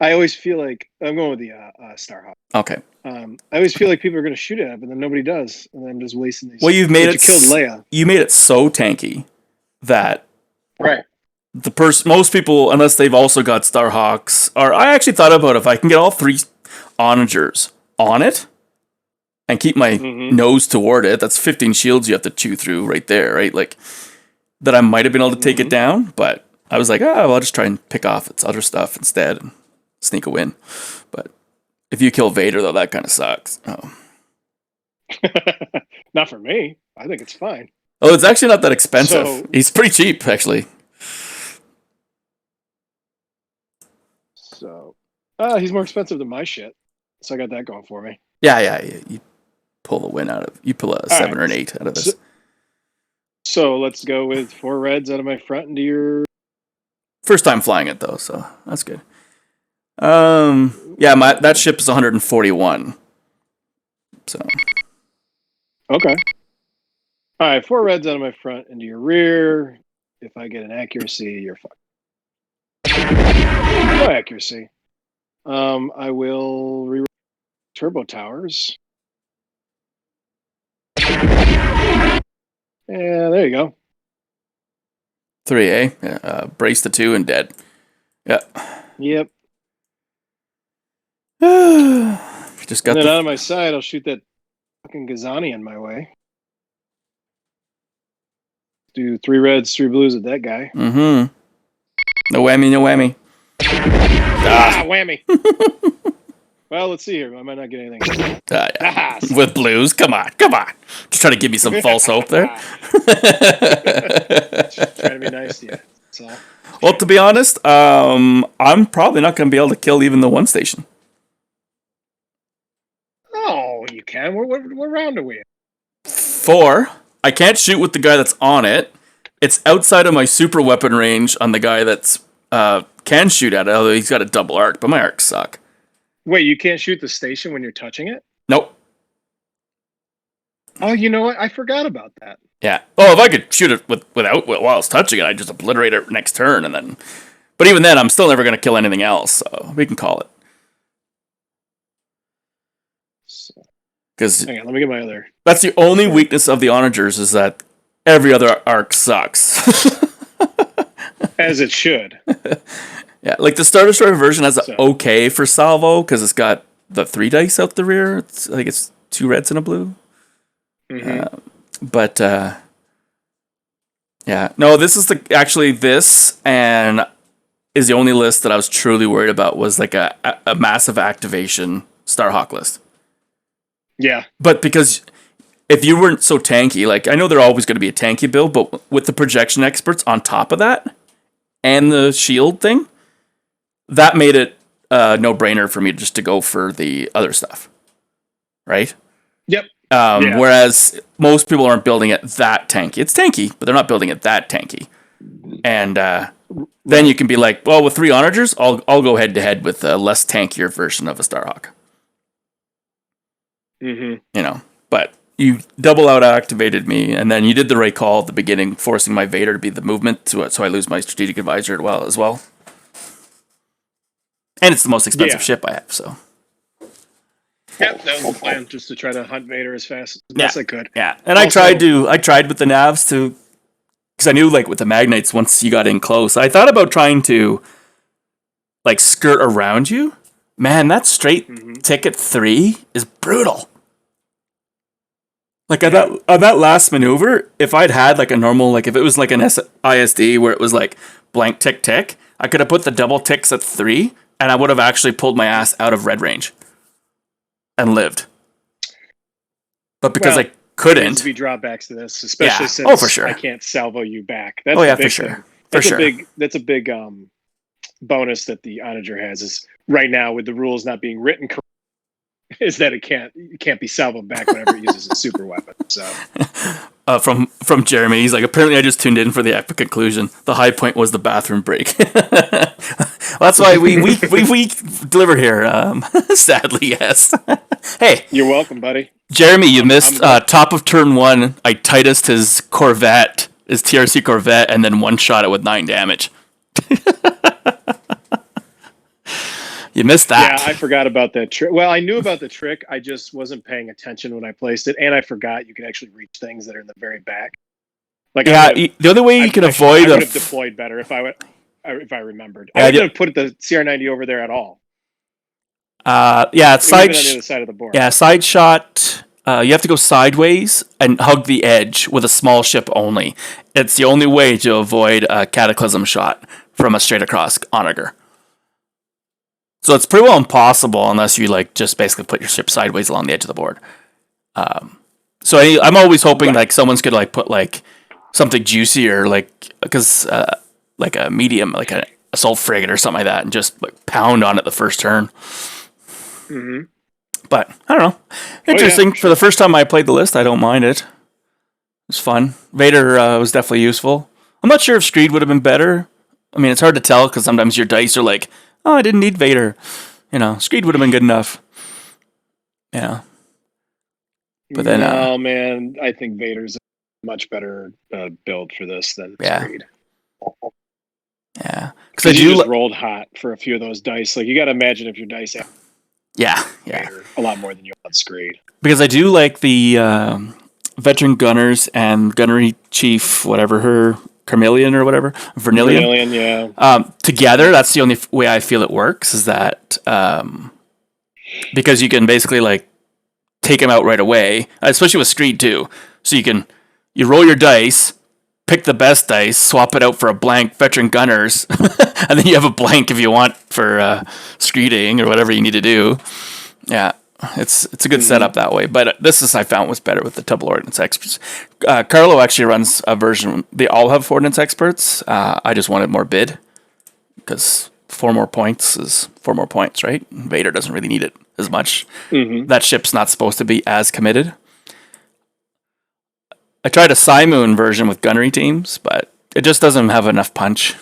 I always feel like I'm going with the Starhawk. Okay. I always feel like people are going to shoot at it, but then nobody does, and I'm just wasting these. Well, you've made it. Killed Leia. You made it so tanky that right. Most people, unless they've also got Starhawks, or I actually thought about if I can get all 3 onagers on it and keep my nose toward it. That's 15 shields you have to chew through right there, right? Like that, I might have been able to take it down, but I was like, well, I'll just try and pick off its other stuff instead and sneak a win. But if you kill Vader, though, that kind of sucks. Oh. Not for me. I think it's fine. Oh, it's actually not that expensive. He's pretty cheap, actually. So, he's more expensive than my shit. So I got that going for me. Yeah. You pull the win out of. You pull a 7 or an 8 out of this. So let's go with 4 reds out of my front into your. First time flying it though, so that's good. That ship is 141. So. Okay. All right, 4 reds out of my front into your rear. If I get an accuracy, you're fucked. No accuracy. I will reroll turbo towers. Yeah, there you go. 3, eh? Yeah, brace the 2 and dead. Yeah. Yep. Just got. And then out of my side, I'll shoot that fucking Gazani in my way. Do 3 reds, 3 blues at that guy. Mm-hmm. No whammy. Whammy. Well, let's see here. I might not get anything. Yeah. With blues? Come on. Just trying to give me some false hope there. Just trying to be nice to you. So. Well, to be honest, I'm probably not going to be able to kill even the 1 station. Oh, you can. What round are we in? 4. I can't shoot with the guy that's on it. It's outside of my super weapon range on the guy that's can shoot at it, although he's got a double arc, but my arcs suck. Wait, you can't shoot the station when you're touching it? Nope. Oh, you know what? I forgot about that. Yeah. Oh, if I could shoot it while I was touching it, I'd just obliterate it next turn, and then. But even then, I'm still never going to kill anything else, so we can call it. Because hang on, let me get my other. That's the only weakness of the onagers is that every other arc sucks. As it should. Yeah, like the Star Destroyer version has an okay for salvo because it's got the 3 dice out the rear. I think it's 2 reds and a blue. Mm-hmm. Yeah, no, this is this and is the only list that I was truly worried about was like a massive activation Starhawk list. Yeah, but because if you weren't so tanky, like I know they're always going to be a tanky build, but with the projection experts on top of that and the shield thing. That made it a no-brainer for me just to go for the other stuff. Right? Yep. Whereas most people aren't building it that tanky. It's tanky, but they're not building it that tanky. And then you can be like, well, with 3 onagers, I'll go head to head with a less tankier version of a Starhawk. Mm-hmm. You know, but you double out activated me, and then you did the right call at the beginning, forcing my Vader to be the movement, so I lose my strategic advisor as well. And it's the most expensive ship I have, so. Yeah, that was the plan, just to try to hunt Vader as fast as I could. Yeah, and also, I tried with the navs to, because I knew like with the Magnites, once you got in close, I thought about trying to like skirt around you. Man, that straight ticket 3 is brutal. Like on that last maneuver, if I'd had like a normal, like if it was like an ISD where it was like blank tick tick, I could have put the double ticks at 3, and I would have actually pulled my ass out of red range and lived. But because I couldn't, there needs to be drawbacks to this, especially since for sure. I can't salvo you back. That's for sure. That's a big bonus that the Onager has is right now with the rules not being written correctly, is that it can't be salvoed back whenever it uses a super weapon. So from Jeremy, he's like, apparently I just tuned in for the epic conclusion. The high point was the bathroom break. That's why we deliver here. Sadly, yes. Hey, you're welcome, buddy. Jeremy, you missed top of turn 1. I Titus'd his Corvette, his TRC Corvette, and then one shot it with 9 damage. You missed that. Yeah, I forgot about that trick. Well, I knew about the trick. I just wasn't paying attention when I placed it, and I forgot you can actually reach things that are in the very back. Like, the only way you can avoid I would have deployed better if I remembered. I wouldn't have put the CR90 over there at all. It's side on the other side of the board. Yeah, side shot. You have to go sideways and hug the edge with a small ship only. It's the only way to avoid a cataclysm shot from a straight across onager. So it's pretty well impossible unless you like just basically put your ship sideways along the edge of the board. So I'm always hoping like someone's gonna like put like something juicy or like because like a medium like an assault frigate or something like that and just like pound on it the first turn. Mm-hmm. But I don't know. Interesting. For the first time I played the list, I don't mind it. It was fun. Vader was definitely useful. I'm not sure if Screed would have been better. I mean, it's hard to tell because sometimes your dice are like, oh, I didn't need Vader. You know, Screed would have been good enough. Yeah. But then, no, man, I think Vader's a much better build for this than Screed. Yeah. Because you just rolled hot for a few of those dice. Like, you got to imagine if your dice have Vader a lot more than you want Screed. Because I do like the veteran gunners and gunnery chief, whatever her... Carmelian or whatever, Vernilian, together, that's the only way I feel it works. Is that because you can basically like take him out right away, especially with Screed too. So you roll your dice, pick the best dice, swap it out for a blank veteran gunners, and then you have a blank if you want for Screeding or whatever you need to do. Yeah. It's a good setup that way, but this I found was better with the double ordnance experts. Carlo actually runs a version. They all have ordnance experts. I just wanted more bid because 4 more points is 4 more points, right? Vader doesn't really need it as much. Mm-hmm. That ship's not supposed to be as committed. I tried a Simoon version with gunnery teams, but it just doesn't have enough punch.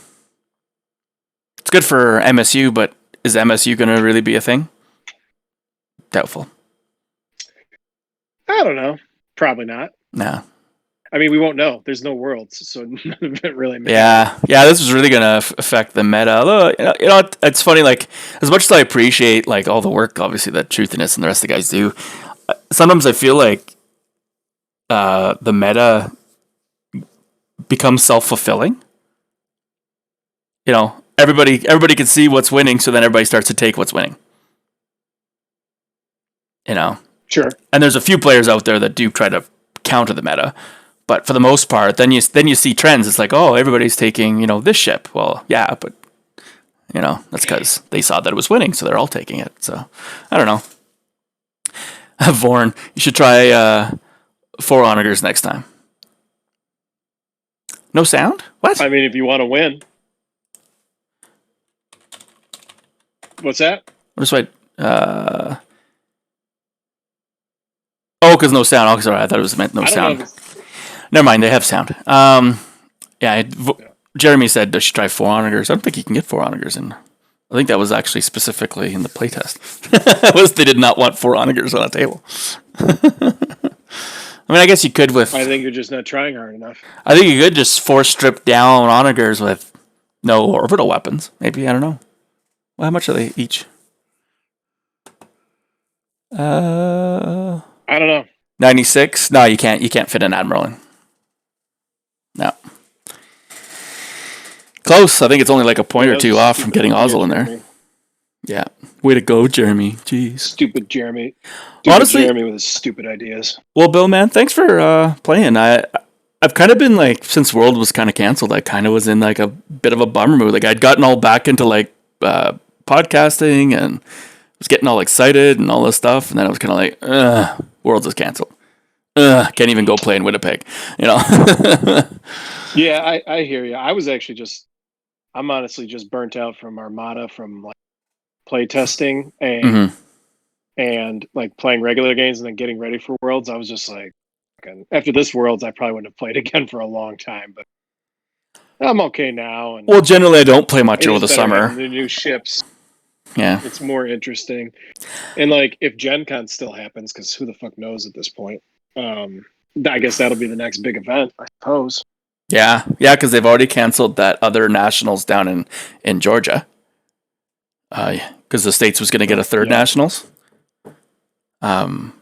It's good for MSU, but is MSU going to really be a thing? Doubtful. I don't know. Probably not. No. I mean, we won't know. There's no worlds, so none of it really matters. Yeah. This is really gonna affect the meta. Although, you know, it's funny. Like, as much as I appreciate like all the work, obviously that Truthiness and the rest of the guys do, sometimes I feel like the meta becomes self-fulfilling. You know, everybody can see what's winning, so then everybody starts to take what's winning. You know, sure. And there's a few players out there that do try to counter the meta, but for the most part, then you see trends. It's like, oh, everybody's taking this ship. Well, yeah, but that's because they saw that it was winning, so they're all taking it. So I don't know. Vorn, you should try 4 onagers next time. No sound? What? I mean, if you want to win. What's that? What is what? Oh, because no sound. Oh, sorry, I thought it was meant no I don't know sound. if it's, Never mind, they have sound. Jeremy said I should try 4 onagers. I don't think you can get 4 onagers in. I think that was actually specifically in the playtest. They did not want 4 onagers on a table. I mean, I guess you could with. I think you're just not trying hard enough. I think you could just force strip down onagers with no orbital weapons. Maybe, I don't know. Well, how much are they each? I don't know. 96? No, you can't. You can't fit an admiral in. No. Close. I think it's only like a point or two off from getting Ozzel in there. Yeah. Way to go, Jeremy. Jeez. Stupid Jeremy. Honestly, Jeremy with his stupid ideas. Well, Bill, man, thanks for playing. I've kind of been like, since World was kind of canceled, I kind of was in like a bit of a bummer mood. Like I'd gotten all back into like podcasting and was getting all excited and all this stuff. And then I was kind of like, World is canceled. Can't even go play in Winnipeg, you know? Yeah, I hear you. I was actually I'm honestly just burnt out from Armada, from like play testing and like playing regular games and then getting ready for Worlds. I was just like, after this Worlds, I probably wouldn't have played again for a long time, but I'm okay now. And well, generally I don't play much over the summer. The new ships. Yeah. It's more interesting. And like if Gen Con still happens, because who the fuck knows at this point, I guess that'll be the next big event, I suppose. Yeah, because they've already canceled that other nationals down in Georgia. Because the States was going to get a third nationals. That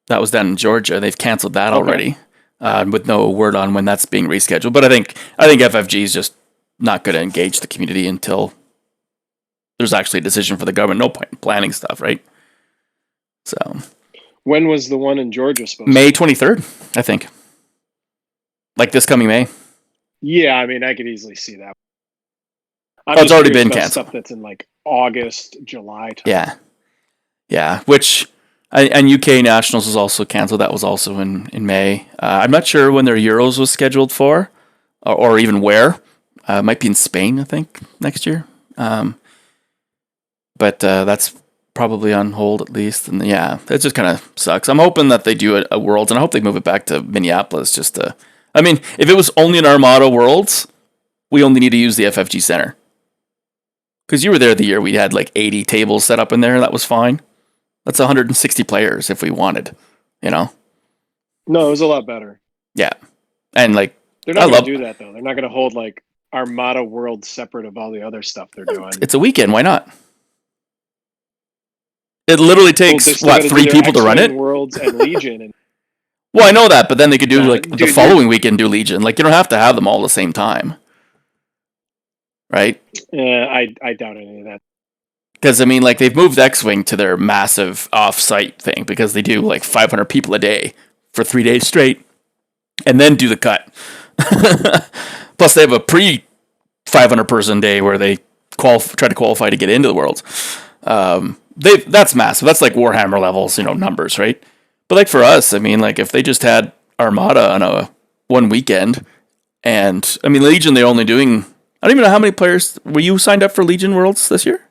was down in Georgia. They've canceled that already, with no word on when that's being rescheduled. But I think FFG is just not going to engage the community until there's actually a decision for the government. No point in planning stuff, right? So, when was the one in Georgia supposed May 23rd, I think. Like this coming May. Yeah, I mean, I could easily see that. It's already been canceled. Stuff that's in like August, July time. Yeah. Which and UK Nationals was also canceled. That was also in May. I'm not sure when their Euros was scheduled for, or even where. It might be in Spain, I think, next year. But that's probably on hold at least. And yeah, it just kind of sucks. I'm hoping that they do a Worlds, and I hope they move it back to Minneapolis. I mean, if it was only an Armada Worlds, we only need to use the FFG Center. Because you were there the year we had like 80 tables set up in there. That was fine. That's 160 players if we wanted, you know? No, it was a lot better. Yeah. And like, they're not going to do that though. They're not going to hold like Armada World separate of all the other stuff they're doing. It's a weekend. Why not? It literally takes, 3 people to run it? Worlds and Legion. And well, I know that, but then they could do the following weekend do Legion. Like, you don't have to have them all at the same time. Right? I doubt any of that. Because, I mean, like, they've moved X-Wing to their massive off-site thing because they do, like, 500 people a day for 3 days straight and then do the cut. Plus, they have a pre-500-person day where they try to qualify to get into the Worlds. That's massive. That's, like, Warhammer levels, numbers, right? But, like, for us, I mean, like, if they just had Armada on one weekend, and, I mean, Legion, they're only doing... I don't even know how many players... Were you signed up for Legion Worlds this year?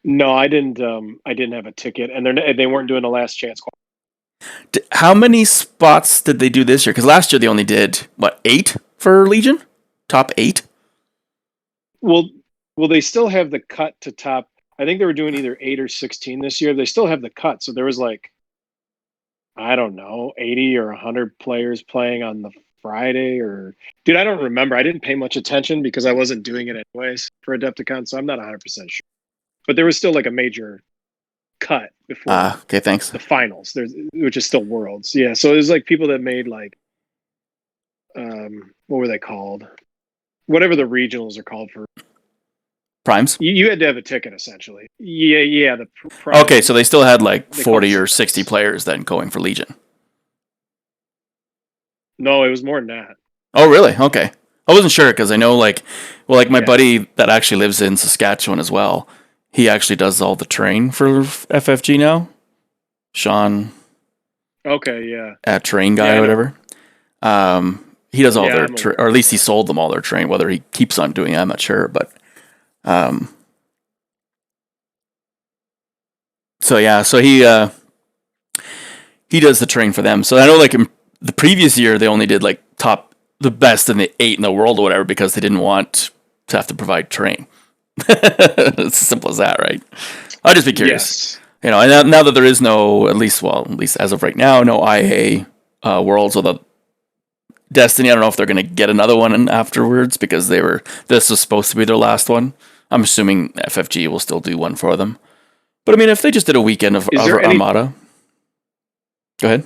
No, I didn't. I didn't have a ticket, and they weren't doing a last chance. How many spots did they do this year? Because last year they only did 8 for Legion, top 8. Well, they still have the cut to top. I think they were doing either 8 or 16 this year. They still have the cut, so there was like, I don't know, 80 or 100 players playing on the Friday, or dude, I don't remember. I didn't pay much attention because I wasn't doing it anyways for Adepticon, so I'm not 100% sure. But there was still like a major cut before okay, thanks. the finals, which is still Worlds. Yeah, so there's like people that made like, what were they called? Whatever the regionals are called for. Primes? You had to have a ticket, essentially. Yeah. Okay, so they still had like 40 or 60 players then going for Legion. No, it was more than that. Oh, really? Okay. I wasn't sure because I know my buddy that actually lives in Saskatchewan as well. He actually does all the terrain for FFG now. Sean. Okay, yeah. At Terrain Guy or whatever. He does all their, or at least he sold them all their terrain. Whether he keeps on doing it, I'm not sure. But, so he he does the terrain for them. So I know like in the previous year they only did like the best in the 8 in the world or whatever because they didn't want to have to provide terrain. It's as simple as that, right? I'd just be curious. Yes. You know, and now that there is no, at least as of right now, no IA Worlds, although Destiny, I don't know if they're going to get another one afterwards because this was supposed to be their last one. I'm assuming FFG will still do one for them. But I mean, if they just did a weekend of Armada. Go ahead.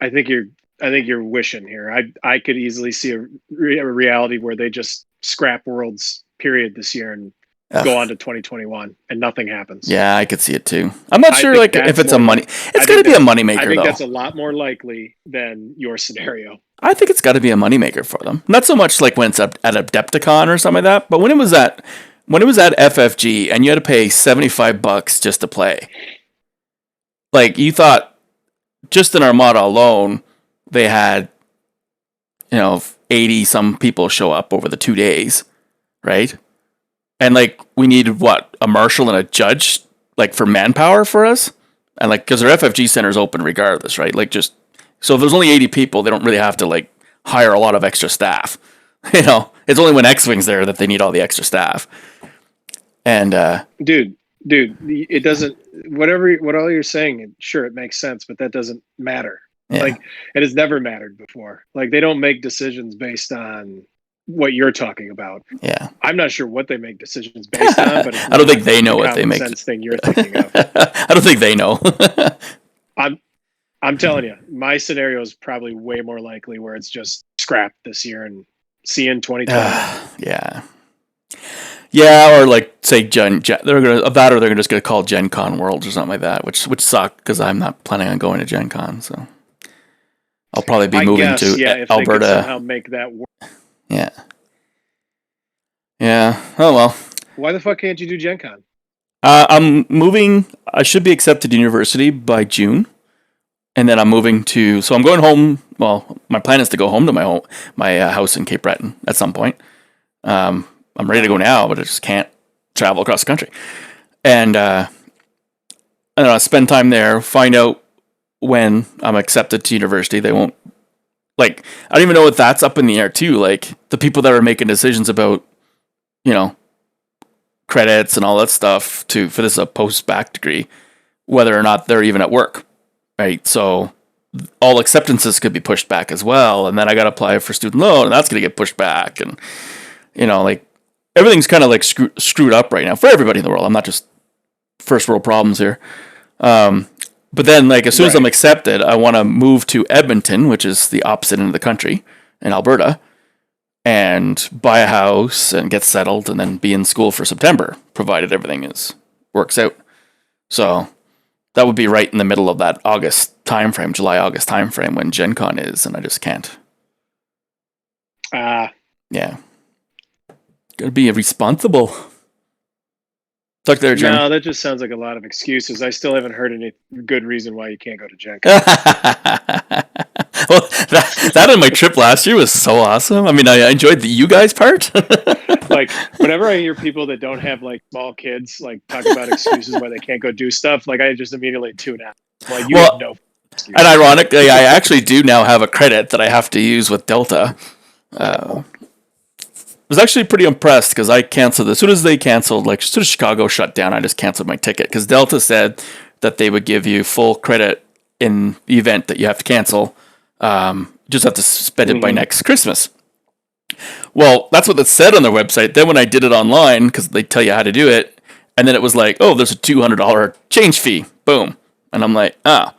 I think you're wishing here. I could easily see a reality where they just scrap Worlds period this year and go on to 2021 and nothing happens. Yeah, I could see it too. I'm not sure like if it's a money. It's got to be a moneymaker. I think that's a lot more likely than your scenario. I think it's got to be a moneymaker for them. Not so much like when it's at Adepticon or something like that, but when it was at FFG and you had to pay $75 just to play. Like you thought, just in Armada alone, they had 80 some people show up over the 2 days, right? And like we needed a marshal and a judge like for manpower for us, and like because their FFG center is open regardless, right? Like just so if there's only 80 people, they don't really have to like hire a lot of extra staff. It's only when X-Wing's there that they need all the extra staff. And dude, it doesn't. What all you're saying, sure, it makes sense, but that doesn't matter. Yeah. Like it has never mattered before. Like they don't make decisions based on what you're talking about. Yeah, I'm not sure what they make decisions based on, but I don't think they know what they make. Sense thing you're thinking of. I don't think they know. I'm telling you, my scenario is probably way more likely where it's just scrapped this year and see you in 2020. Yeah, or like say they're just gonna call Gen Con Worlds or something like that, which suck because I'm not planning on going to Gen Con, so I'll probably be moving to if Alberta. They could somehow make that work. Yeah. Oh well. Why the fuck can't you do Gen Con? I'm moving. I should be accepted to university by June, and then I'm moving to. So I'm going home. Well, my plan is to go home to my house in Cape Breton at some point. I'm ready to go now, but I just can't travel across the country. And I don't know, spend time there, find out when I'm accepted to university. They won't, like, I don't even know if that's up in the air too. Like, the people that are making decisions about, credits and all that stuff for this post-bac degree, whether or not they're even at work, right? So all acceptances could be pushed back as well. And then I got to apply for student loan, and that's going to get pushed back. And, like, everything's kind of like screwed up right now for everybody in the world. I'm not just first world problems here. But then, like, as soon as I'm accepted, I want to move to Edmonton, which is the opposite end of the country in Alberta, and buy a house and get settled and then be in school for September, provided everything works out. So that would be right in the middle of that July-August timeframe when Gen Con is, and I just can't. Yeah. Gotta be responsible. Talk there, Jim. No, that just sounds like a lot of excuses. I still haven't heard any good reason why you can't go to Gen Con. Well, that on my trip last year was so awesome. I mean, I enjoyed the you guys part. Like, whenever I hear people that don't have, like, small kids, like, talk about excuses why they can't go do stuff, like, I just immediately tune out. Like, you have no excuse. And ironically, I actually do now have a credit that I have to use with Delta. I was actually pretty impressed because I canceled as soon as they canceled, like, as soon as Chicago shut down, I just canceled my ticket because Delta said that they would give you full credit in the event that you have to cancel. Just have to spend it by next Christmas. Well, that's what it said on their website. Then when I did it online, because they tell you how to do it, and then it was like, oh, there's a $200 change fee. Boom. And I'm like, ah.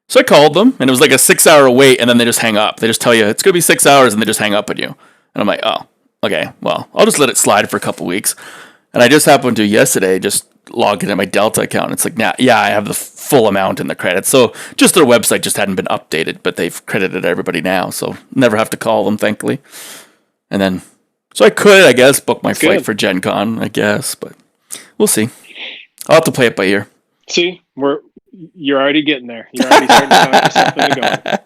So I called them, and it was like a 6-hour wait, and then they just hang up. They just tell you it's going to be 6 hours, and they just hang up on you. And I'm like, oh, okay, well, I'll just let it slide for a couple weeks. And I just happened to yesterday just log into my Delta account. It's like, yeah, I have the full amount in the credit. So just their website just hadn't been updated, but they've credited everybody now. So never have to call them, thankfully. And then, so I could, I guess, book my flight for Gen Con, I guess, but we'll see. I'll have to play it by ear. See, you're already getting there. You're already starting to find something to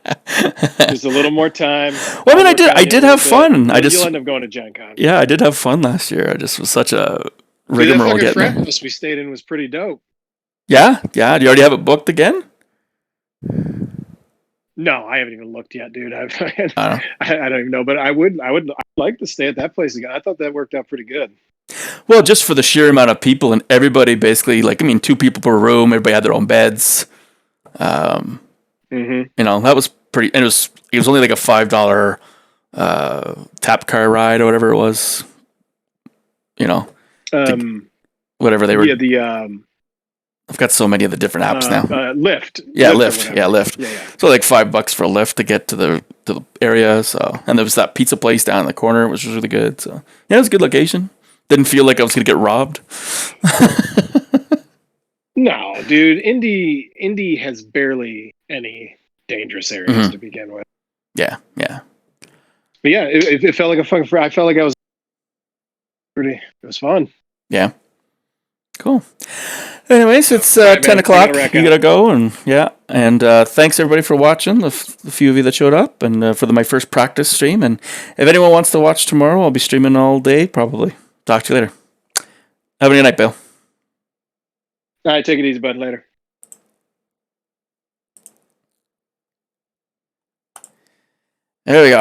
go. Just a little more time. Well, I mean, I did have fun. You'll end up going to Gen Con. Yeah, I did have fun last year. I just was such a rigmarole getting there. Breakfast we stayed in was pretty dope. Yeah. Do you already have it booked again? No, I haven't even looked yet, dude. I don't know. I don't even know, but I'd like to stay at that place again. I thought that worked out pretty good. Well, just for the sheer amount of people and everybody basically, like, I mean, 2 people per room, everybody had their own beds. You know, that was pretty, and it was only like a $5 tap car ride or whatever it was. You know, whatever they were. Yeah, I've got so many of the different apps now. Lyft. Yeah, Lyft. Yeah, Lyft. Yeah. So like $5 for a Lyft to get to the area. So, and there was that pizza place down in the corner, which was really good. So yeah, it was a good location. Didn't feel like I was gonna get robbed. No, dude. Indy has barely any dangerous areas to begin with. Yeah. But yeah, it felt like a fun. I felt like I was pretty. It was fun. Yeah. Cool. Anyways, it's 10 o'clock. You gotta go, and thanks everybody for watching. The few of you that showed up, and for my first practice stream. And if anyone wants to watch tomorrow, I'll be streaming all day probably. Talk to you later. Have a good night, Bill. All right, take it easy, bud. Later. There we go.